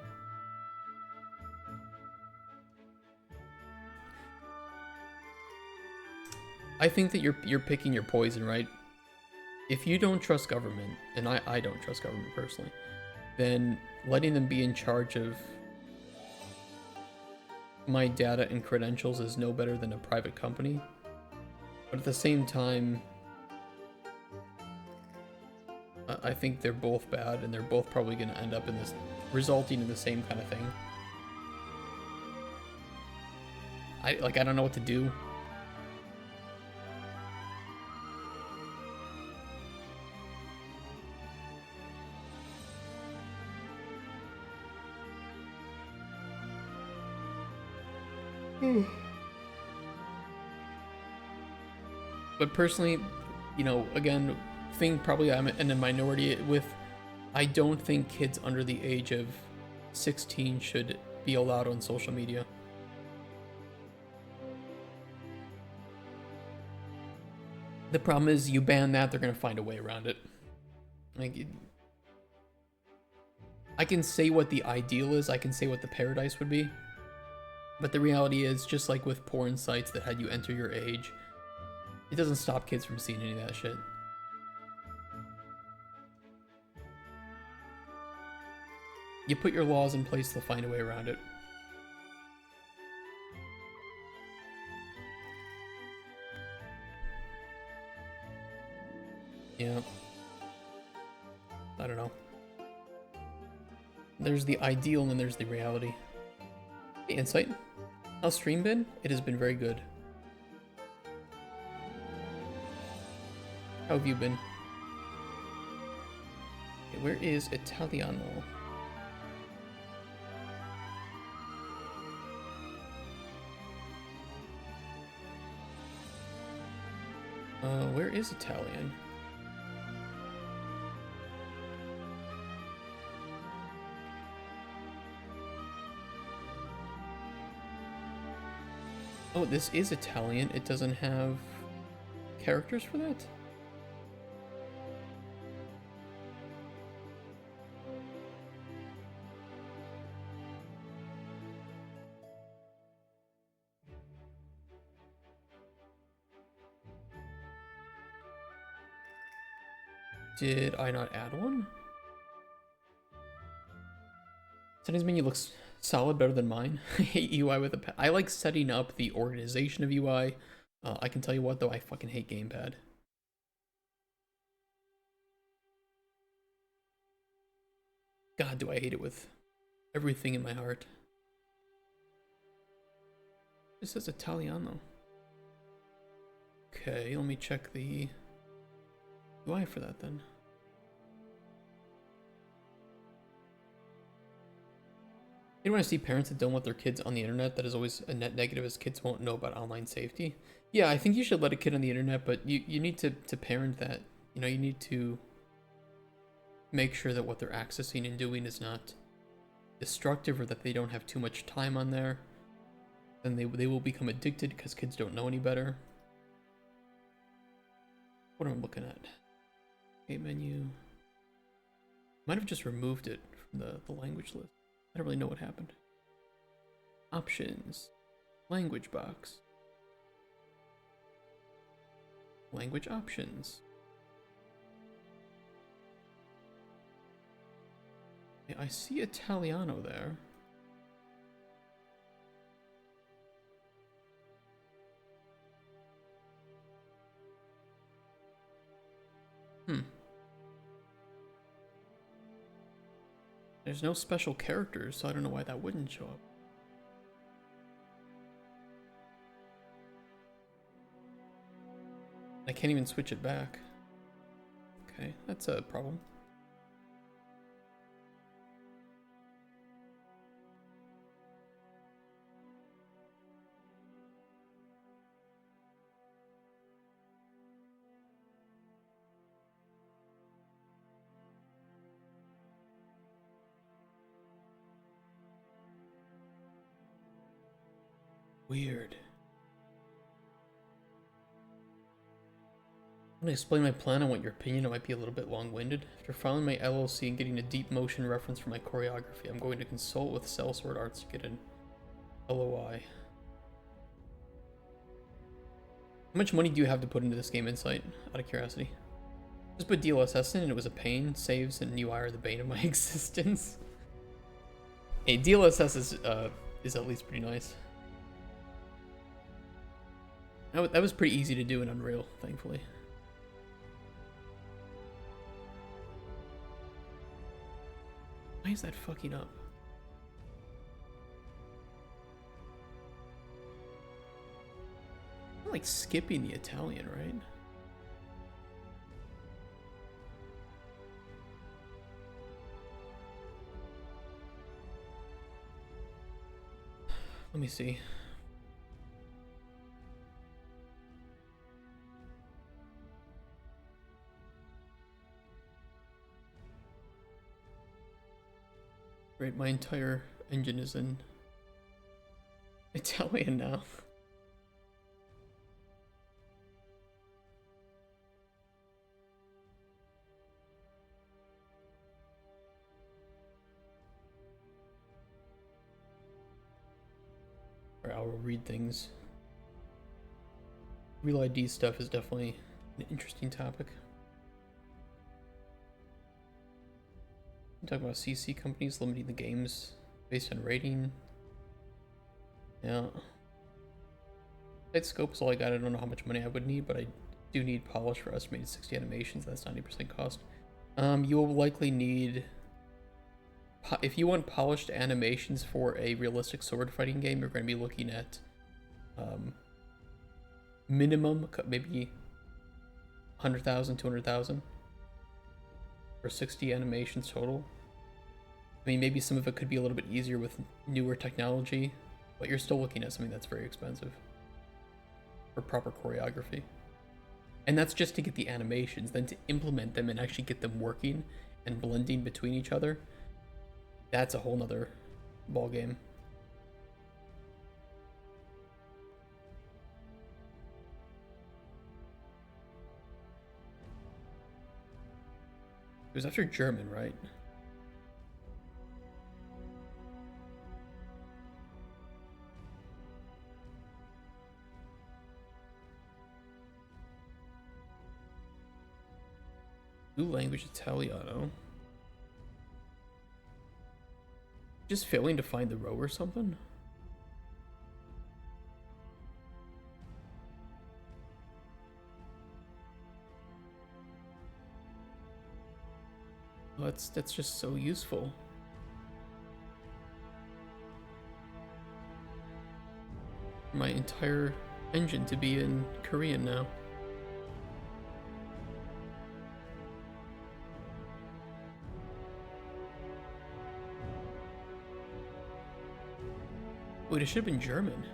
I think that you're picking your poison, right? If you don't trust government, and I don't trust government personally, then letting them be in charge of my data and credentials is no better than a private company. But at the same time, I think they're both bad, and they're both probably going to end up in this, resulting in the same kind of thing. I don't know what to do. But personally, you know, again, think probably I'm in a minority with, I don't think kids under the age of 16 should be allowed on social media. The problem is you ban that, they're going to find a way around it. Like, I can say what the ideal is, I can say what the paradise would be, but the reality is, just like with porn sites that had you enter your age, it doesn't stop kids from seeing any of that shit. You put your laws in place, they'll find a way around it. Yeah. I don't know. There's the ideal and then there's the reality. Hey, Insight. How's stream been? It has been very good. How have you been? Okay, where is Italiano? Where is Italian? Oh, this is Italian. It doesn't have characters for that? Did I not add one? Settings menu looks solid, better than mine. I hate UI with a I like setting up the organization of UI. I can tell you what though, I fucking hate gamepad. God, do I hate it with everything in my heart. This says Italiano. Okay, let me check the UI for that then. You want to see parents that don't want their kids on the internet? That is always a net negative, as kids won't know about online safety. Yeah, I think you should let a kid on the internet, but you need to parent that. You know, you need to make sure that what they're accessing and doing is not destructive, or that they don't have too much time on there. Then they will become addicted because kids don't know any better. What am I looking at? Game menu. Might have just removed it from the language list. I don't really know what happened. Options. Language box. Language options. Yeah, I see Italiano there. There's no special characters, so I don't know why that wouldn't show up. I can't even switch it back. Okay, that's a problem. Weird. I'm gonna explain my plan. I want your opinion. It might be a little bit long-winded. After filing my LLC and getting a deep motion reference for my choreography, I'm going to consult with Sellsword Arts to get an LOI. How much money do you have to put into this game, Insight? Out of curiosity. Just put DLSS in and it was a pain. Saves and UI are the bane of my existence. Hey, DLSS is at least pretty nice. That was pretty easy to do in Unreal, thankfully. Why is that fucking up? I'm like skipping the Italian, right? Let me see. Right, my entire engine is in Italian now. Or I will read things. Real ID stuff is definitely an interesting topic. Talk about CC companies limiting the games based on rating. Yeah. Tight scope is all I got. I don't know how much money I would need, but I do need polish for estimated 60 animations. That's 90% cost. You will likely need... If you want polished animations for a realistic sword fighting game, you're going to be looking at minimum, maybe 100,000, 200,000 for 60 animations total. I mean, maybe some of it could be a little bit easier with newer technology, but you're still looking at something that's very expensive for proper choreography. And that's just to get the animations, then to implement them and actually get them working and blending between each other. That's a whole nother ball game. It was after German, right? New language Italiano. Just failing to find the row or something? Oh, that's just so useful. My entire engine to be in Korean now. Wait, it should have been German.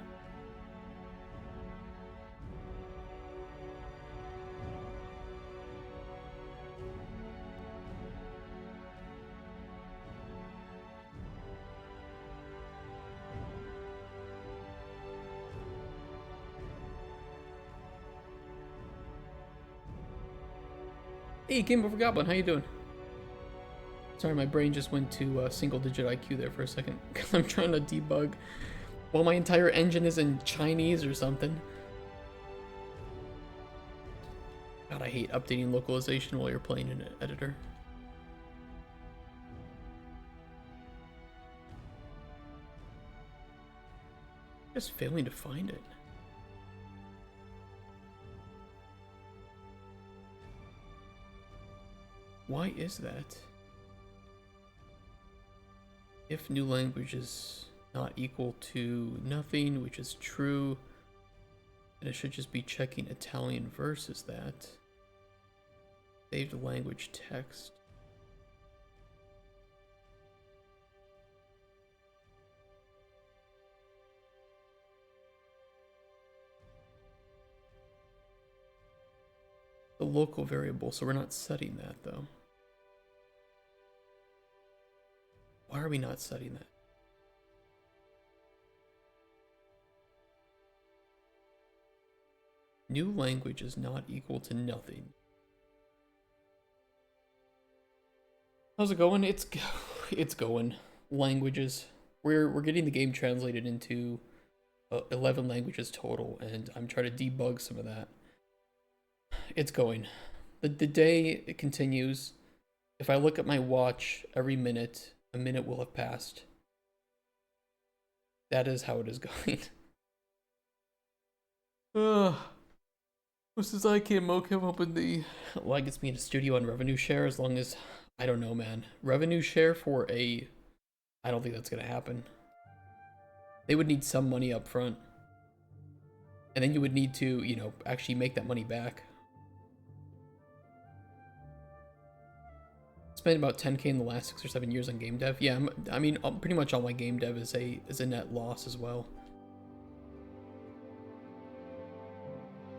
Hey, Game Over Goblin, how you doing? Sorry, my brain just went to single-digit IQ there for a second, because I'm trying to debug while my entire engine is in Chinese or something. God, I hate updating localization while you're playing in an editor. Just failing to find it. Why is that? If new language is not equal to nothing, which is true, then it should just be checking Italian versus that. Saved language text. The local variable, so we're not setting that though. Why are we not setting that? New language is not equal to nothing. How's it going? It's going. Languages. We're getting the game translated into 11 languages total, and I'm trying to debug some of that. It's going. The day it continues. If I look at my watch every minute, a minute will have passed. That is how it is going. Since I came up with the, well, I guess me in a studio on revenue share, as long as, I don't know, man. Revenue share for I don't think that's gonna happen. They would need some money up front. And then you would need to, you know, actually make that money back. Spent about 10K in the last 6 or 7 years on game dev. Yeah, I mean, pretty much all my game dev is a net loss as well.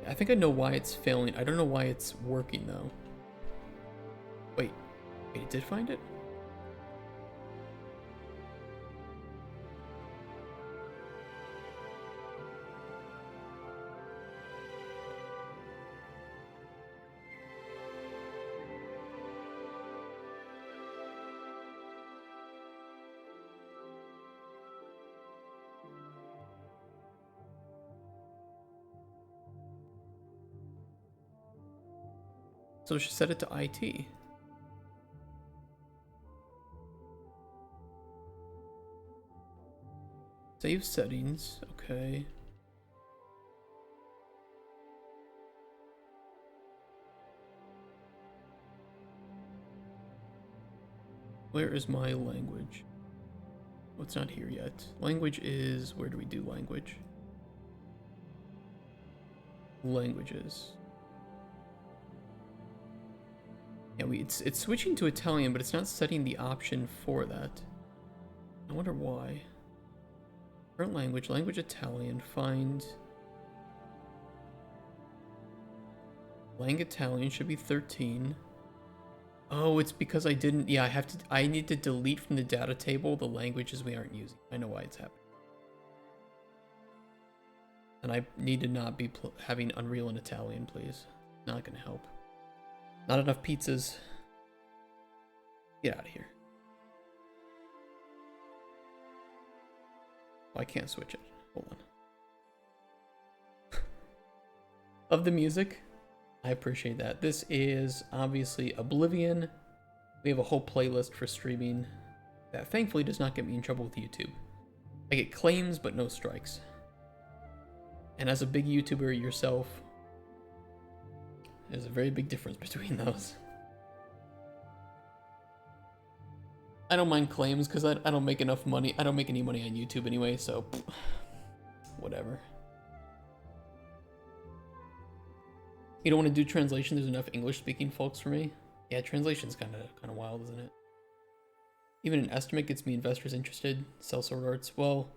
I think I know why it's failing. I don't know why it's working though. Wait, it did find it? So she set it to IT. Save settings, okay. Where is my language? Oh, it's not here yet. Language is, where do we do language? Languages. Yeah, it's switching to Italian, but it's not setting the option for that. I wonder why. Current language, language Italian, find... Lang Italian should be 13. Oh, it's because I didn't, yeah, I need to delete from the data table the languages we aren't using. I know why it's happening. And I need to not be having Unreal in Italian, please. Not gonna help. Not enough pizzas. Get out of here. Oh, I can't switch it. Hold on. Of the music, I appreciate that. This is obviously Oblivion. We have a whole playlist for streaming that thankfully does not get me in trouble with YouTube. I get claims, but no strikes. And as a big YouTuber yourself, there's a very big difference between those. I don't mind claims because I don't make enough money. I don't make any money on YouTube anyway, so whatever. You don't want to do translation? There's enough English-speaking folks for me. Yeah, translation's kind of wild, isn't it? Even an estimate gets me investors interested. Sell sword arts. Well,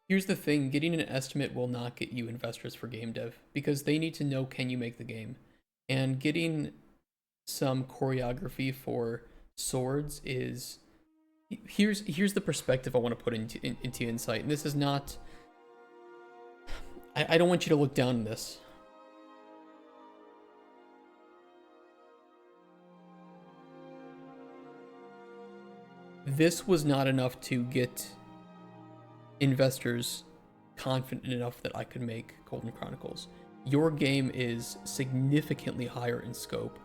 here's the thing, getting an estimate will not get you investors for game dev because they need to know, can you make the game? And getting some choreography for swords is, here's the perspective I want to put into insight. And this is not, I don't want you to look down on this. This was not enough to get investors confident enough that I could make Golden Chronicles. Your game is significantly higher in scope.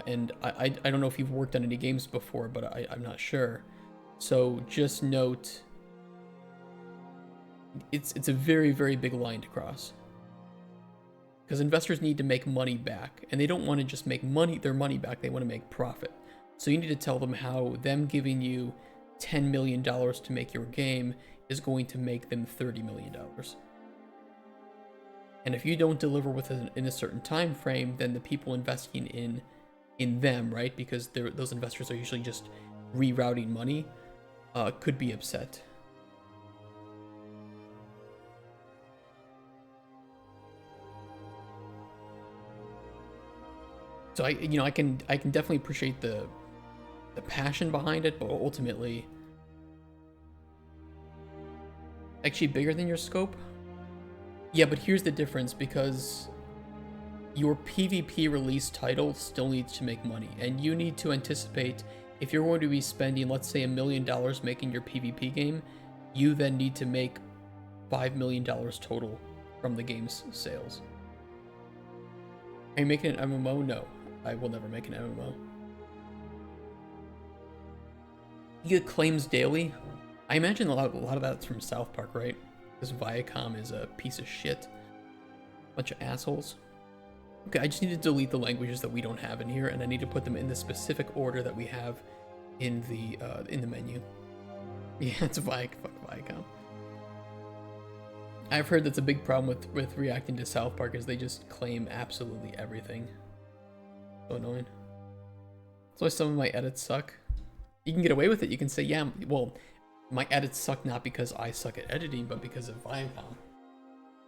And I don't know if you've worked on any games before, but I'm not sure. So just note, it's a very, very big line to cross. Because investors need to make money back, and they don't want to just make their money back, they want to make profit. So you need to tell them how them giving you $10 million to make your game is going to make them $30 million. And if you don't deliver in a certain time frame, then the people investing in them, right? Because those investors are usually just rerouting money, could be upset. So I can definitely appreciate the passion behind it, but ultimately, actually bigger than your scope. Yeah, but here's the difference, because your PvP release title still needs to make money, and you need to anticipate if you're going to be spending, let's say, $1 million making your PvP game, you then need to make $5 million total from the game's sales. Are you making an MMO? No, I will never make an MMO. You get claims daily. I imagine a lot of that's from South Park, right? Because Viacom is a piece of shit. Bunch of assholes. Okay, I just need to delete the languages that we don't have in here, and I need to put them in the specific order that we have in the menu. Yeah, it's fuck Viacom. I've heard that's a big problem with reacting to South Park, is they just claim absolutely everything. So annoying. That's why some of my edits suck. You can get away with it. You can say, yeah, well, my edits suck not because I suck at editing, but because of Viacom.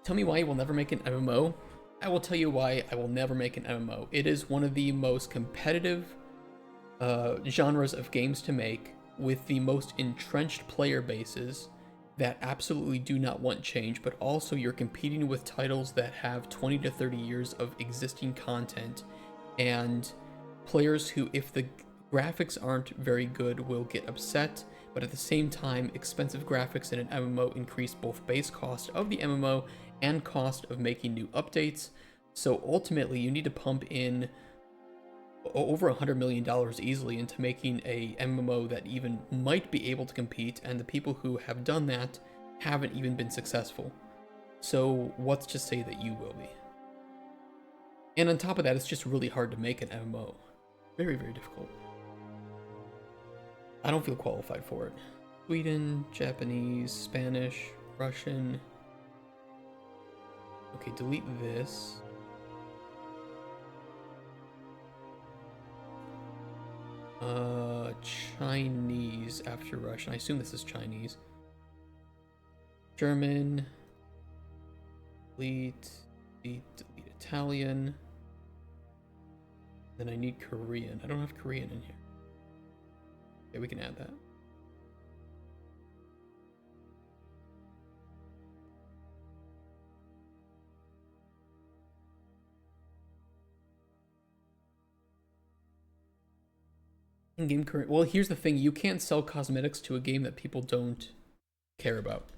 Tell me why you will never make an MMO. I will tell you why I will never make an MMO. It is one of the most competitive genres of games to make, with the most entrenched player bases that absolutely do not want change, but also you're competing with titles that have 20 to 30 years of existing content, and players who, if the graphics aren't very good, will get upset. But at the same time, expensive graphics in an MMO increase both base cost of the MMO and cost of making new updates. So ultimately, you need to pump in over $100 million easily into making a MMO that even might be able to compete, and the people who have done that haven't even been successful. So what's to say that you will be? And on top of that, it's just really hard to make an MMO. Very, very difficult. I don't feel qualified for it. Sweden, Japanese, Spanish, Russian. Okay, delete this. Chinese after Russian. I assume this is Chinese. German. Delete Italian. Then I need Korean. I don't have Korean in here. Okay, we can add that. In-game current. Well, here's the thing. You can't sell cosmetics to a game that people don't care about.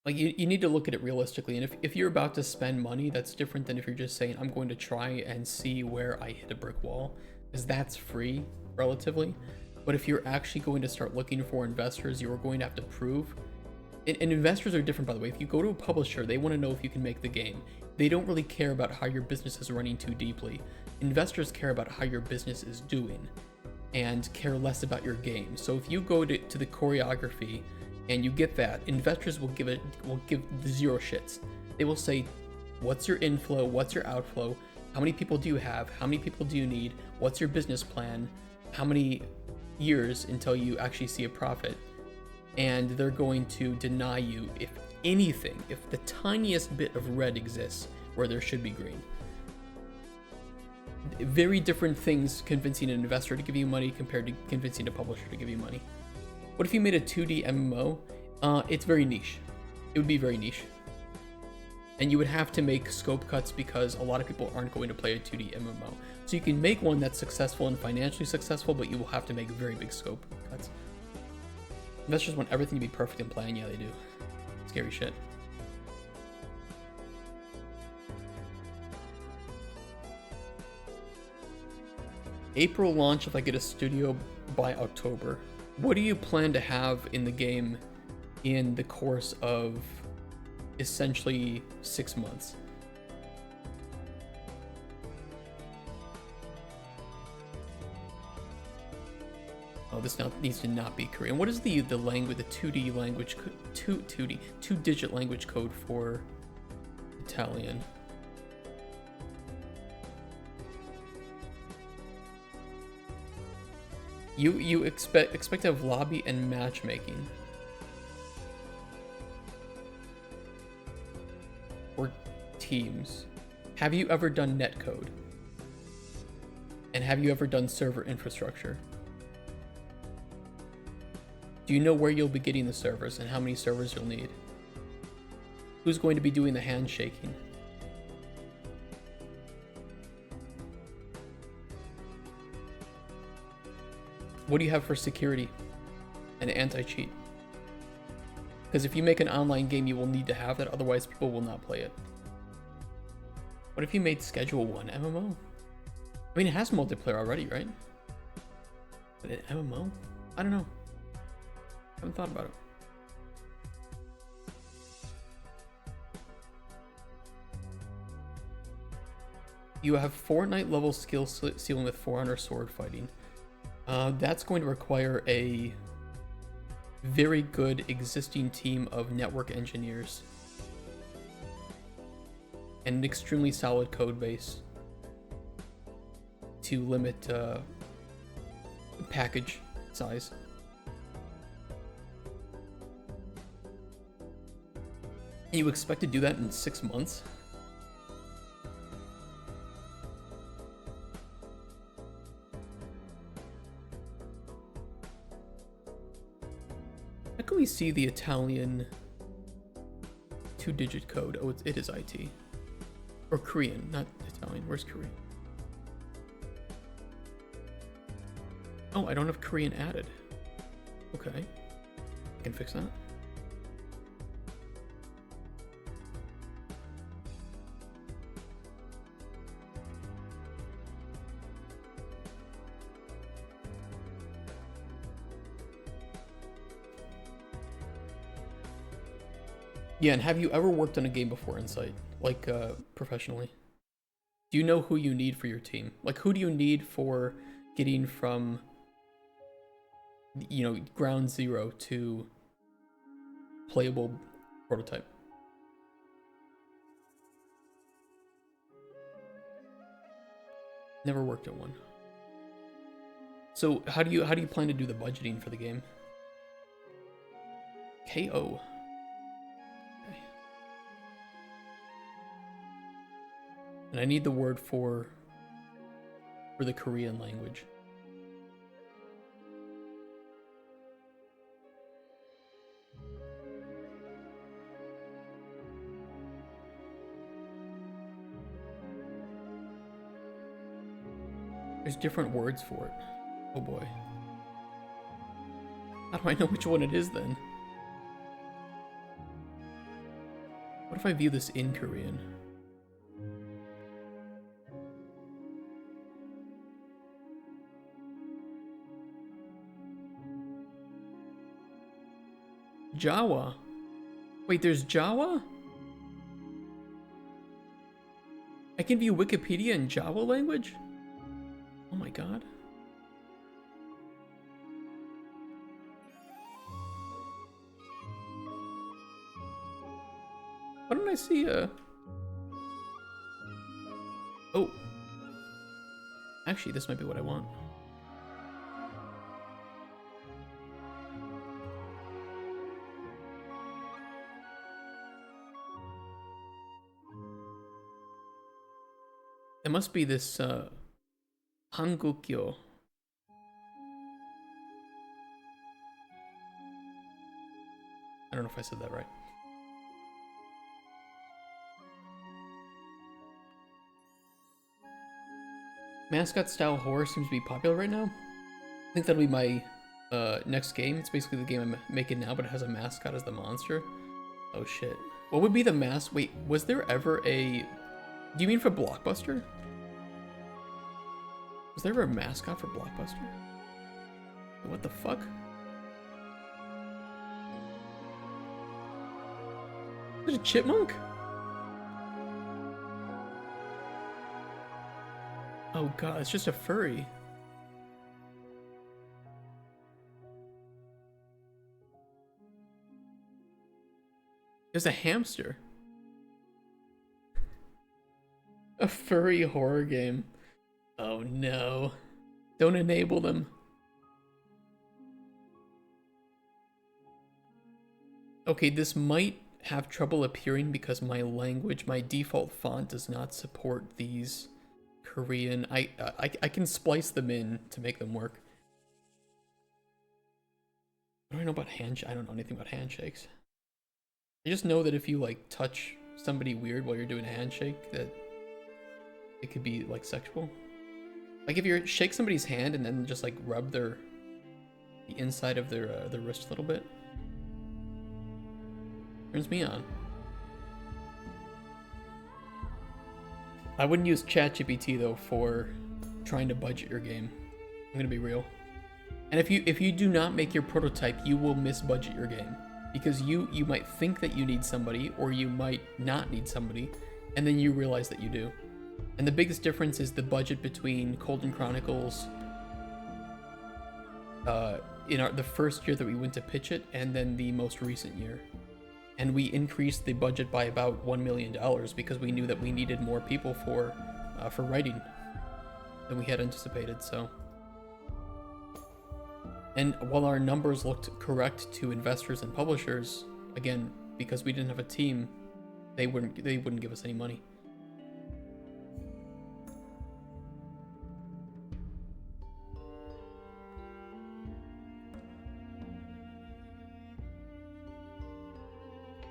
Like, you need to look at it realistically. And if you're about to spend money, that's different than if you're just saying, I'm going to try and see where I hit a brick wall. Because that's free, relatively. But if you're actually going to start looking for investors, you're going to have to prove. And investors are different, by the way. If you go to a publisher, they want to know if you can make the game. They don't really care about how your business is running too deeply. Investors care about how your business is doing and care less about your game. So if you go to the choreography and you get that, investors will give zero shits. They will say, what's your inflow? What's your outflow? How many people do you have? How many people do you need? What's your business plan? How many years until you actually see a profit? And they're going to deny you, if anything, if the tiniest bit of red exists where there should be green. Very different things convincing an investor to give you money compared to convincing a publisher to give you money. What if you made a 2D MMO? It's very niche. It would be very niche. And you would have to make scope cuts because a lot of people aren't going to play a 2D MMO. So you can make one that's successful and financially successful, but you will have to make very big scope cuts. Investors want everything to be perfect in plan. Yeah, they do. Scary shit. April launch if I get a studio by October. What do you plan to have in the game in the course of essentially 6 months? Oh, this now needs to not be Korean. What is the language, the 2D language, 2-digit language code for Italian? You expect to have lobby and matchmaking. Or teams. Have you ever done netcode? And have you ever done server infrastructure? Do you know where you'll be getting the servers and how many servers you'll need? Who's going to be doing the handshaking? What do you have for security and anti-cheat? Because if you make an online game, you will need to have that, otherwise people will not play it. What if you made Schedule 1 MMO? I mean, it has multiplayer already, right? But an MMO? I don't know. I haven't thought about it. You have Fortnite level skill ceiling with 400 sword fighting. That's going to require a very good existing team of network engineers and an extremely solid code base to limit package size. You expect to do that in 6 months? How can we see the Italian 2-digit code? Oh, it is IT. Or Korean, not Italian. Where's Korean? Oh, I don't have Korean added. Okay. I can fix that. Yeah, and have you ever worked on a game before, Insight? Like, professionally? Do you know who you need for your team? Like, who do you need for getting from, you know, ground zero to playable prototype? Never worked at one. So, how do you plan to do the budgeting for the game? KO. And I need the word for the Korean language. There's different words for it. Oh boy. How do I know which one it is then? What if I view this in Korean? Jawa? Wait, there's Jawa? I can view Wikipedia in Jawa language? Oh my god. Why don't I see Oh. Actually, this might be what I want. It must be this, Hangukyo. I don't know if I said that right. Mascot style horror seems to be popular right now. I think that'll be my next game. It's basically the game I'm making now, but it has a mascot as the monster. Oh shit. What would be the Wait, was there ever a... Do you mean for Blockbuster? Was there ever a mascot for Blockbuster? What the fuck? Is it a chipmunk? Oh god, it's just a furry. There's a hamster. A furry horror game. Oh no. Don't enable them. Okay, this might have trouble appearing because my language, my default font does not support these Korean. I can splice them in to make them work. What do I know about handshakes? I don't know anything about handshakes. I just know that if you like touch somebody weird while you're doing a handshake, that it could be like sexual. Like if you shake somebody's hand and then just like rub the inside of their wrist a little bit, turns me on. I wouldn't use ChatGPT though for trying to budget your game. I'm gonna be real. And if you do not make your prototype, you will misbudget your game, because you might think that you need somebody, or you might not need somebody, and then you realize that you do. And the biggest difference is the budget between Golden Chronicles in the first year that we went to pitch it, and then the most recent year. And we increased the budget by about $1 million because we knew that we needed more people for writing than we had anticipated. So, and while our numbers looked correct to investors and publishers, again, because we didn't have a team, they wouldn't give us any money.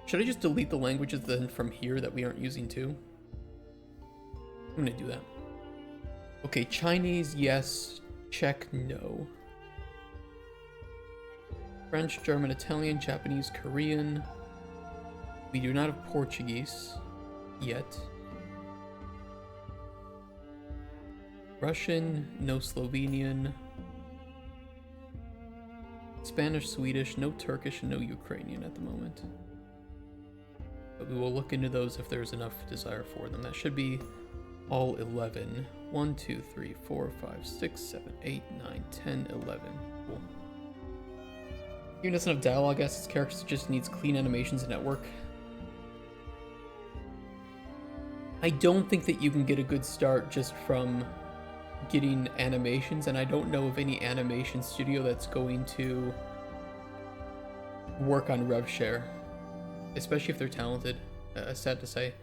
Should I just delete the languages then from here that we aren't using too? I'm gonna do that. Okay, Chinese, yes. Czech, no. French, German, Italian, Japanese, Korean. We do not have Portuguese yet. Russian, no Slovenian. Spanish, Swedish, no Turkish, and no Ukrainian at the moment. But we will look into those if there's enough desire for them. That should be all 11. 1, 2, 3, 4, 5, 6, 7, 8, 9, 10, 11. Cool. Even doesn't have dialogue as its characters, just needs clean animations and network. I don't think that you can get a good start just from getting animations, and I don't know of any animation studio that's going to work on rev share, especially if they're talented, sad to say.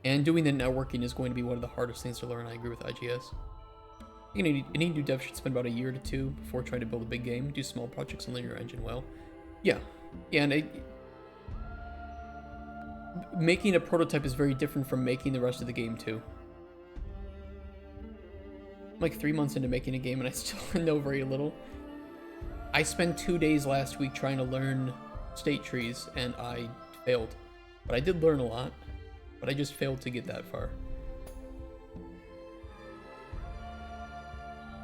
And doing the networking is going to be one of the hardest things to learn. I agree with IGS. Any new dev should spend about a year to 2 before trying to build a big game. Do small projects and learn your engine well. Yeah, and making a prototype is very different from making the rest of the game too. I'm like 3 months into making a game and I still know very little. I spent 2 days last week trying to learn state trees and I failed. But I did learn a lot, but I just failed to get that far.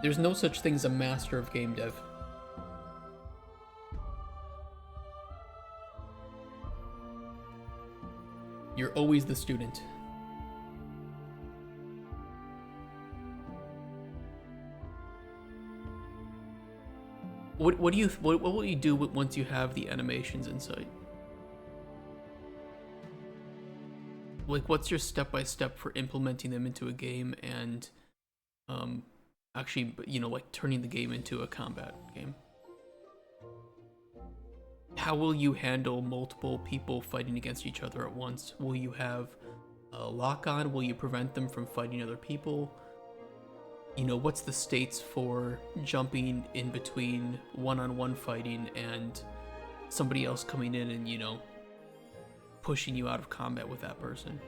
There's no such thing as a master of game dev. You're always the student. What will you do once you have the animations in sight? Like, what's your step-by-step for implementing them into a game and actually, you know, like turning the game into a combat game? How will you handle multiple people fighting against each other at once? Will you have a lock-on? Will you prevent them from fighting other people? You know, what's the states for jumping in between one-on-one fighting and somebody else coming in and, you know, pushing you out of combat with that person?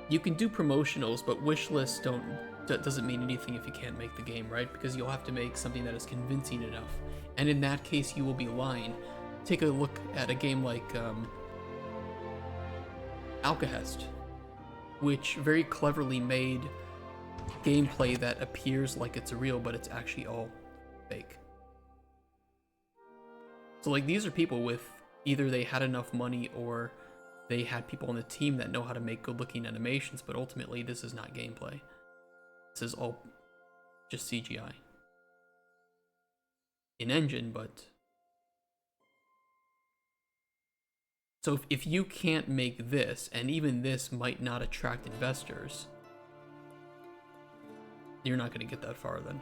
You can do promotionals, but wish lists doesn't mean anything if you can't make the game, right? Because you'll have to make something that is convincing enough, and in that case you will be lying. Take a look at a game like Alcahest, which very cleverly made gameplay that appears like it's real, but it's actually all fake. So like, these are people with either they had enough money or they had people on the team that know how to make good looking animations, but ultimately this is not gameplay. This is all just CGI. In engine, but... So if you can't make this, and even this might not attract investors, you're not going to get that far then.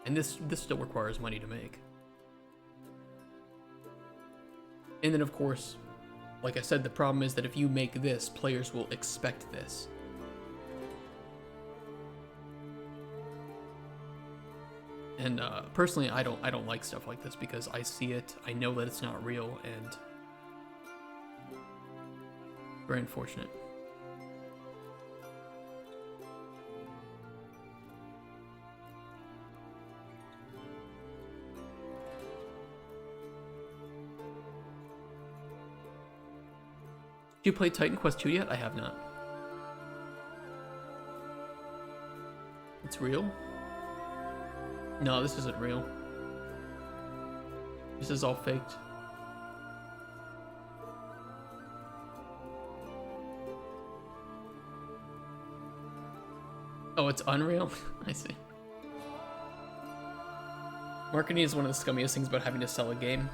And this still requires money to make. And then of course, like I said, the problem is that if you make this, players will expect this. And personally, I don't like stuff like this because I see it, I know that it's not real, and very unfortunate. Did you play Titan Quest 2 yet? I have not. It's real? No, this isn't real. This is all faked. Oh, it's unreal? I see. Marketing is one of the scummiest things about having to sell a game.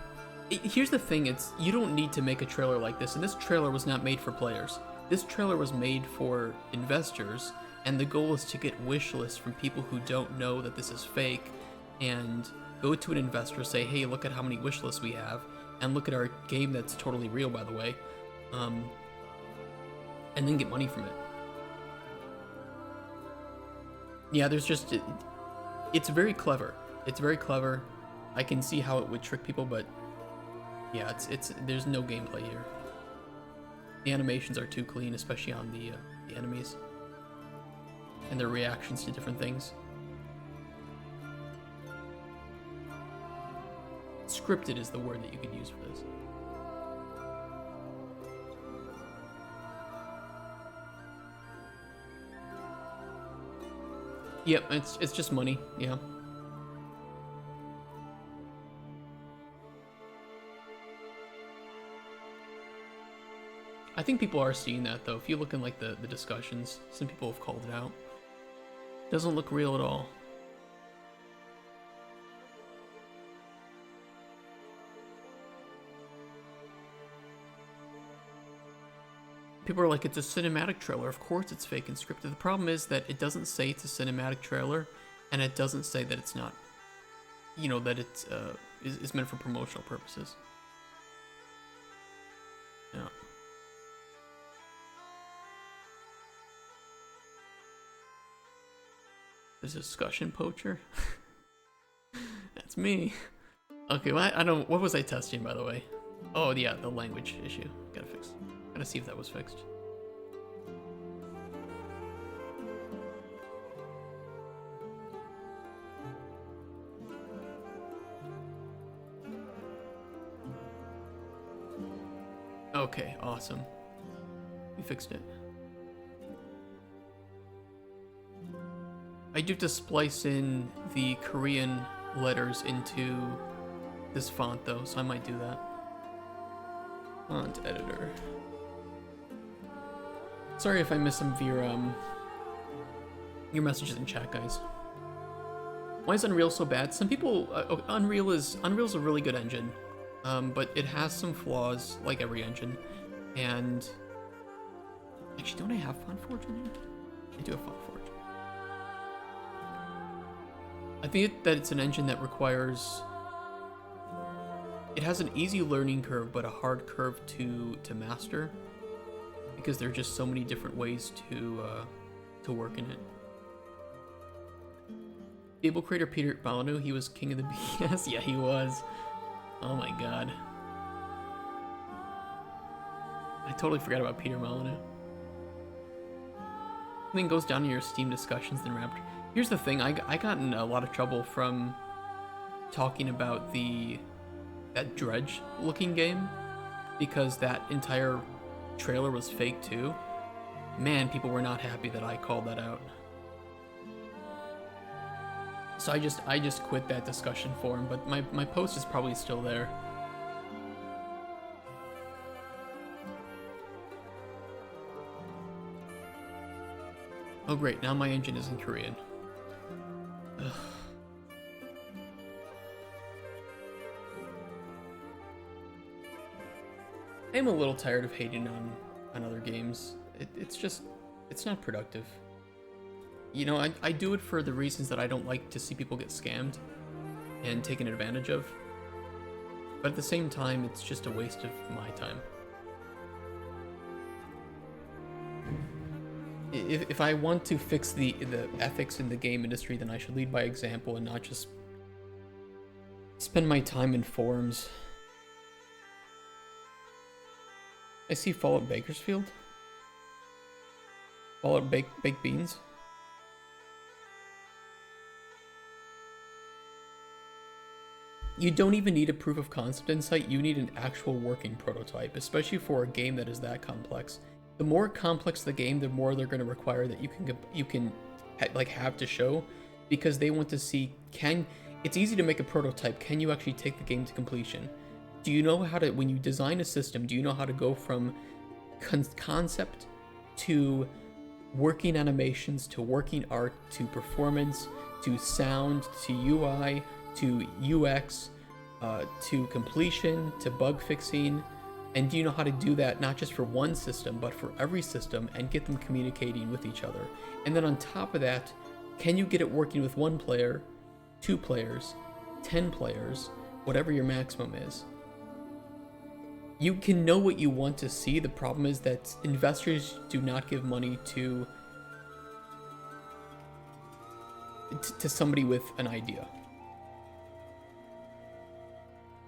Here's the thing, it's you don't need to make a trailer like this, and this trailer was not made for players. This trailer was made for investors, and the goal is to get wish lists from people who don't know that this is fake, and go to an investor, say, hey, look at how many wish lists we have, and look at our game that's totally real, by the way, and then get money from it. Yeah, there's just, it's very clever. It's very clever. I can see how it would trick people, but yeah, there's no gameplay here. The animations are too clean, especially on the enemies and their reactions to different things. Scripted is the word that you can use for this. Yep, it's just money, yeah. I think people are seeing that though. If you look in like the discussions, some people have called it out. Doesn't look real at all. People are like, it's a cinematic trailer. Of course it's fake and scripted. The problem is that it doesn't say it's a cinematic trailer, and it doesn't say that it's not, you know, that it's is meant for promotional purposes. Yeah. There's a discussion poacher. That's me. Okay, well, I don't. What was I testing, by the way? Oh yeah, the language issue. Gotta fix. Gotta see if that was fixed. Okay, awesome. We fixed it. I do have to splice in the Korean letters into this font though, so I might do that. Font editor. Sorry if I missed some of your messages in chat, guys. Why is Unreal so bad? Some people, Unreal's a really good engine, but it has some flaws, like every engine. And actually, don't I have FontForge in here? I do have FontForge. I think that it's an engine that requires. It has an easy learning curve, but a hard curve to master, because there are just so many different ways to work in it. Fable creator Peter Molyneux, he was king of the BS. Yeah, he was. Oh my god. I totally forgot about Peter Molyneux. Something goes down in your Steam discussions, then Raptor. Here's the thing, I got in a lot of trouble from talking about that Dredge looking game, because that entire trailer was fake too. Man, people were not happy that I called that out. So I just quit that discussion forum, but my post is probably still there. Oh great, now my engine is in Korean. Ugh. I'm a little tired of hating on other games. It's not productive. You know, I do it for the reasons that I don't like to see people get scammed and taken advantage of. But at the same time, it's just a waste of my time. If I want to fix the ethics in the game industry, then I should lead by example and not just Spend my time in forums. I see Fallout Bakersfield. Fallout baked beans. You don't even need a proof of concept insight, you need an actual working prototype, especially for a game that is that complex. The more complex the game, the more they're going to require that you can like have to show, because they want to see, it's easy to make a prototype, can you actually take the game to completion? Do you know how to, when you design a system, do you know how to go from concept to working animations, to working art, to performance, to sound, to UI, to UX, to completion, to bug fixing? And do you know how to do that not just for one system, but for every system, and get them communicating with each other? And then on top of that, can you get it working with 1 player, 2 players, 10 players, whatever your maximum is? You can know what you want to see. The problem is that investors do not give money to somebody with an idea.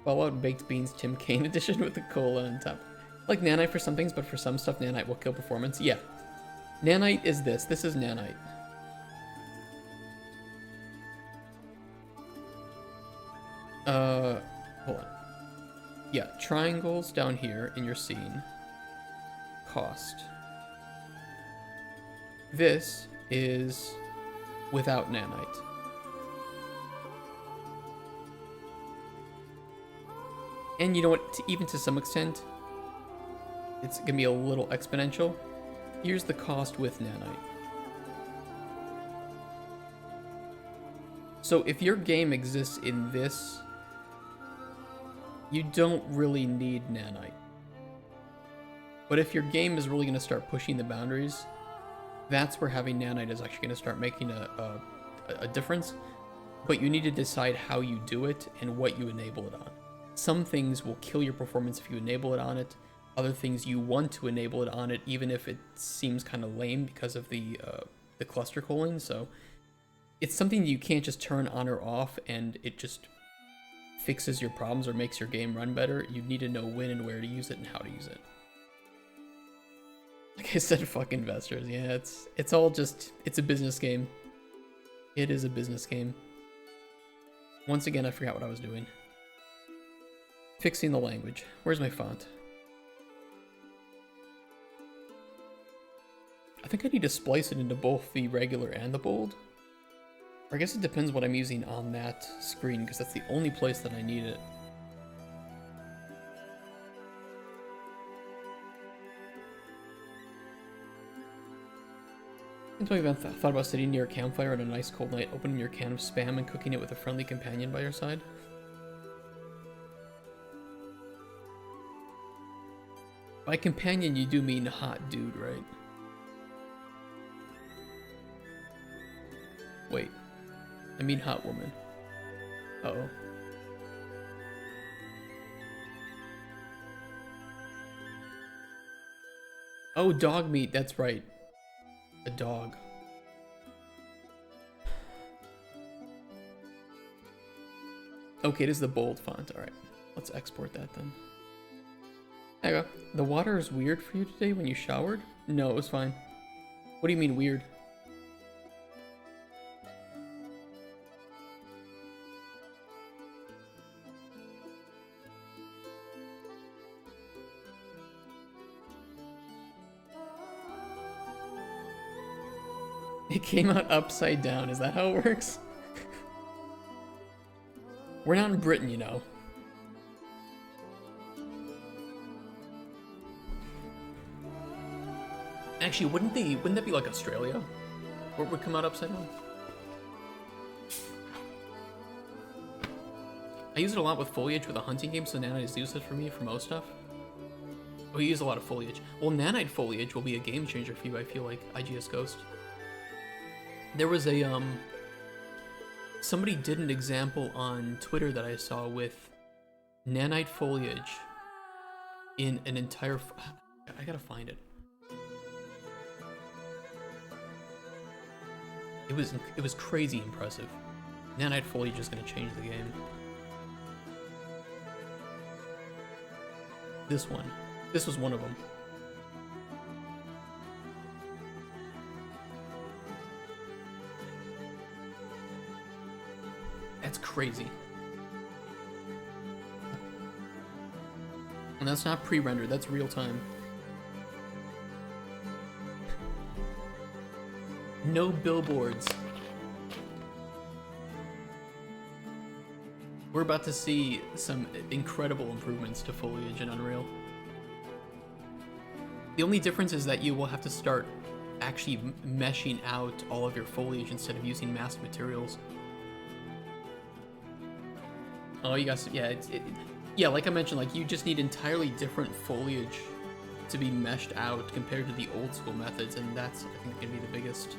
Fallout Baked Beans Tim Kaine edition with the cola on top. Like Nanite for some things, but for some stuff, Nanite will kill performance. Yeah. Nanite is this. This is Nanite. Hold on. Yeah, triangles down here in your scene. Cost. This is without Nanite. And you know what, even to some extent, it's gonna be a little exponential. Here's the cost with Nanite. So if your game exists in this, you don't really need Nanite. But if your game is really gonna start pushing the boundaries, that's where having Nanite is actually gonna start making a difference. But you need to decide how you do it and what you enable it on. Some things will kill your performance if you enable it on it. Other things you want to enable it on it, even if it seems kind of lame because of the cluster calling. So it's something you can't just turn on or off and it just fixes your problems or makes your game run better. You need to know when and where to use it and how to use it. Like I said, fuck investors. Yeah, it's all just, it's a business game. It is a business game. Once again, I forgot what I was doing. Fixing the language. Where's my font? I think I need to splice it into both the regular and the bold. Or I guess it depends what I'm using on that screen, because that's the only place that I need it. Until you've thought about sitting near a campfire on a nice cold night, opening your can of Spam and cooking it with a friendly companion by your side. By companion, you do mean hot dude, right? Wait. I mean hot woman. Uh-oh. Oh, dog meat, that's right. A dog. Okay, it is the bold font. Alright, let's export that then. There you go. The water is weird for you today when you showered? No, it was fine. What do you mean weird? It came out upside down. Is that how it works? We're not in Britain, you know. Actually, wouldn't that be like Australia? Where it would come out upside down? I use it a lot with foliage with a hunting game, so Nanite is useless for me for most stuff. We use a lot of foliage. Well, Nanite foliage will be a game changer for you, I feel like, IGS Ghost. There was a, somebody did an example on Twitter that I saw with Nanite foliage in an entire, I gotta find it. It was crazy impressive. Nanite foliage is gonna change the game. This one. This was one of them. That's crazy. And that's not pre-rendered, that's real time. No billboards. We're about to see some incredible improvements to foliage in Unreal. The only difference is that you will have to start actually meshing out all of your foliage instead of using masked materials. Oh, you guys, yeah, yeah, like I mentioned, like you just need entirely different foliage to be meshed out compared to the old school methods, and that's, I think, gonna be the biggest.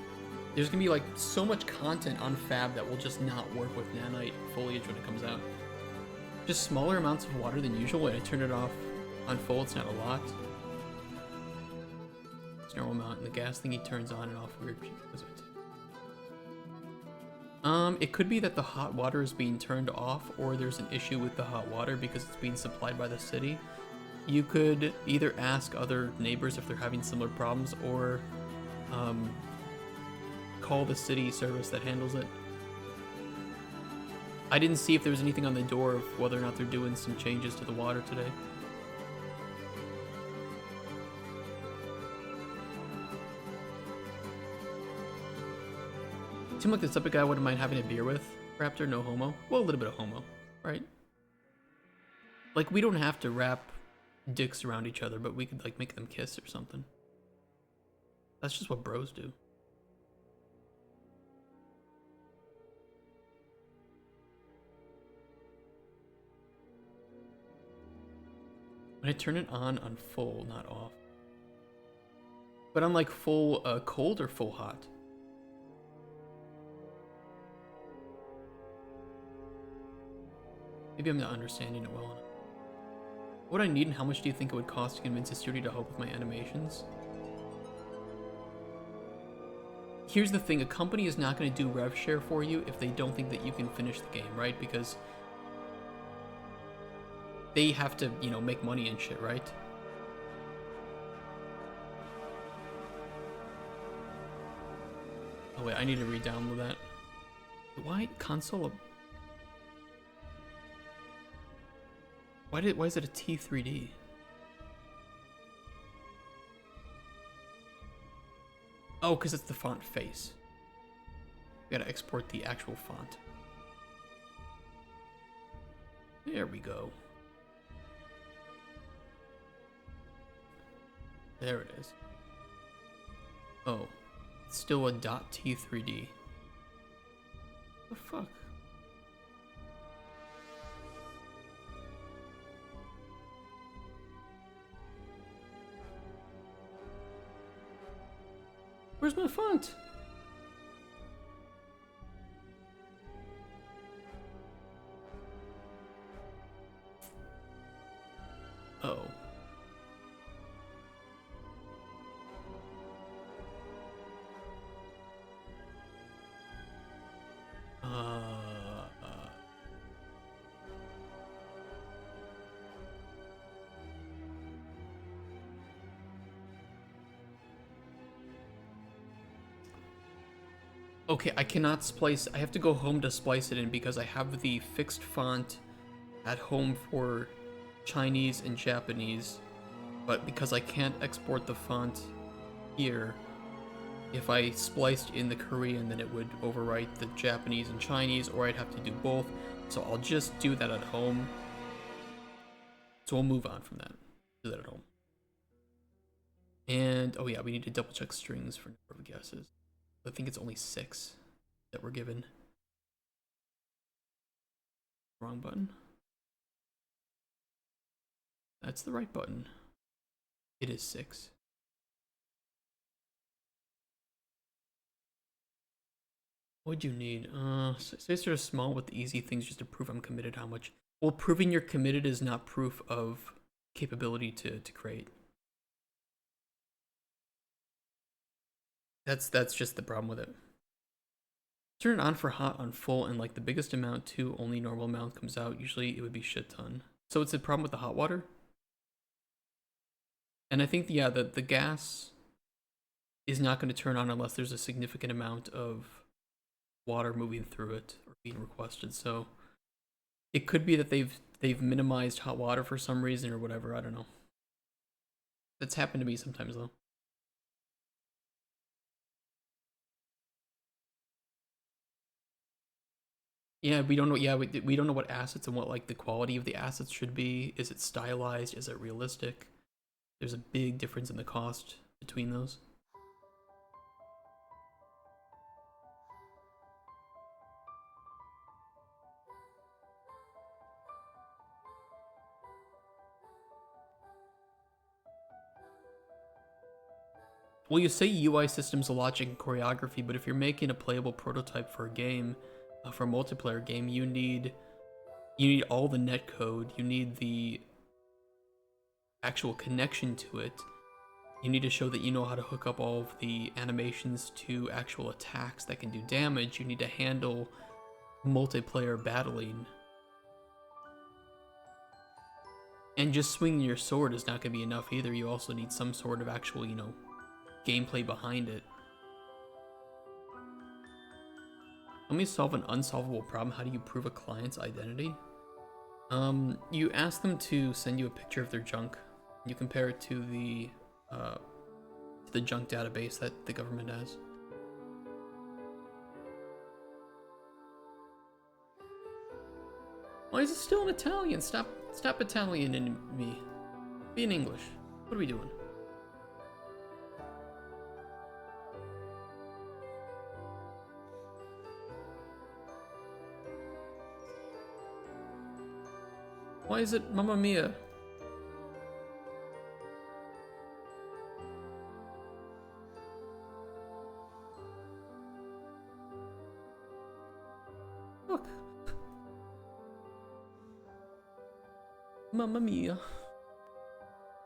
There's gonna be like so much content on Fab that will just not work with nanite foliage when it comes out. Just smaller amounts of water than usual. When I turn it off on full, it's not a lot. It's normal amount, and the gas thingy turns on and off weird. It could be that the hot water is being turned off, or there's an issue with the hot water because it's being supplied by the city. You could either ask other neighbors if they're having similar problems, or call the city service that handles it. I didn't see if there was anything on the door of whether or not they're doing some changes to the water today. Seemed like the type of guy I wouldn't mind having a beer with. Raptor, no homo. Well, a little bit of homo, right? Like, we don't have to wrap dicks around each other, but we could, like, make them kiss or something. That's just what bros do. When I turn it on full, not off. But I'm like full cold or full hot? Maybe I'm not understanding it well enough. What I need and how much do you think it would cost to convince a studio to help with my animations? Here's the thing, a company is not going to do rev share for you if they don't think that you can finish the game, right? Because they have to, you know, make money and shit, right? Oh wait, I need to re-download that. Why console? Why is it a T3D? Oh, because it's the font face. We gotta export the actual font. There we go. There it is. Oh, it's still a .t3d. The fuck? Where's my font? Oh. Okay, I cannot splice. I have to go home to splice it in because I have the fixed font at home for Chinese and Japanese, but because I can't export the font here, if I spliced in the Korean, then it would overwrite the Japanese and Chinese, or I'd have to do both. So I'll just do that at home. So we'll move on from that. Do that at home. And oh yeah, we need to double check strings for number of guesses. I think it's only 6 that we're given. Wrong button. That's the right button. It is 6. What'd you need? Say sort of small with the easy things just to prove I'm committed. How much? Well, proving you're committed is not proof of capability to create. That's just the problem with it. Turn it on for hot on full, and like the biggest amount to only normal amount comes out. Usually it would be shit ton. So it's a problem with the hot water? And I think, yeah, the gas is not going to turn on unless there's a significant amount of water moving through it or being requested. So it could be that they've minimized hot water for some reason or whatever. I don't know. That's happened to me sometimes though. Yeah, we don't know. Yeah, we don't know what assets and what like the quality of the assets should be. Is it stylized? Is it realistic? There's a big difference in the cost between those. Well, you say UI systems, logic, and choreography, but if you're making a playable prototype for a game, for a multiplayer game, you need all the netcode. You need the actual connection to it. You need to show that you know how to hook up all of the animations to actual attacks that can do damage. You need to handle multiplayer battling. And just swinging your sword is not going to be enough either. You also need some sort of actual, gameplay behind it. Let me solve an unsolvable problem. How do you prove a client's identity? You ask them to send you a picture of their junk. You compare it to the junk database that the government has. Why is it still in Italian? Stop Italian in me. Be in English. What are we doing? Why is it Mamma Mia? Look. Mamma Mia.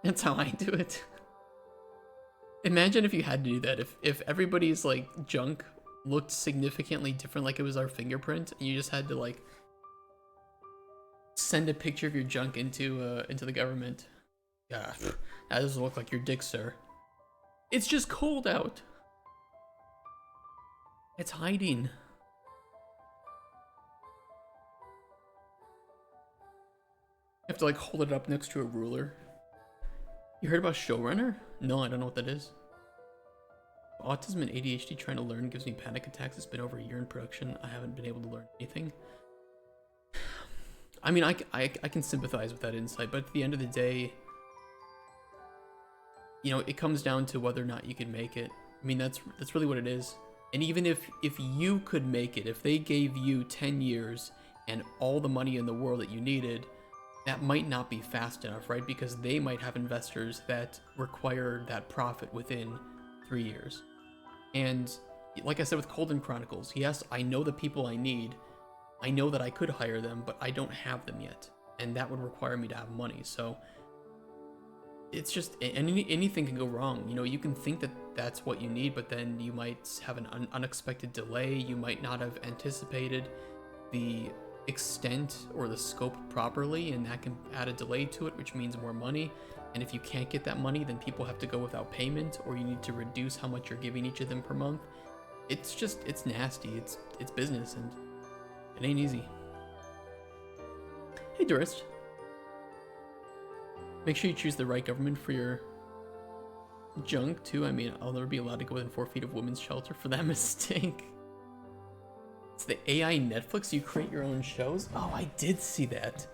That's how I do it. Imagine if you had to do that. If everybody's like junk looked significantly different, like it was our fingerprint, and you just had to like send a picture of your junk into the government. Yeah, that doesn't look like your dick, sir. It's just cold out. It's hiding. You have to like hold it up next to a ruler. You heard about Showrunner? No, I don't know what that is. Autism and ADHD trying to learn gives me panic attacks. It's been over a year in production. I haven't been able to learn anything. I mean, I can sympathize with that insight, but at the end of the day, it comes down to whether or not you can make it. I mean, that's really what it is. And even if you could make it, if they gave you 10 years and all the money in the world that you needed, that might not be fast enough, right? Because they might have investors that require that profit within 3 years. And like I said with Colden Chronicles, yes, I know the people I need. I know that I could hire them, but I don't have them yet. And that would require me to have money. So it's just, anything can go wrong. You can think that that's what you need, but then you might have an unexpected delay. You might not have anticipated the extent or the scope properly, and that can add a delay to it, which means more money. And if you can't get that money, then people have to go without payment, or you need to reduce how much you're giving each of them per month. It's nasty. It's business, and it ain't easy. Hey, Durst. Make sure you choose the right government for your junk, too. I mean, I'll never be allowed to go within 4 feet of women's shelter for that mistake. It's the AI Netflix. You create your own shows? Oh, I did see that.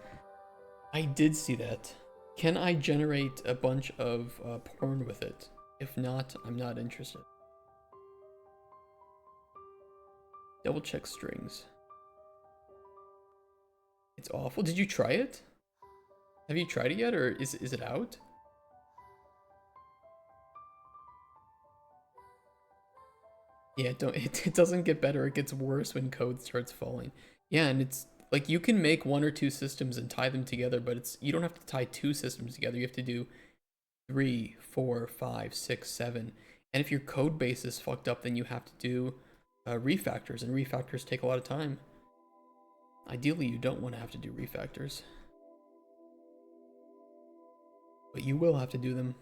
Can I generate a bunch of porn with it? If not, I'm not interested. Double check strings. It's awful. Did you try it? Have you tried it yet, or is it out? Yeah, it doesn't get better. It gets worse when code starts falling. Yeah, and it's like you can make 1 or 2 systems and tie them together, but you don't have to tie 2 systems together. You have to do 3, 4, 5, 6, 7. And if your code base is fucked up, then you have to do refactors, and refactors take a lot of time. Ideally, you don't want to have to do refactors, but you will have to do them.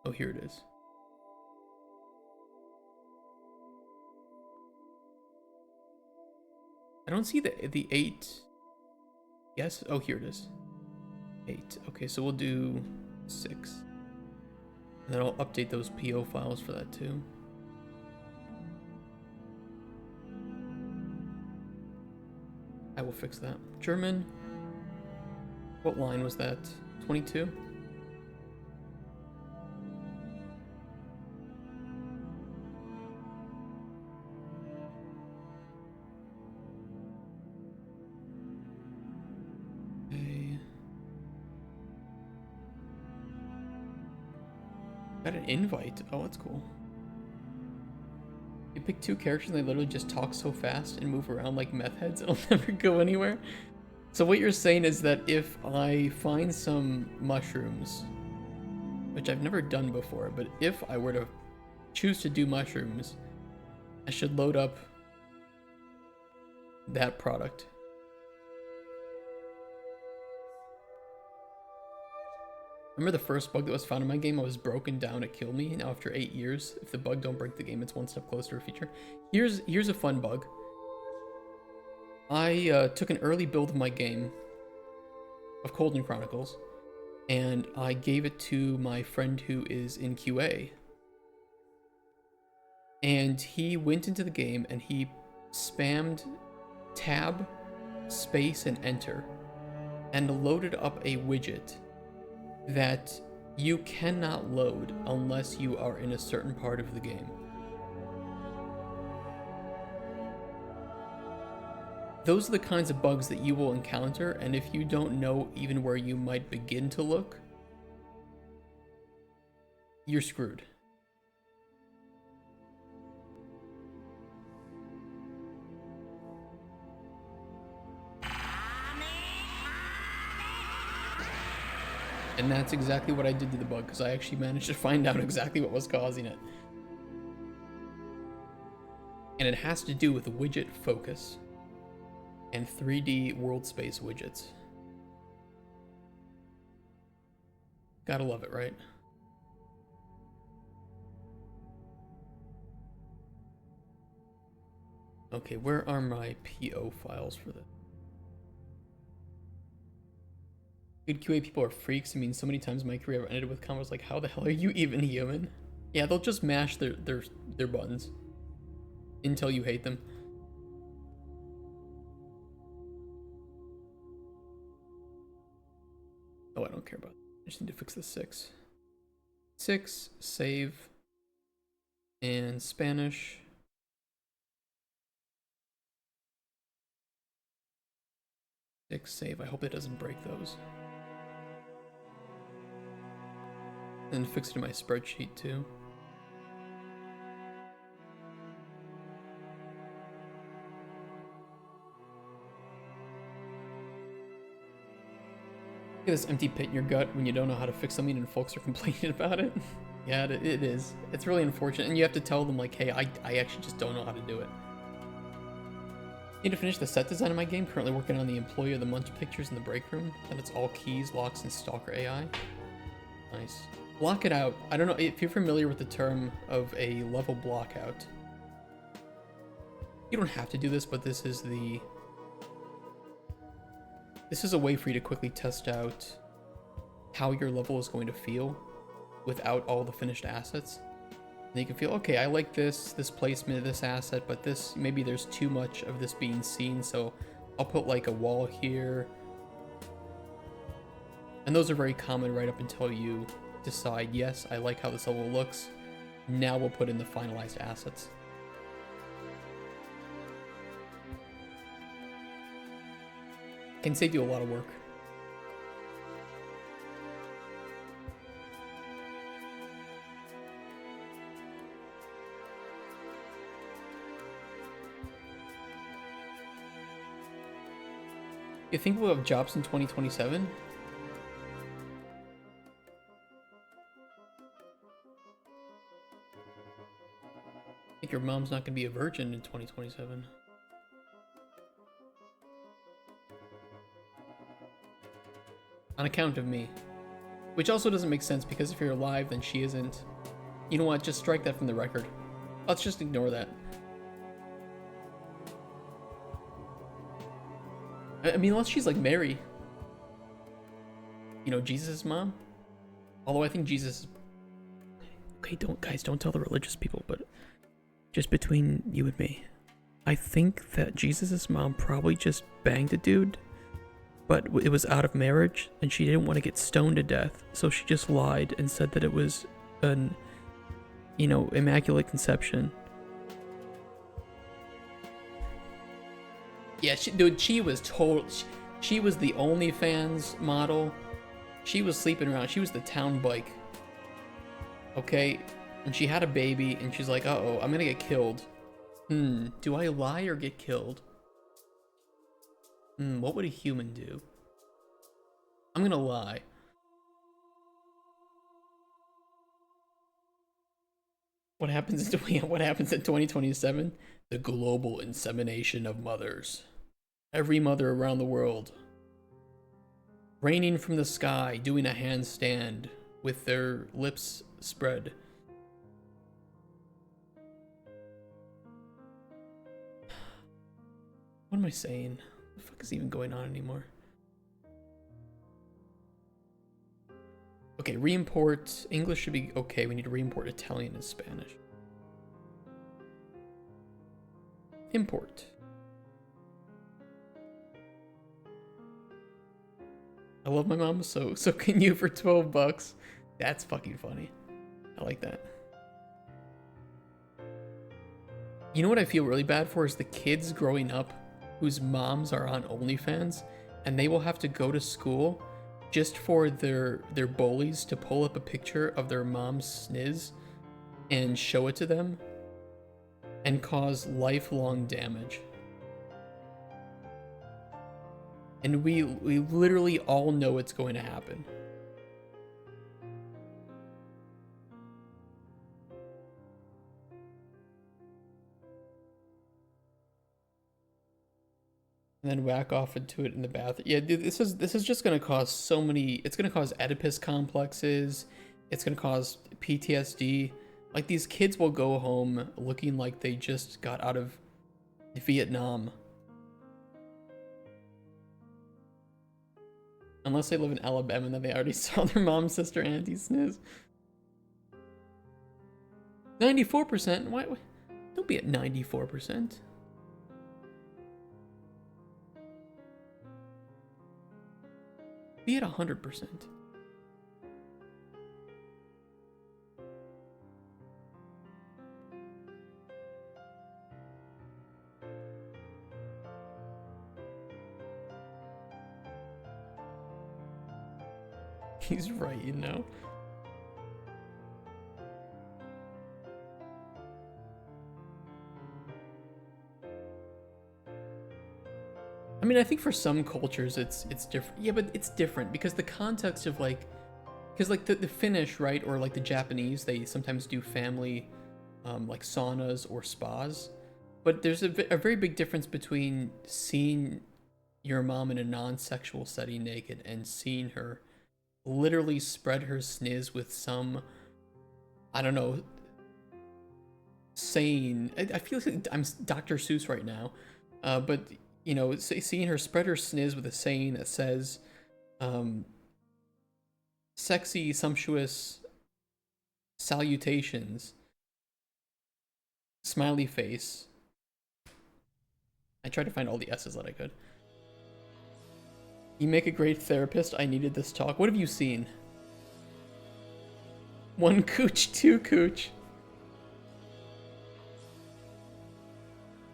Oh, here it is. I don't see the 8. Yes? Oh, here it is. 8. Okay, so we'll do 6. And then I'll update those PO files for that too. I will fix that. German. What line was that? 22? Okay. Got an invite. Oh, that's cool. You pick 2 characters and they literally just talk so fast and move around like meth heads, it'll never go anywhere. So what you're saying is that if I find some mushrooms, which I've never done before, but if I were to choose to do mushrooms, I should load up that product. Remember the first bug that was found in my game? I was broken down, it killed me. Now after 8 years, if the bug don't break the game, it's one step closer to a feature. Here's a fun bug. I took an early build of my game, of Colden Chronicles, and I gave it to my friend who is in QA. And he went into the game and he spammed tab, space, and enter, and loaded up a widget that you cannot load unless you are in a certain part of the game. Those are the kinds of bugs that you will encounter, and if you don't know even where you might begin to look, you're screwed. And that's exactly what I did to the bug, because I actually managed to find out exactly what was causing it. And it has to do with widget focus and 3D world space widgets. Gotta love it, right? Okay, where are my PO files for this? Good QA people are freaks. I mean, so many times in my career I've ended with comments like, how the hell are you even human? Yeah, they'll just mash their buttons until you hate them. Oh, I don't care about it. I just need to fix the 6. 6, save, and Spanish. Save. I hope it doesn't break those. And fix it in my spreadsheet too. Get this empty pit in your gut when you don't know how to fix something and folks are complaining about it. Yeah, it is. It's really unfortunate, and you have to tell them like, hey, I actually just don't know how to do it. Need to finish the set design of my game. Currently working on the employee of the month pictures in the break room. And it's all keys, locks, and stalker AI. Nice. Block it out. I don't know if you're familiar with the term of a level blockout. You don't have to do this, but this is a way for you to quickly test out how your level is going to feel without all the finished assets. And you can feel, okay, I like this placement of this asset, but this, maybe there's too much of this being seen, so I'll put like a wall here. And those are very common right up until you decide, yes, I like how this level looks. Now we'll put in the finalized assets. Can save you a lot of work. You think we'll have jobs in 2027? I think your mom's not gonna be a virgin in 2027. On account of me. Which also doesn't make sense because if you're alive, then she isn't. You know what? Just strike that from the record. Let's just ignore that. I mean, unless she's like Mary. You know, Jesus' mom? Although I think Jesus... Okay, don't tell the religious people, but just between you and me. I think that Jesus' mom probably just banged a dude, but it was out of marriage, and she didn't want to get stoned to death, so she just lied and said that it was an, you know, immaculate conception. Yeah, she was total. She was the OnlyFans model. She was sleeping around. She was the town bike. Okay, and she had a baby, and she's like, "Uh-oh, I'm gonna get killed. Do I lie or get killed? What would a human do? I'm gonna lie." What happens in 2027? The global insemination of mothers. Every mother around the world, raining from the sky, doing a handstand with their lips spread. What am I saying? What the fuck is even going on anymore? Okay, re-import. English should be okay. We need to re-import Italian and Spanish. Import. I love my mom, so can you for 12 bucks. That's fucking funny. I like that. You know what I feel really bad for is the kids growing up whose moms are on OnlyFans, and they will have to go to school just for their bullies to pull up a picture of their mom's sniz and show it to them and cause lifelong damage. And we literally all know it's going to happen. And then whack off into it in the bathroom. Yeah, dude, this is just gonna cause so many. It's gonna cause Oedipus complexes. It's gonna cause PTSD. Like, these kids will go home looking like they just got out of Vietnam. Unless they live in Alabama and then they already saw their mom, sister, auntie sniz. 94%? Why? Don't be at 94%. Be at 100%. He's right, you know. I mean, I think for some cultures it's different. Yeah, but it's different because the context of like, because like the Finnish, right, or like the Japanese, they sometimes do family, like saunas or spas. But there's a very big difference between seeing your mom in a non-sexual setting naked and seeing her literally spread her sniz with some, I don't know, saying, I feel like I'm Dr. Seuss right now, but you know, seeing her spread her sniz with a saying that says, sexy, sumptuous salutations, smiley face. I tried to find all the S's that I could. You make a great therapist. I needed this talk. What have you seen? 1 cooch, 2 cooch.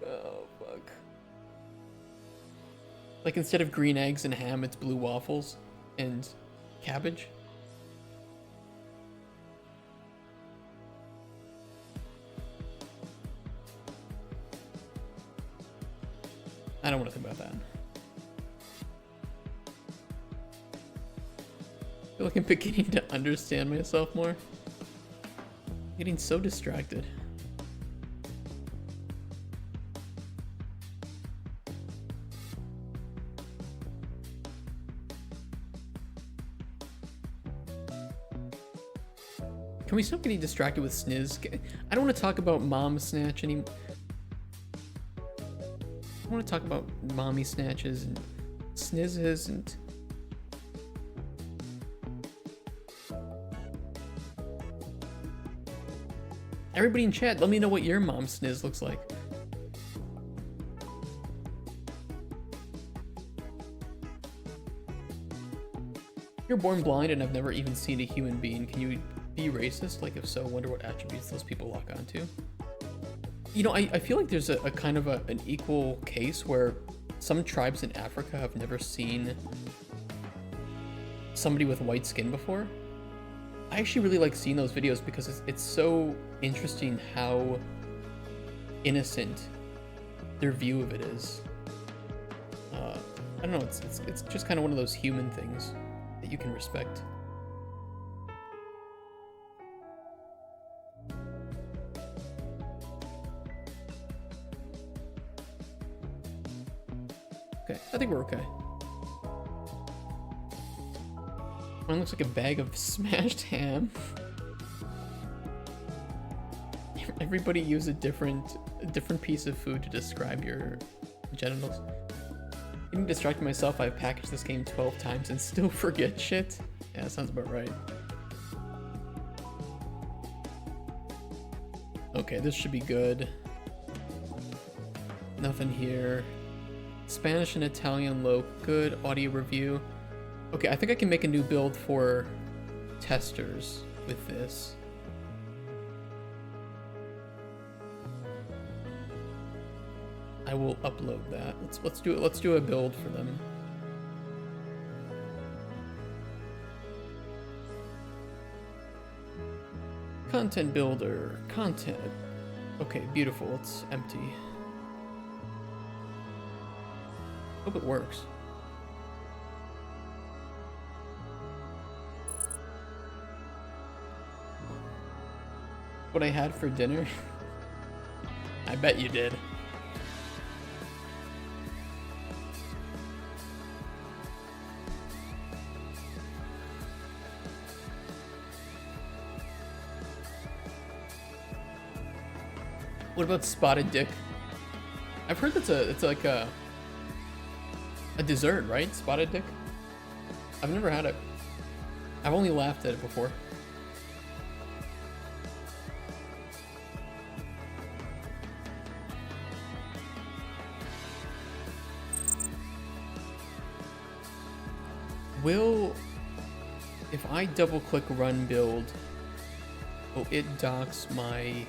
Oh, fuck. Like, instead of green eggs and ham, it's blue waffles and cabbage. I don't want to think about that. I feel like I'm beginning to understand myself more. I'm getting so distracted. Can we stop getting distracted with sniz? I don't want to talk about mom snatch anymore. I want to talk about mommy snatches and snizzes and... Everybody in chat, let me know what your mom sniz looks like. You're born blind and I've never even seen a human being. Can you be racist? Like, if so, wonder what attributes those people lock onto. You know, I feel like there's a kind of an equal case where some tribes in Africa have never seen somebody with white skin before. I actually really like seeing those videos because it's so interesting how innocent their view of it is. I don't know, it's just kind of one of those human things that you can respect. Okay, I think we're okay. Mine looks like a bag of smashed ham. Everybody use a different piece of food to describe your genitals. Getting distracted myself, I've packaged this game 12 times and still forget shit. Yeah, that sounds about right. Okay, this should be good. Nothing here. Spanish and Italian low, good audio review. Okay, I think I can make a new build for testers with this. I will upload that. Let's do it. Let's do a build for them. Content builder, content. Okay, beautiful. It's empty. Hope it works. What I had for dinner? I bet you did. What about spotted dick? I've heard it's like a dessert, right? Spotted dick? I've never had it. I've only laughed at it before. If I double click run build, will it docs my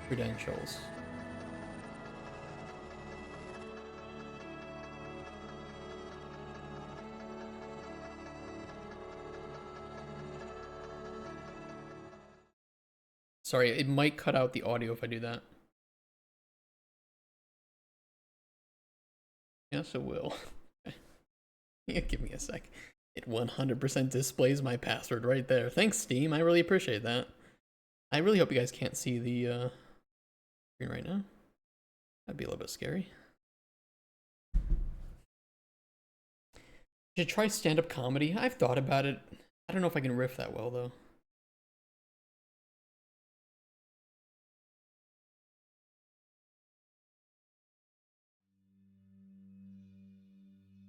credentials? Sorry, it might cut out the audio if I do that. Yes, it will. Yeah, give me a sec. It 100% displays my password right there. Thanks, Steam. I really appreciate that. I really hope you guys can't see the screen right now. That'd be a little bit scary. Should try stand-up comedy. I've thought about it. I don't know if I can riff that well, though.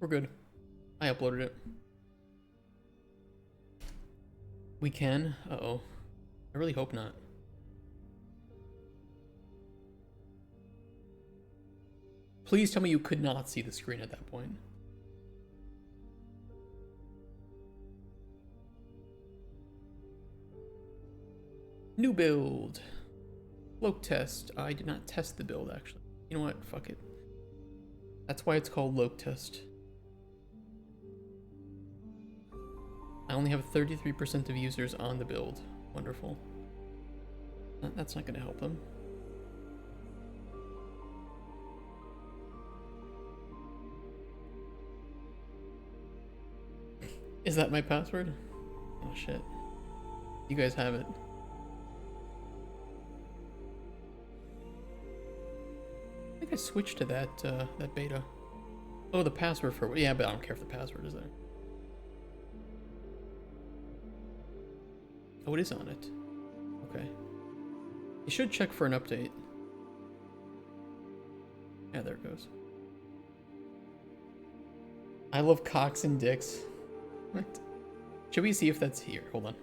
We're good. I uploaded it. We can? Uh-oh. I really hope not. Please tell me you could not see the screen at that point. New build. Loc test. I did not test the build, actually. You know what? Fuck it. That's why it's called Loc test. I only have 33% of users on the build. Wonderful. That's not going to help them. Is that my password? Oh shit. You guys have it. I think I switched to that that beta. Oh, the password for... Yeah, but I don't care if the password is there. Oh, it is on it. Okay. You should check for an update. Yeah, there it goes. I love cocks and dicks. What? Should we see if that's here? Hold on.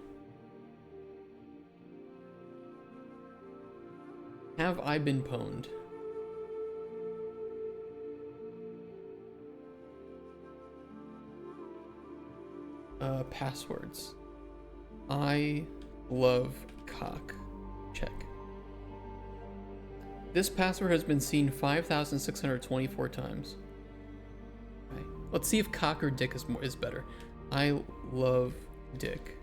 Have I been pwned? Passwords. I love cock. Check. This password has been seen 5,624 times. Okay. Let's see if cock or dick is better. I love dick.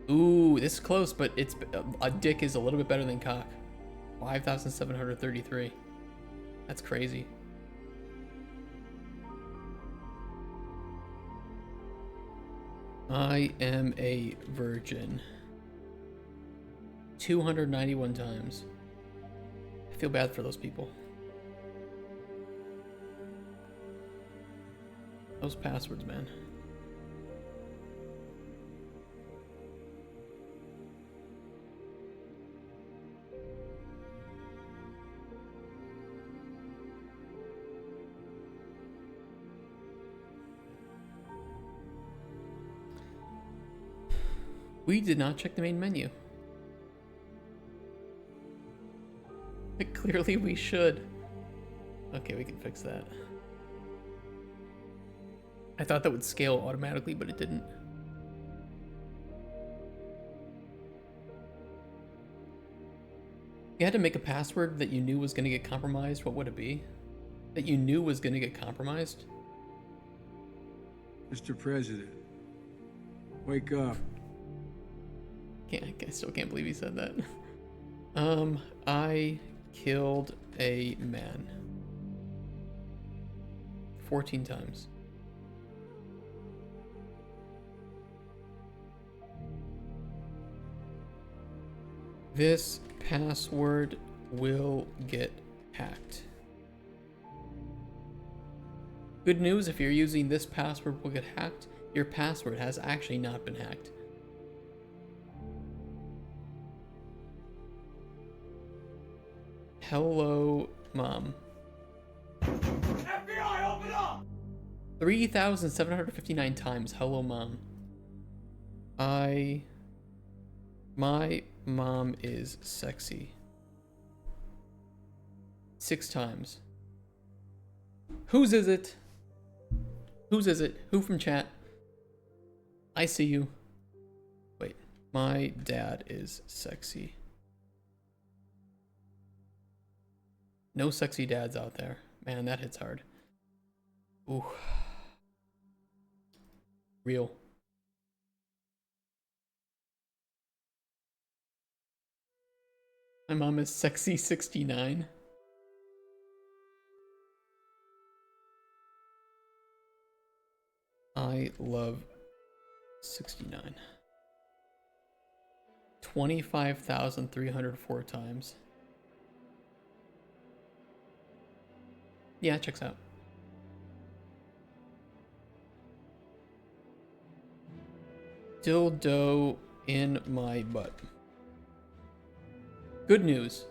Ooh, this is close, but it's a dick is a little bit better than cock. 5,733. That's crazy. I am a virgin. 291 times. I feel bad for those people. Those passwords, man. We did not check the main menu. Clearly we should. Okay, we can fix that. I thought that would scale automatically, but it didn't. You had to make a password that you knew was going to get compromised. What would it be? That you knew was going to get compromised? Mr. President, wake up. I still can't believe he said that. I killed a man 14 times. This password will get hacked. Good news, if you're using this password will get hacked, your password has actually not been hacked. Hello, Mom. FBI, open up! 3,759 times. Hello, Mom. My mom is sexy. 6 times. Whose is it? Whose is it? Who from chat? I see you. Wait. My dad is sexy. No sexy dads out there. Man, that hits hard. Ooh. Real. My mom is sexy 69. I love 69. 25,304 times. Yeah, it checks out. Dildo in my butt. Good news.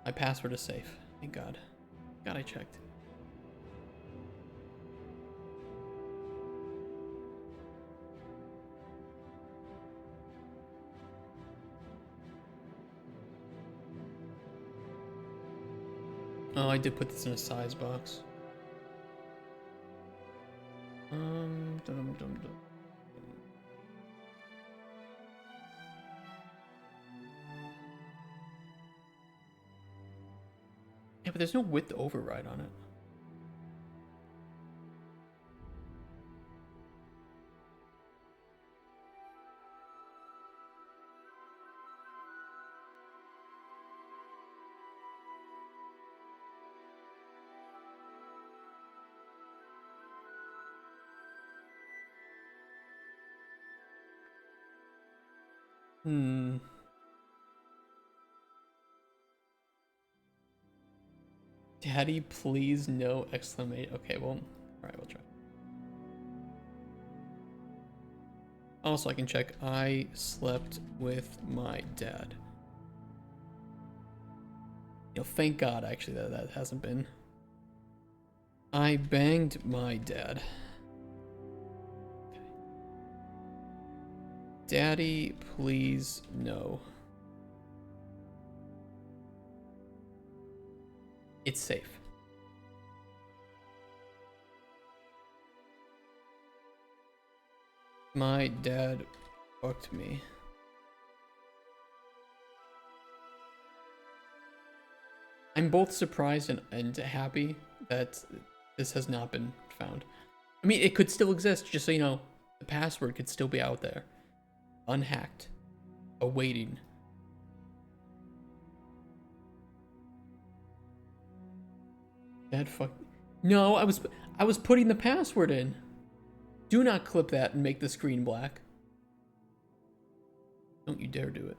My password is safe. Thank God. God, I checked. Oh, I did put this in a size box. Dum, dum, dum. Yeah, but there's no width override on it. Daddy, please no exclamation. Okay, well, alright, we'll try. Also, I can check. I slept with my dad. You know, thank God, actually, that hasn't been. I banged my dad. Okay. Daddy, please, no. It's safe. My dad fucked me. I'm both surprised and happy that this has not been found. I mean, it could still exist, just so you know. The password could still be out there. Unhacked. Awaiting. Dad fuck. No, I was putting the password in. Do not clip that and make the screen black. Don't you dare do it.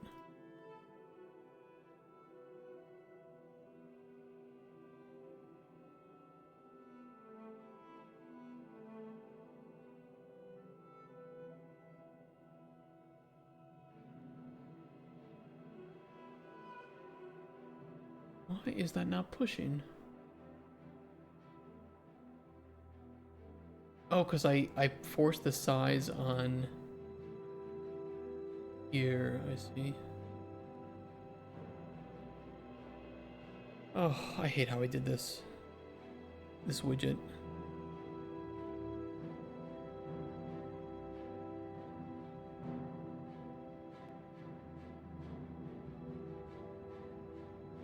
Why is that not pushing? Oh, because I forced the size on here, I see. Oh, I hate how I did this. This widget.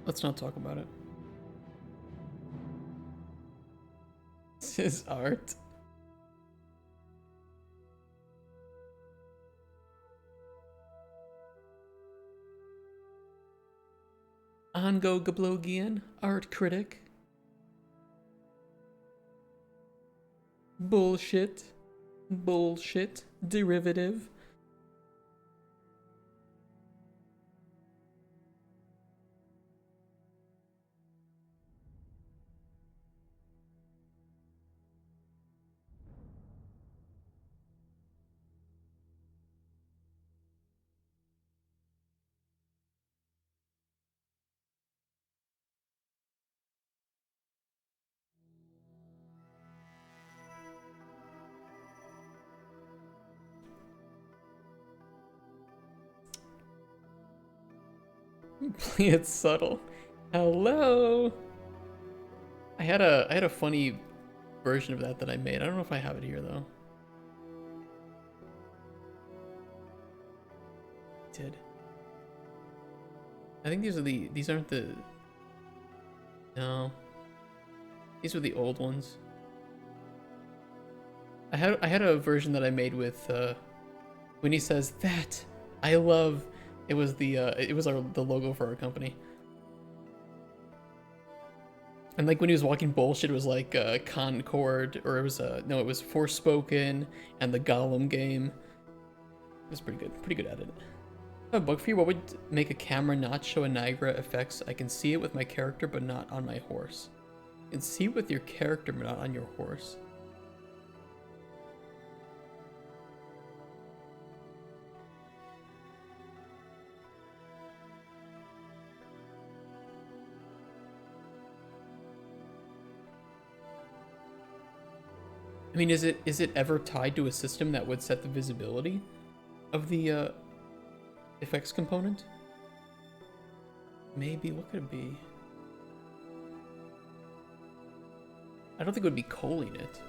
Let's not talk about it. This is art. Ongo Gablogian, art critic. Bullshit. Bullshit. Derivative. Play it subtle. Hello. I had a funny version of that I made. I don't know if I have it here though. Did. I think these aren't the. No. These were the old ones. I had a version that I made with when he says that I love. It was the logo for our company. And like when he was walking bullshit, it was like Concord, or it was no, it was Forspoken and the Gollum game. It was pretty good at it. I have a bug for you. What would make a camera not show a Niagara effects? I can see it with my character, but not on my horse. You can see it with your character, but not on your horse. I mean, is it ever tied to a system that would set the visibility of the effects component? Maybe. What could it be? I don't think it would be culling it.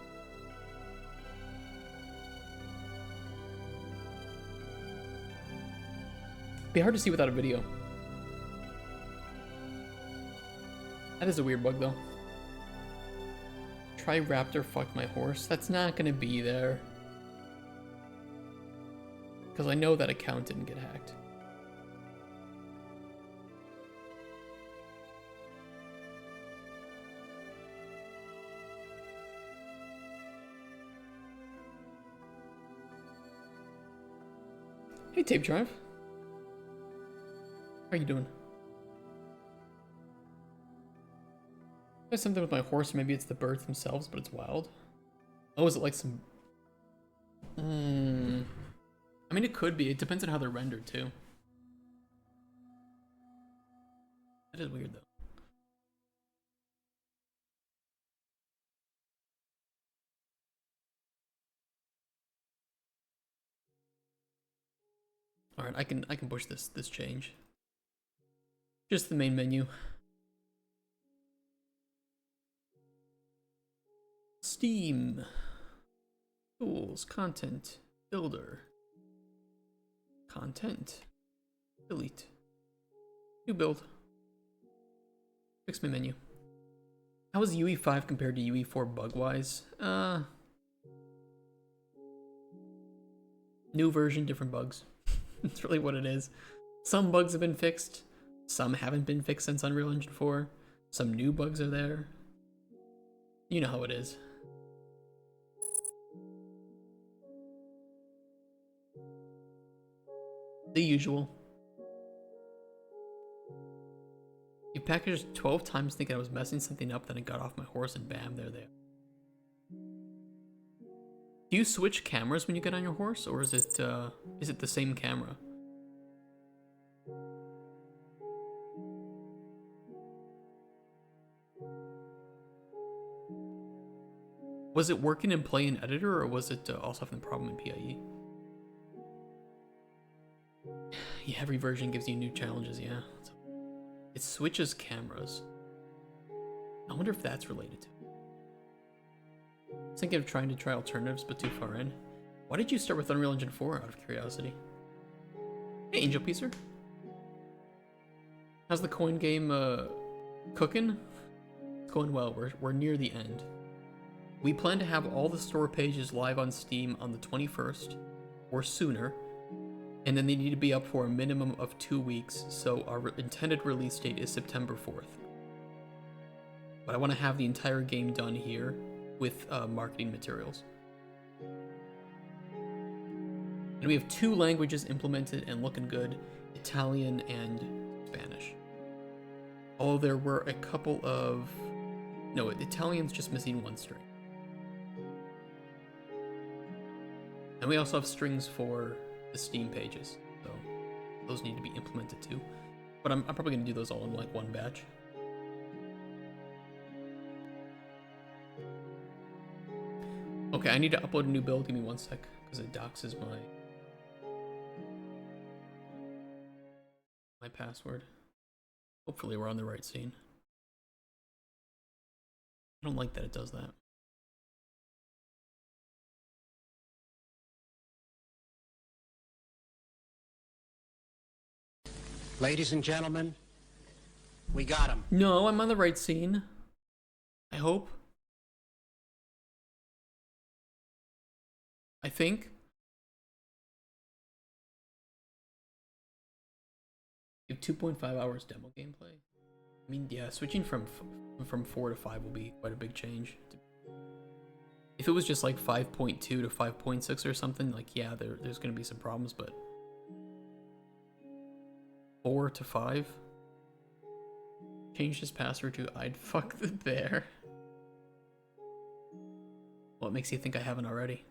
It'd be hard to see without a video. That is a weird bug though. Try Raptor fuck my horse. That's not gonna be there. Because I know that account didn't get hacked. Hey, Tape Drive. How are you doing? There's something with my horse. Maybe it's the birds themselves, but it's wild. Oh, is it like some... I mean, it could be. It depends on how they're rendered, too. That is weird, though. All right, I can push this change. Just the main menu. Steam. Tools, content, builder. Content. Delete. New build. Fix my menu. How is UE5 compared to UE4 bug-wise? New version, different bugs. That's really what it is. Some bugs have been fixed. Some haven't been fixed since Unreal Engine 4. Some new bugs are there. You know how it is. The usual. You packaged 12 times thinking I was messing something up, then I got off my horse and bam, there they are. Do you switch cameras when you get on your horse, or is it the same camera? Was it working in Play and Editor, or was it also having a problem in PIE? Yeah, every version gives you new challenges, yeah. It switches cameras. I wonder if that's related to it. I was thinking of trying to try alternatives, but too far in. Why did you start with Unreal Engine 4, out of curiosity? Hey, Angel Piecer. How's the coin game cooking? It's going well. We're near the end. We plan to have all the store pages live on Steam on the 21st, or sooner, and then they need to be up for a minimum of 2 weeks, so our intended release date is September 4th. But I want to have the entire game done here with marketing materials. And we have 2 languages implemented and looking good, Italian and Spanish. Although there were a couple of... No, Italian's just missing 1 string. And we also have strings for the Steam pages, so those need to be implemented too. But I'm probably going to do those all in like one batch. Okay, I need to upload a new build. Give me 1 sec, because it doxes my password. Hopefully we're on the right scene. I don't like that it does that. Ladies and gentlemen, we got him. No, I'm on the right scene. I hope. I think. You have 2.5 hours demo gameplay. I mean, yeah, switching from 4 to 5 will be quite a big change. If it was just like 5.2 to 5.6 or something, like, yeah, there's going to be some problems, but 4 to 5? Change his password to I'd fuck the bear. What makes you think I haven't already?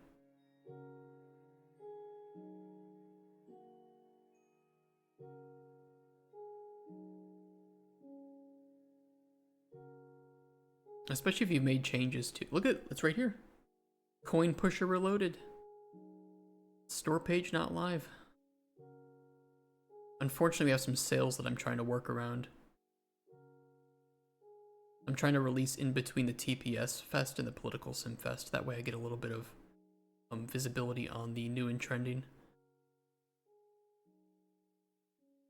Especially if you've made changes to... Look at... It's right here. Coin pusher reloaded. Store page not live. Unfortunately, we have some sales that I'm trying to work around. I'm trying to release in between the TPS Fest and the Political Sim Fest. That way I get a little bit of visibility on the new and trending.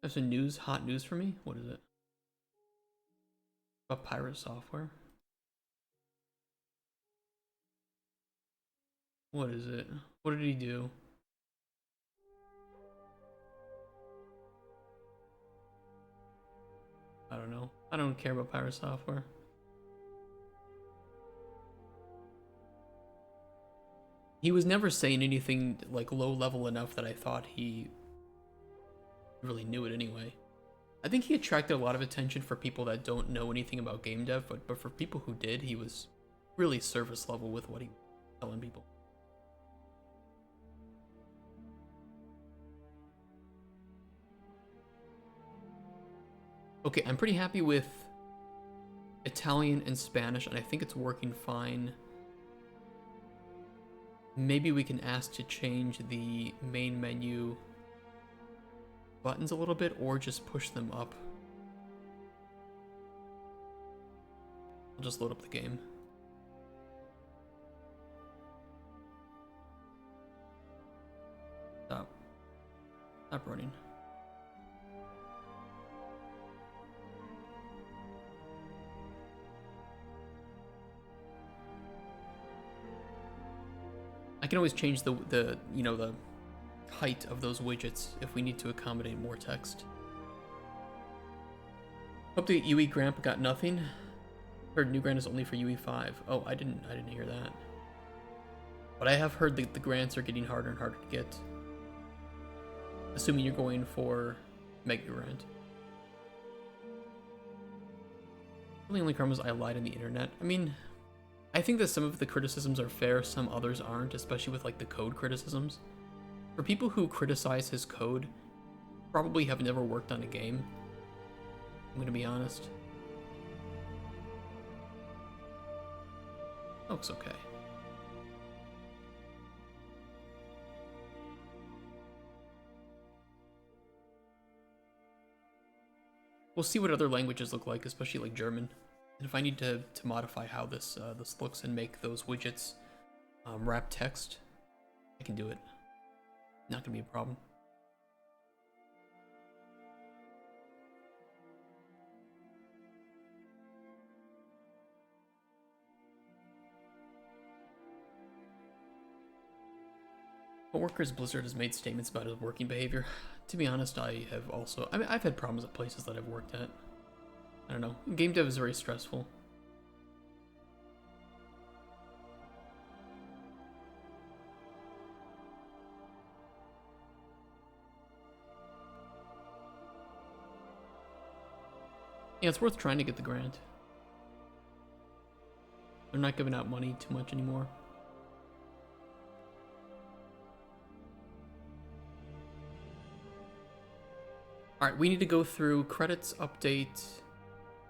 There's some news, hot news for me? What is it? About pirate software? What is it? What did he do? I don't know. I don't care about pirate software. He was never saying anything like low level enough that I thought he really knew it anyway. I think he attracted a lot of attention for people that don't know anything about game dev, but for people who did, he was really surface level with what he was telling people. Okay, I'm pretty happy with Italian and Spanish, and I think it's working fine. Maybe we can ask to change the main menu buttons a little bit, or just push them up. I'll just load up the game. Stop running. I can always change the you know, the height of those widgets if we need to accommodate more text. Update UE Gramp got nothing. Heard new grant is only for UE5. Oh, I didn't hear that. But I have heard that the grants are getting harder and harder to get. Assuming you're going for Mega Grant. The only crime was I lied on the internet. I mean, I think that some of the criticisms are fair, some others aren't, especially with like the code criticisms. For people who criticize his code, probably have never worked on a game. I'm gonna be honest. Looks okay. We'll see what other languages look like, especially like German. And if I need to modify how this looks and make those widgets wrap text, I can do it. Not gonna be a problem. Coworkers Blizzard has made statements about his working behavior. To be honest, I have also... I mean, I've had problems at places that I've worked at. I don't know. Game dev is very stressful. Yeah, it's worth trying to get the grant. They're not giving out money too much anymore. Alright, we need to go through credits update.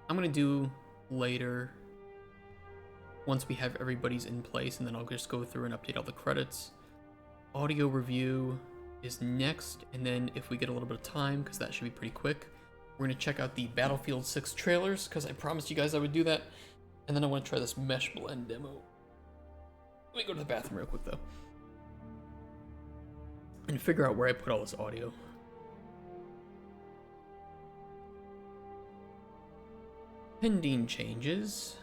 I'm gonna do later once we have everybody's in place, and then I'll just go through and update all the credits. Audio review is next, and then if we get a little bit of time, because that should be pretty quick, we're gonna check out the Battlefield 6 trailers, because I promised you guys I would do that. And then I want to try this mesh blend demo. Let me go to the bathroom real quick though, and figure out where I put all this audio. Pending changes.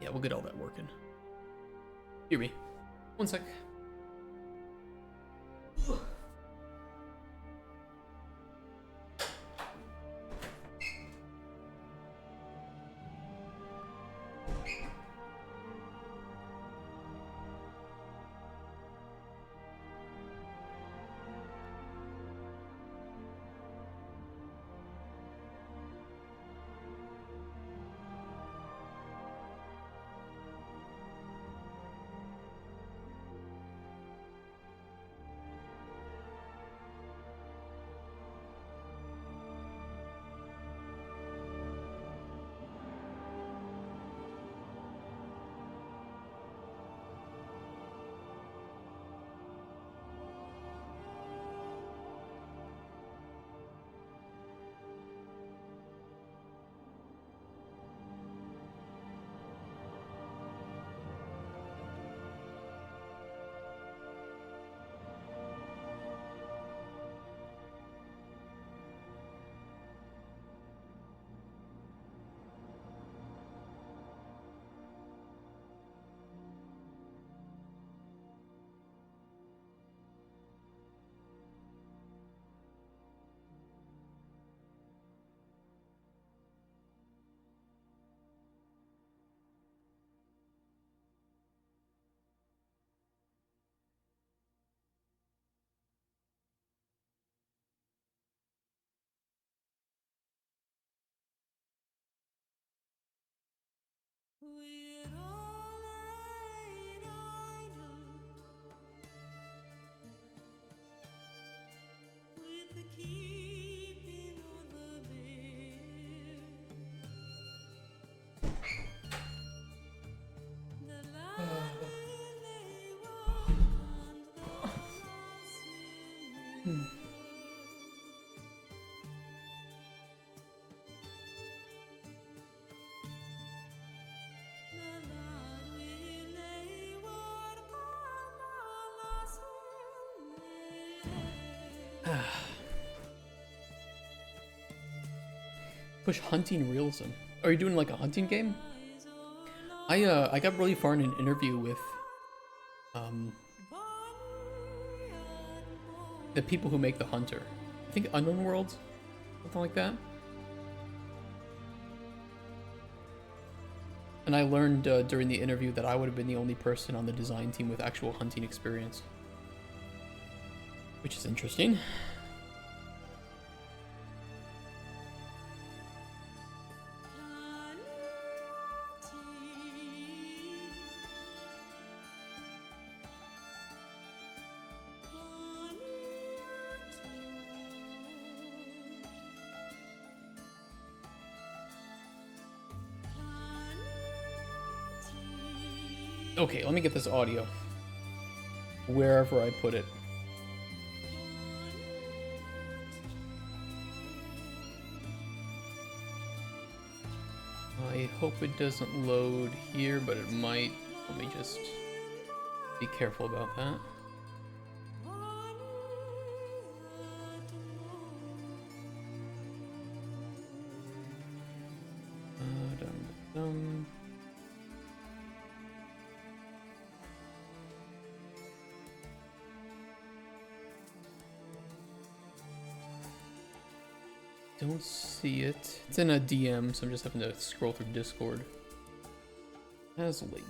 Yeah, we'll get all that working. Hear me. One sec. We're all I Push hunting realism. Are you doing like a hunting game? I got really far in an interview with the people who make the Hunter. I think Unknown Worlds, something like that. And I learned during the interview that I would have been the only person on the design team with actual hunting experience, which is interesting. Okay, let me get this audio wherever I put it. I hope it doesn't load here, but it might. Let me just be careful about that. Don't see it. It's in a DM, so I'm just having to scroll through Discord. As a link.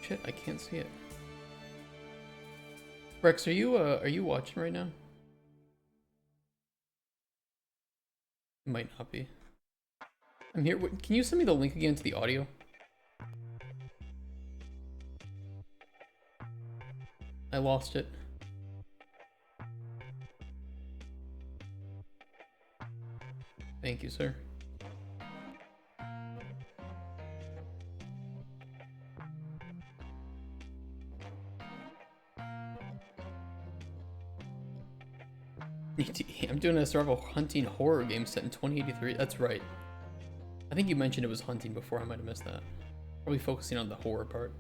Shit, I can't see it. Rex, are you watching right now? It might not be. I'm here. Can you send me the link again to the audio? I lost it. Thank you, sir. I'm doing a survival hunting horror game set in 2083. That's right. I think you mentioned it was hunting before. I might have missed that. Probably focusing on the horror part.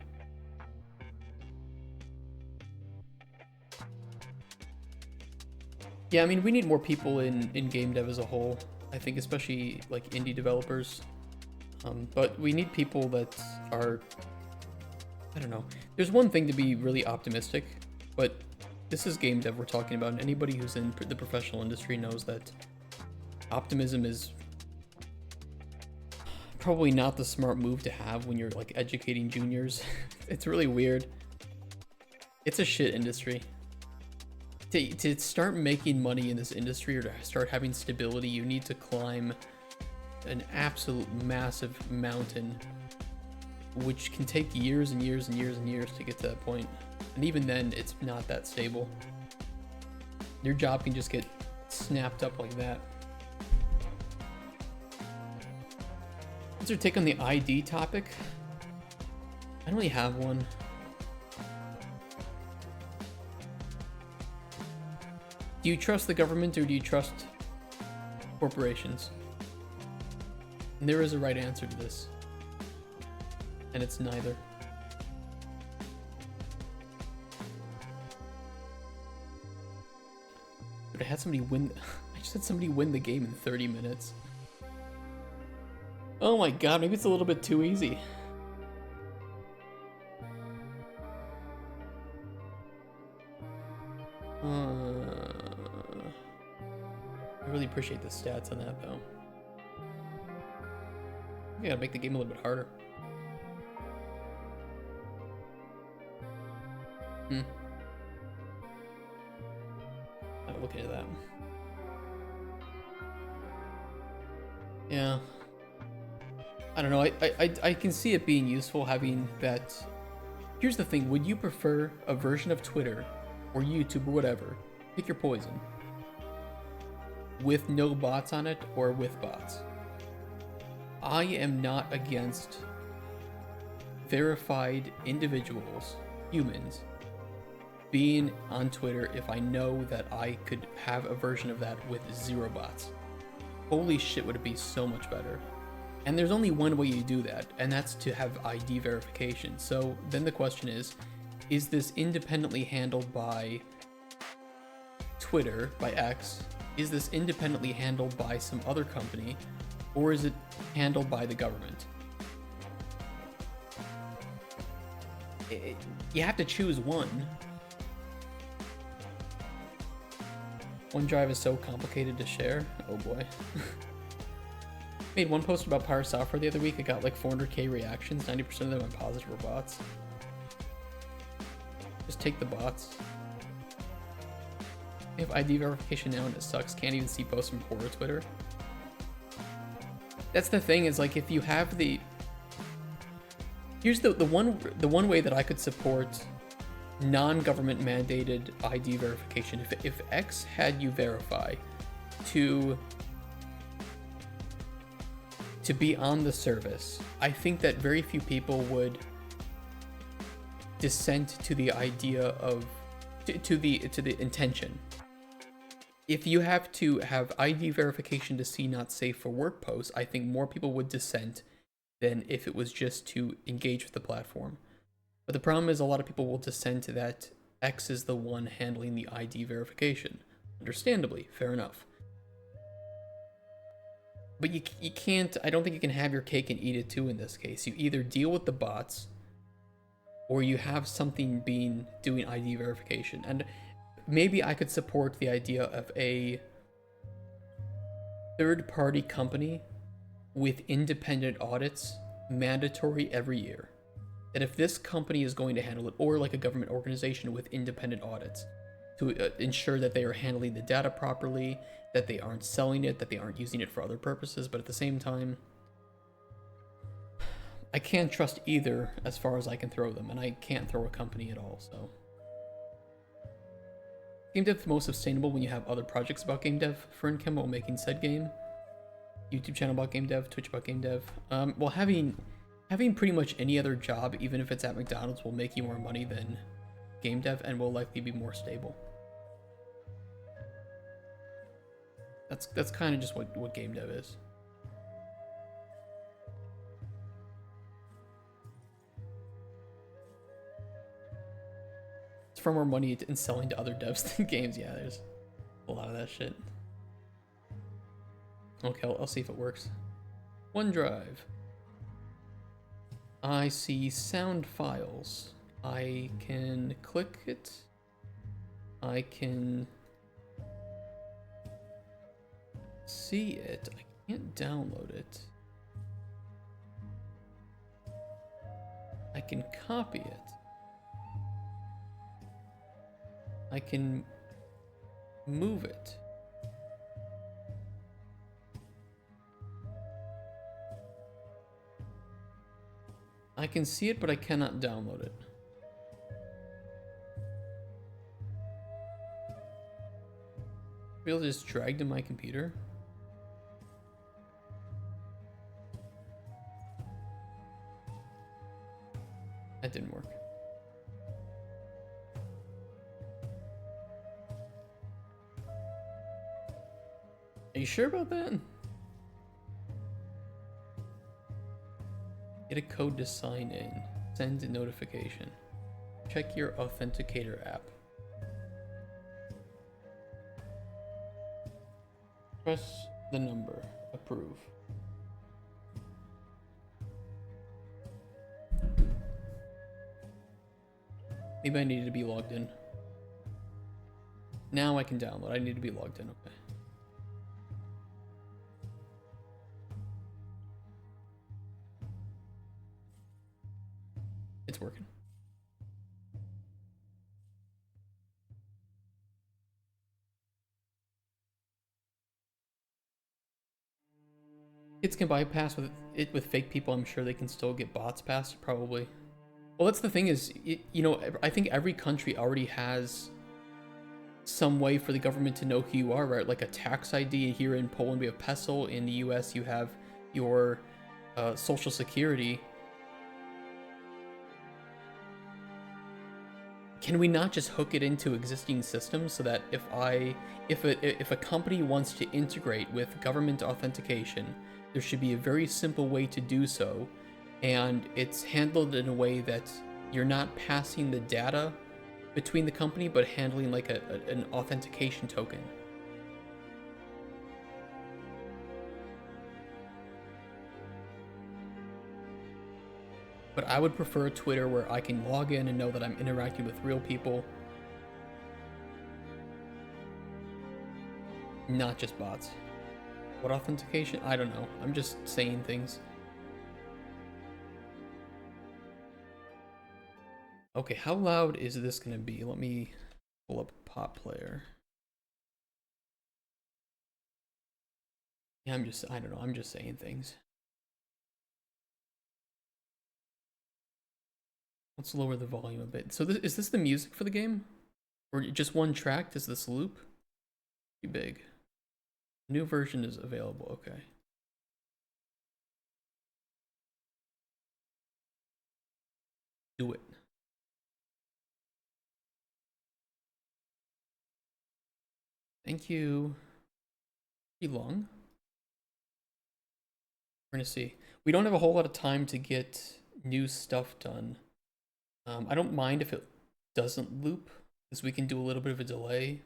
Yeah, I mean, we need more people in game dev as a whole. I think especially like indie developers. But we need people that are, I don't know. There's one thing to be really optimistic, but this is game dev we're talking about, and anybody who's in the professional industry knows that optimism is probably not the smart move to have when you're like educating juniors. It's really weird. It's a shit industry. To start making money in this industry or to start having stability, you need to climb an absolute massive mountain, which can take years and years and years and years to get to that point. And even then, it's not that stable. Your job can just get snapped up like that. What's your take on the ID topic? I don't really have one. Do you trust the government or do you trust corporations? And there is a right answer to this. And it's neither. But I had somebody win. I just had somebody win the game in 30 minutes. Oh my god, maybe it's a little bit too easy. I really appreciate the stats on that, though. I gotta make the game a little bit harder. I'll look into that. Yeah. I don't know. I can see it being useful having that. Here's the thing. Would you prefer a version of Twitter or YouTube or whatever? Pick your poison. With no bots on it or with bots? I am not against verified individuals, humans, being on Twitter if I know that I could have a version of that with 0 bots. Holy shit, would it be so much better. And there's only one way you do that, and that's to have ID verification. So then the question is this independently handled by Twitter, by X? Is this independently handled by some other company, or is it handled by the government? You have to choose one. OneDrive is so complicated to share. Oh boy. Made one post about Power Software the other week. It got like 400k reactions. 90% of them went positive were bots. Just take the bots. We have ID verification now and it sucks. Can't even see posts from Horror Twitter. That's the thing, is like if you have the... Here's the one way that I could support non-government mandated ID verification. If X had you verify to be on the service, I think that very few people would dissent to the idea of to the intention. If you have to have ID verification to see not safe for work posts, I think more people would dissent than if it was just to engage with the platform. But the problem is a lot of people will dissent that X is the one handling the ID verification. Understandably, fair enough. But you can't, I don't think you can have your cake and eat it too in this case. You either deal with the bots, or you have something doing ID verification. And maybe I could support the idea of a third-party company with independent audits mandatory every year. That if this company is going to handle it, or like a government organization with independent audits, to ensure that they are handling the data properly, that they aren't selling it, that they aren't using it for other purposes, but at the same time, I can't trust either as far as I can throw them, and I can't throw a company at all, so. Game dev is most sustainable when you have other projects about game dev for income while making said game. YouTube channel about game dev, Twitch about game dev. Well, having pretty much any other job, even if it's at McDonald's, will make you more money than game dev and will likely be more stable. That's kind of just what game dev is. It's far more money in selling to other devs than games. Yeah, there's a lot of that shit. Okay, I'll see if it works. OneDrive. I see sound files. I can click it. I can see it. I can't download it. I can copy it. I can move it. I can see it, but I cannot download it. Be able to just drag to my computer. That didn't work. Are you sure about that? Get a code to sign in. Send a notification. Check your authenticator app. Press the number. Approve. Maybe I needed to be logged in. Now I can download. I need to be logged in. Okay. It's working. Kids can bypass with fake people. I'm sure they can still get bots past, probably. Well, that's the thing is, you know, I think every country already has some way for the government to know who you are, right? Like a tax ID. Here in Poland, we have PESEL. In the US, you have your Social Security, can we not just hook it into existing systems so that if a company wants to integrate with government authentication, there should be a very simple way to do so, and it's handled in a way that you're not passing the data between the company, but handling like an authentication token. But I would prefer Twitter where I can log in and know that I'm interacting with real people, not just bots. What authentication? I don't know. I'm just saying things. Okay, how loud is this gonna be? Let me pull up Pop Player. Yeah, I don't know, I'm just saying things. Let's lower the volume a bit. So is this the music for the game? Or just one track? Does this loop? Too big. New version is available, okay. Do it. Thank you. Pretty long. We're gonna see. We don't have a whole lot of time to get new stuff done. I don't mind if it doesn't loop, because we can do a little bit of a delay.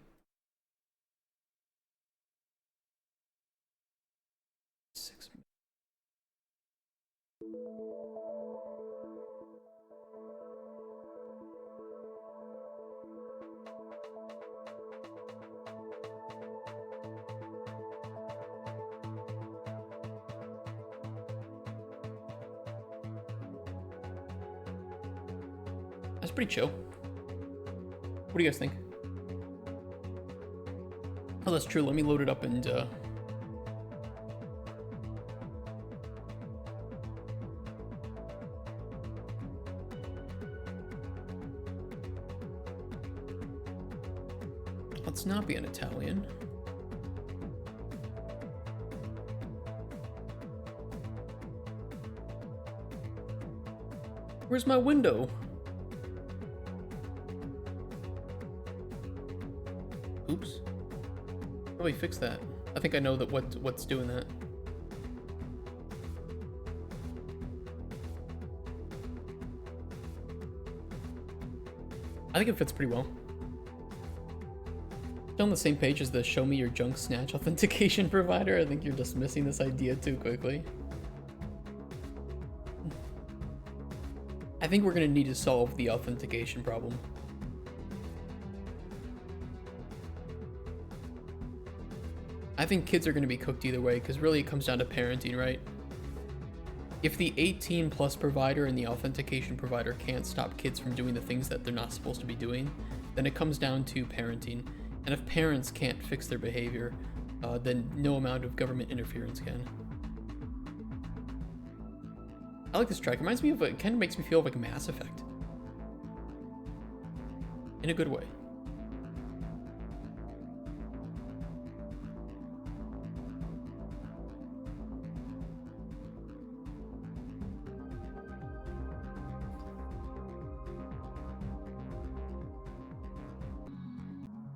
That's pretty chill. What do you guys think? Oh, that's true. Let me load it up and let's not be an Italian. Where's my window? Oops. Probably fix that. I think I know that what's doing that. I think it fits pretty well. Still on the same page as the show me your junk snatch authentication provider. I think you're dismissing this idea too quickly. I think we're gonna need to solve the authentication problem. I think kids are going to be cooked either way, because really it comes down to parenting, right? If the 18 plus provider and the authentication provider can't stop kids from doing the things that they're not supposed to be doing, then it comes down to parenting. And if parents can't fix their behavior, then no amount of government interference can. I like this track. It reminds me of, it kind of makes me feel like Mass Effect. In a good way.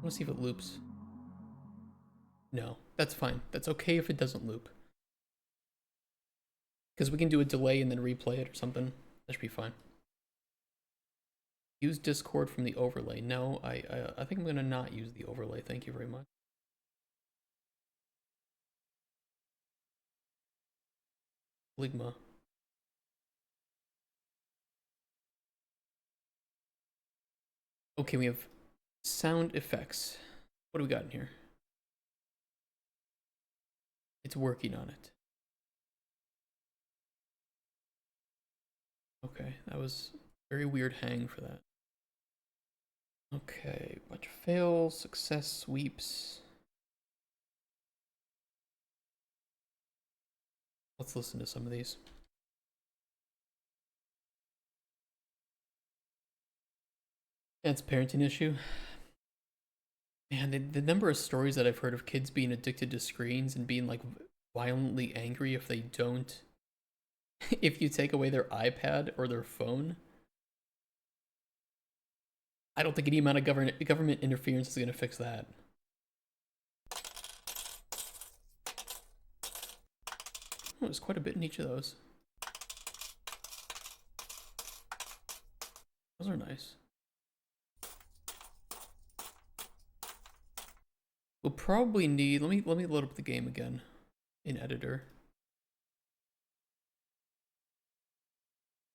Let's see if it loops. No, that's fine. That's okay if it doesn't loop. Because we can do a delay and then replay it or something. That should be fine. Use Discord from the overlay. No, I think I'm going to not use the overlay. Thank you very much. Ligma. Okay, we have sound effects. What do we got in here? It's working on it. Okay, that was very weird hang for that. Okay, bunch of fails, success, sweeps. Let's listen to some of these. Yeah, it's a parenting issue. Man, the number of stories that I've heard of kids being addicted to screens and being like violently angry if they don't if you take away their iPad or their phone, I don't think any amount of government interference is going to fix that. Oh, there's quite a bit in each of those. Those are nice. We'll probably need, let me load up the game again in editor.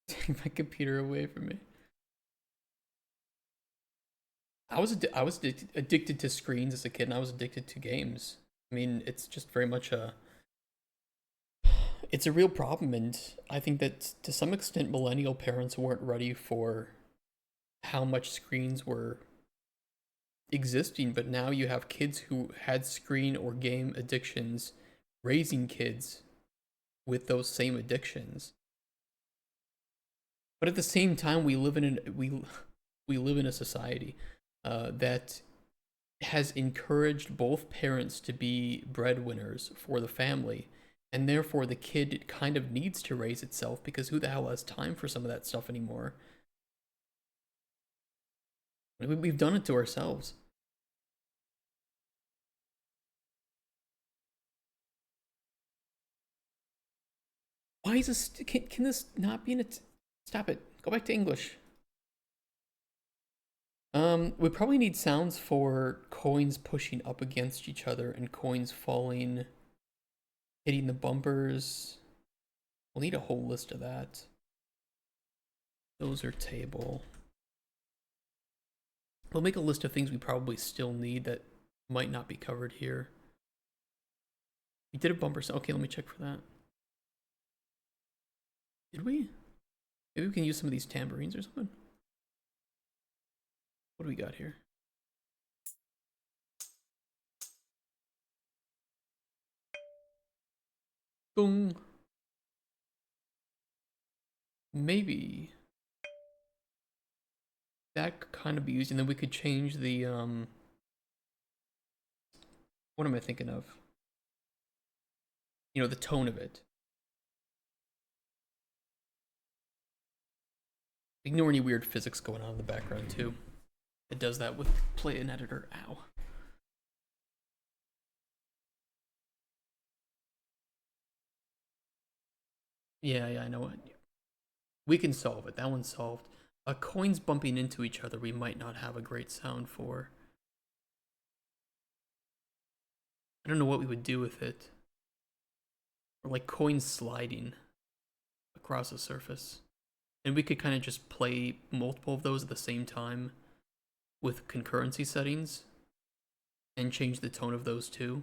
Take my computer away from me. I was addicted to screens as a kid, and I was addicted to games. I mean, it's just very much it's a real problem, and I think that to some extent millennial parents weren't ready for how much screens were existing, but now you have kids who had screen or game addictions raising kids with those same addictions. But at the same time, we live in a society that has encouraged both parents to be breadwinners for the family, and therefore the kid kind of needs to raise itself, because who the hell has time for some of that stuff anymore? We've done it to ourselves. Why is this? Can this not be in it? Stop it. Go back to English. We probably need sounds for coins pushing up against each other and coins falling, hitting the bumpers. We'll need a whole list of that. Dozer table. We'll make a list of things we probably still need that might not be covered here. We did a bumper sound. Okay, let me check for that. Did we? Maybe we can use some of these tambourines or something. What do we got here? Boom. Maybe that could kind of be used, and then we could change the what am I thinking of? You know, the tone of it. Ignore any weird physics going on in the background too. It does that with play in editor. Ow. Yeah, I know it. We can solve it. That one's solved. Coins bumping into each other, we might not have a great sound for. I don't know what we would do with it. Or like coins sliding across a surface. And we could kind of just play multiple of those at the same time with concurrency settings and change the tone of those too.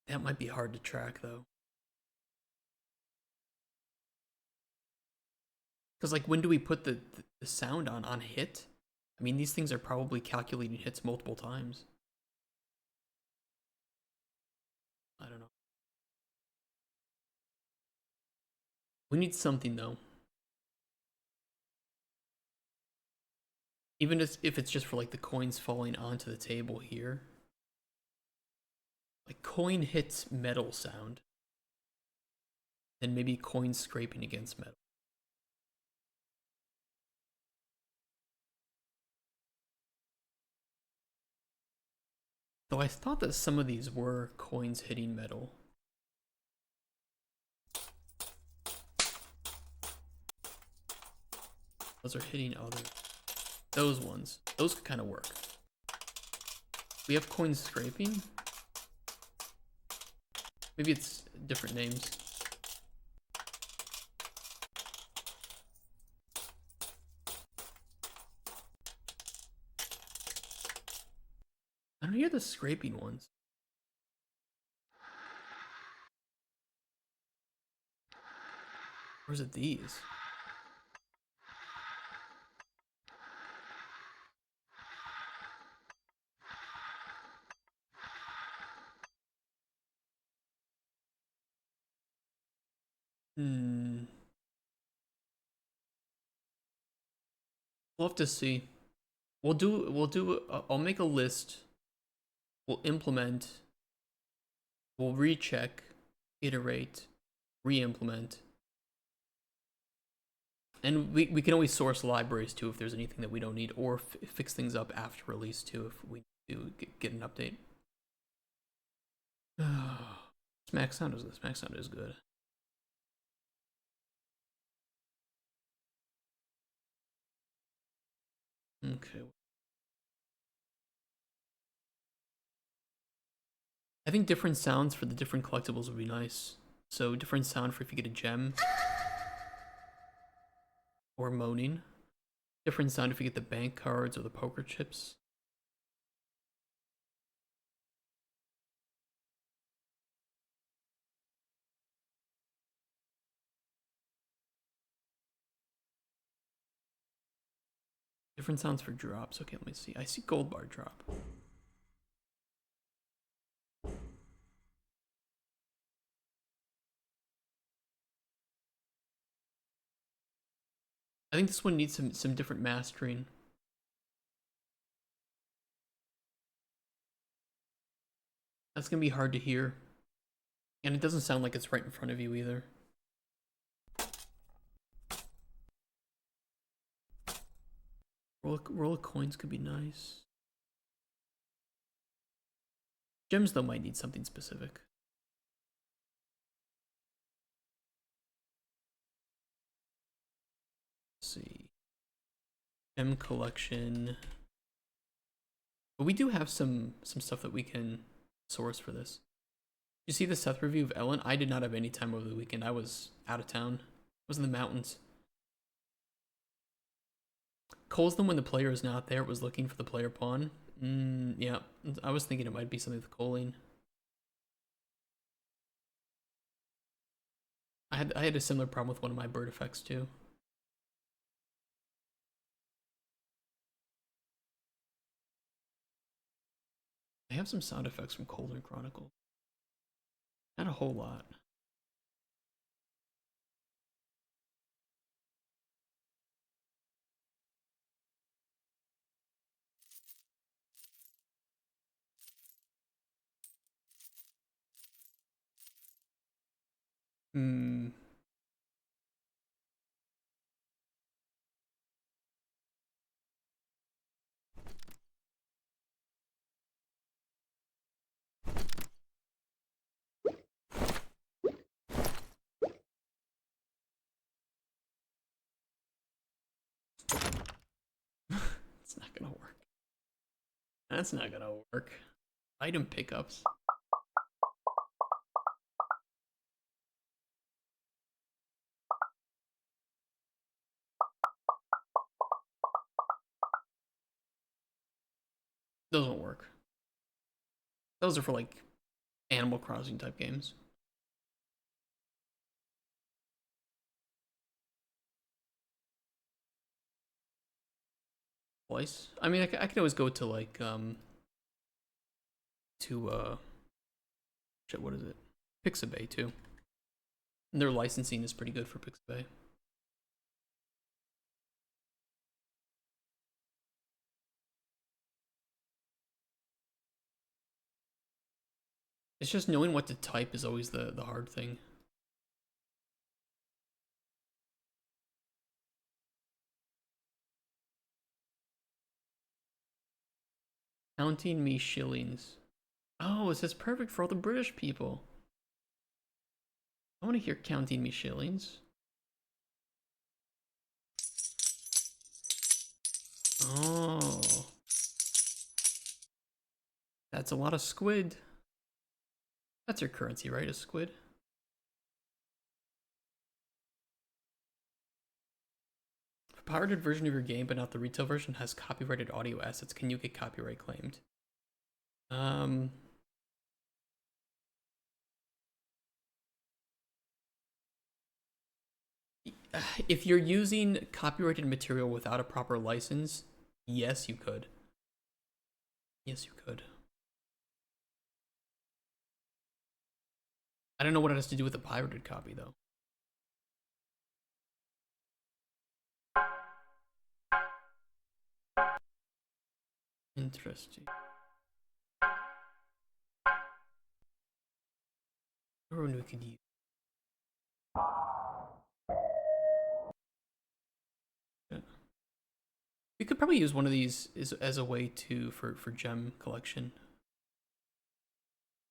That might be hard to track though. Because like, when do we put the sound on hit? I mean, these things are probably calculating hits multiple times. I don't know. We need something though. Even if it's just for like the coins falling onto the table here. Like coin hits metal sound. And maybe coins scraping against metal. Though I thought that some of these were coins hitting metal. Those are hitting other. Those ones. Those could kind of work. We have coins scraping. Maybe it's different names. I don't hear the scraping ones. Or is it these? We'll have to see. I'll make a list. We'll implement. We'll recheck, iterate, re-implement. And we can always source libraries too if there's anything that we don't need, or fix things up after release too if we do get an update. Smack sound is good. Okay. I think different sounds for the different collectibles would be nice. So different sound for if you get a gem or moaning. Different sound if you get the bank cards or the poker chips. Different sounds for drops. Okay, let me see. I see gold bar drop. I think this one needs some different mastering. That's gonna be hard to hear. And it doesn't sound like it's right in front of you either. Roll of coins could be nice. Gems though might need something specific. Let's see. Gem collection. But we do have some stuff that we can source for this. You see the Seth review of Ellen? I did not have any time over the weekend. I was out of town. I was in the mountains. Calls them when the player is not there. Was looking for the player pawn. Yeah, I was thinking it might be something with calling. I had a similar problem with one of my bird effects too. I have some sound effects from Colder Chronicle. Not a whole lot. Hmm. It's not gonna work. That's not gonna work. Item pickups. Those won't work. Those are for like Animal Crossing type games. Twice. I mean, I could always go to like shit, what is it? Pixabay too. And their licensing is pretty good for Pixabay. It's just knowing what to type is always the hard thing. Counting me shillings. Oh, it says perfect for all the British people. I want to hear counting me shillings. Oh. That's a lot of squid. That's your currency, right? A squid? A pirated version of your game, but not the retail version, has copyrighted audio assets. Can you get copyright claimed? If you're using copyrighted material without a proper license, yes, you could. Yes, you could. I don't know what it has to do with a pirated copy, though. Interesting. Everyone we could use. We could probably use one of these as a way for gem collection.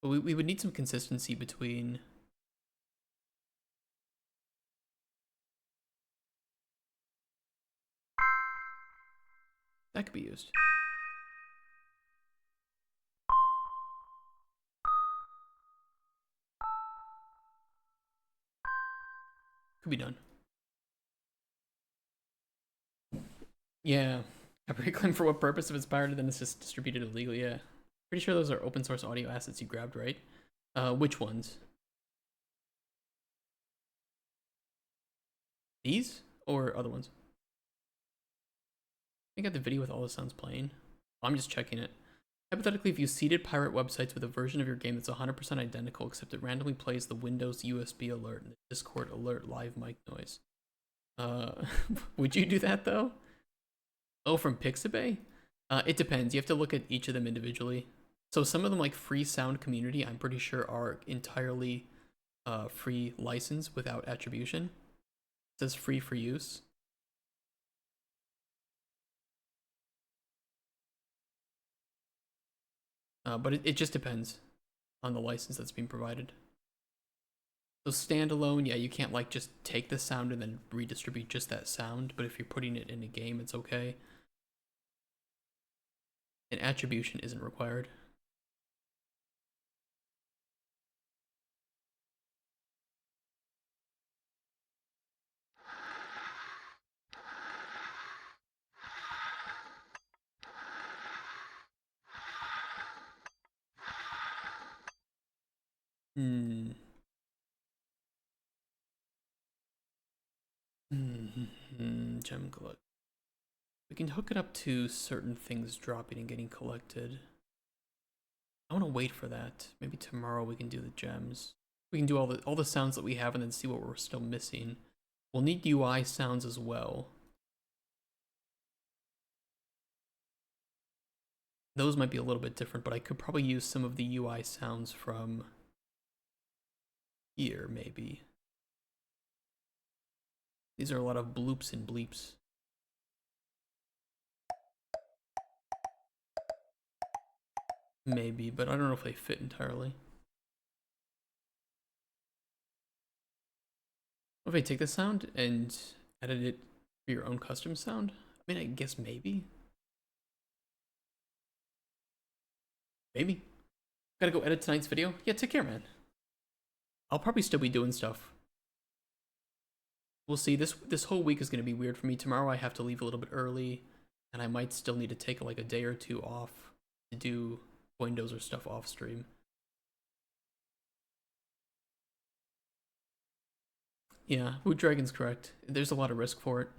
But we would need some consistency between. That could be used. Could be done. Yeah. A claim for what purpose if it's pirated, then it's just distributed illegally, yeah. Pretty sure those are open source audio assets you grabbed, right? Which ones? These? Or other ones? I got the video with all the sounds playing. I'm just checking it. Hypothetically, if you seeded pirate websites with a version of your game that's 100% identical, except it randomly plays the Windows USB alert and the Discord alert live mic noise. Would you do that though? Oh, from Pixabay? It depends. You have to look at each of them individually. So some of them, like Free Sound Community, I'm pretty sure are entirely free license without attribution. It says free for use. But it just depends on the license that's being provided. So standalone, yeah, you can't like just take the sound and then redistribute just that sound, but if you're putting it in a game, it's okay. And attribution isn't required. Hmm. Gem collect. We can hook it up to certain things dropping and getting collected. I want to wait for that. Maybe tomorrow we can do the gems. We can do all the sounds that we have and then see what we're still missing. We'll need UI sounds as well. Those might be a little bit different, but I could probably use some of the UI sounds from here, maybe. These are a lot of bloops and bleeps. Maybe, but I don't know if they fit entirely. What if I take the sound and edit it for your own custom sound? I mean, I guess maybe. Maybe. Gotta go edit tonight's video. Yeah, take care, man. I'll probably still be doing stuff. We'll see. This whole week is gonna be weird for me. Tomorrow I have to leave a little bit early, and I might still need to take like a day or two off to do Dozer stuff off stream. Yeah, Wood Dragon's correct. There's a lot of risk for it.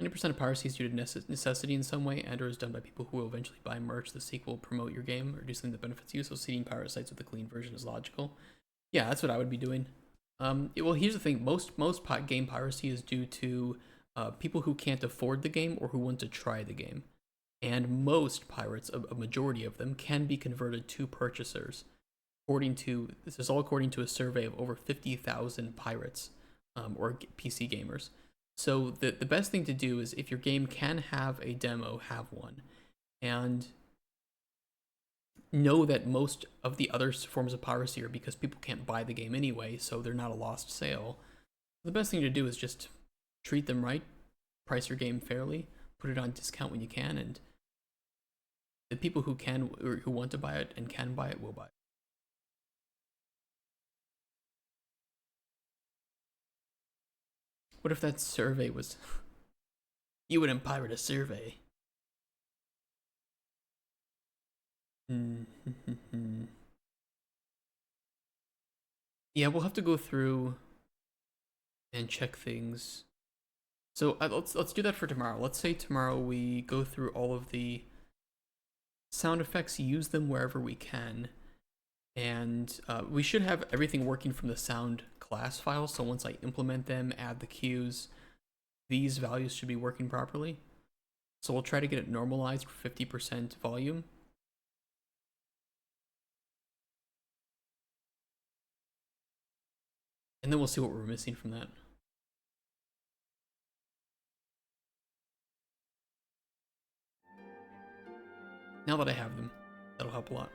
90% of piracy is due to necessity in some way and or is done by people who will eventually buy merch. The sequel will promote your game or do something that benefits you, so seeding pirate sites with a clean version is logical. Yeah, that's what I would be doing. Well, here's the thing. Most game piracy is due to people who can't afford the game or who want to try the game. And most pirates, a majority of them, can be converted to purchasers. This is all according to a survey of over 50,000 pirates or PC gamers. So the best thing to do is if your game can have a demo, have one. And know that most of the other forms of piracy are because people can't buy the game anyway, so they're not a lost sale. The best thing to do is just treat them right, price your game fairly, put it on discount when you can, and the people who can or who want to buy it and can buy it will buy it. What if that survey was you wouldn't pirate a survey? Yeah, we'll have to go through and check things. So let's do that for tomorrow. Let's say tomorrow we go through all of the sound effects, use them wherever we can, and we should have everything working from the sound class file. So once I implement them, add the cues, these values should be working properly. So we'll try to get it normalized for 50% volume. And then we'll see what we're missing from that. Now that I have them, that'll help a lot.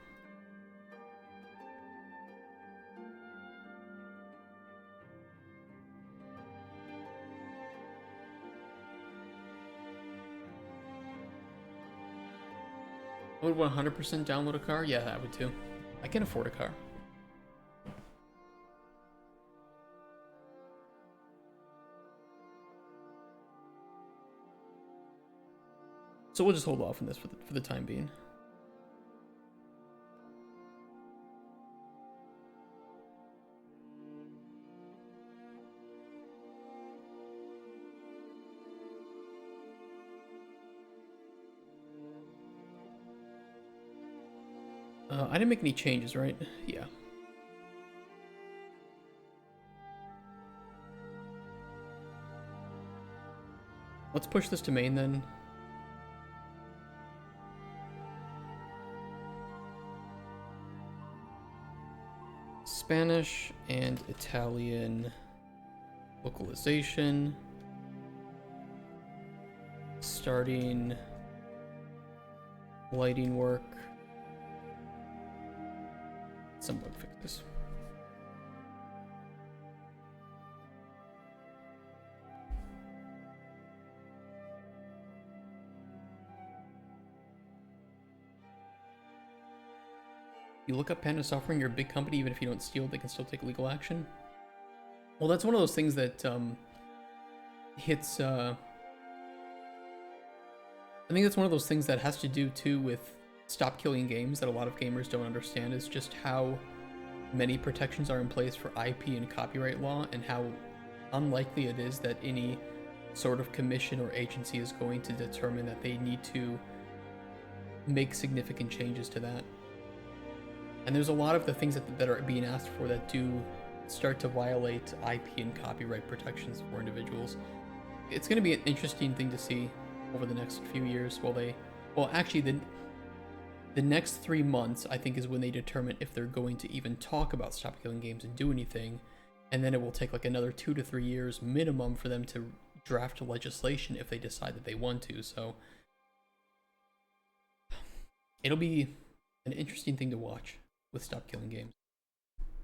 I would 100% download a car? Yeah, I would too. I can afford a car. So we'll just hold off on this for the time being. I didn't make any changes, right? Yeah. Let's push this to main then. Spanish and Italian localization. Starting lighting work. Some bug fixes. You look up Panda Software and you're a big company, even if you don't steal, they can still take legal action. Well, that's one of those things that hits. I think that's one of those things that has to do too with stop killing games that a lot of gamers don't understand, is just how many protections are in place for IP and copyright law, and how unlikely it is that any sort of commission or agency is going to determine that they need to make significant changes to that. And there's a lot of the things that are being asked for that do start to violate IP and copyright protections for individuals. It's going to be an interesting thing to see over the next few years. Actually, the next 3 months, I think, is when they determine if they're going to even talk about stop killing games and do anything. And then it will take like another 2 to 3 years minimum for them to draft legislation if they decide that they want to. So it'll be an interesting thing to watch with stop killing games,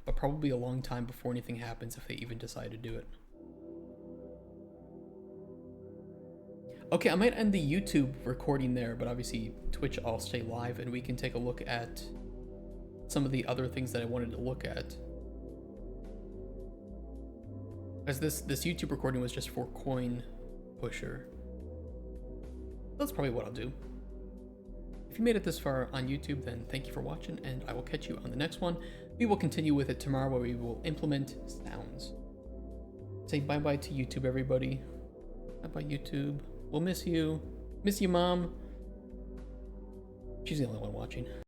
but probably a long time before anything happens if they even decide to do it. Okay, I might end the YouTube recording there, but obviously Twitch, I'll stay live and we can take a look at some of the other things that I wanted to look at. As this YouTube recording was just for Coin Pusher. That's probably what I'll do. If you made it this far on YouTube, then thank you for watching, and I will catch you on the next one. We will continue with it tomorrow, where we will implement sounds. Say bye-bye to YouTube, everybody. Bye-bye, YouTube. We'll miss you. Miss you, Mom. She's the only one watching.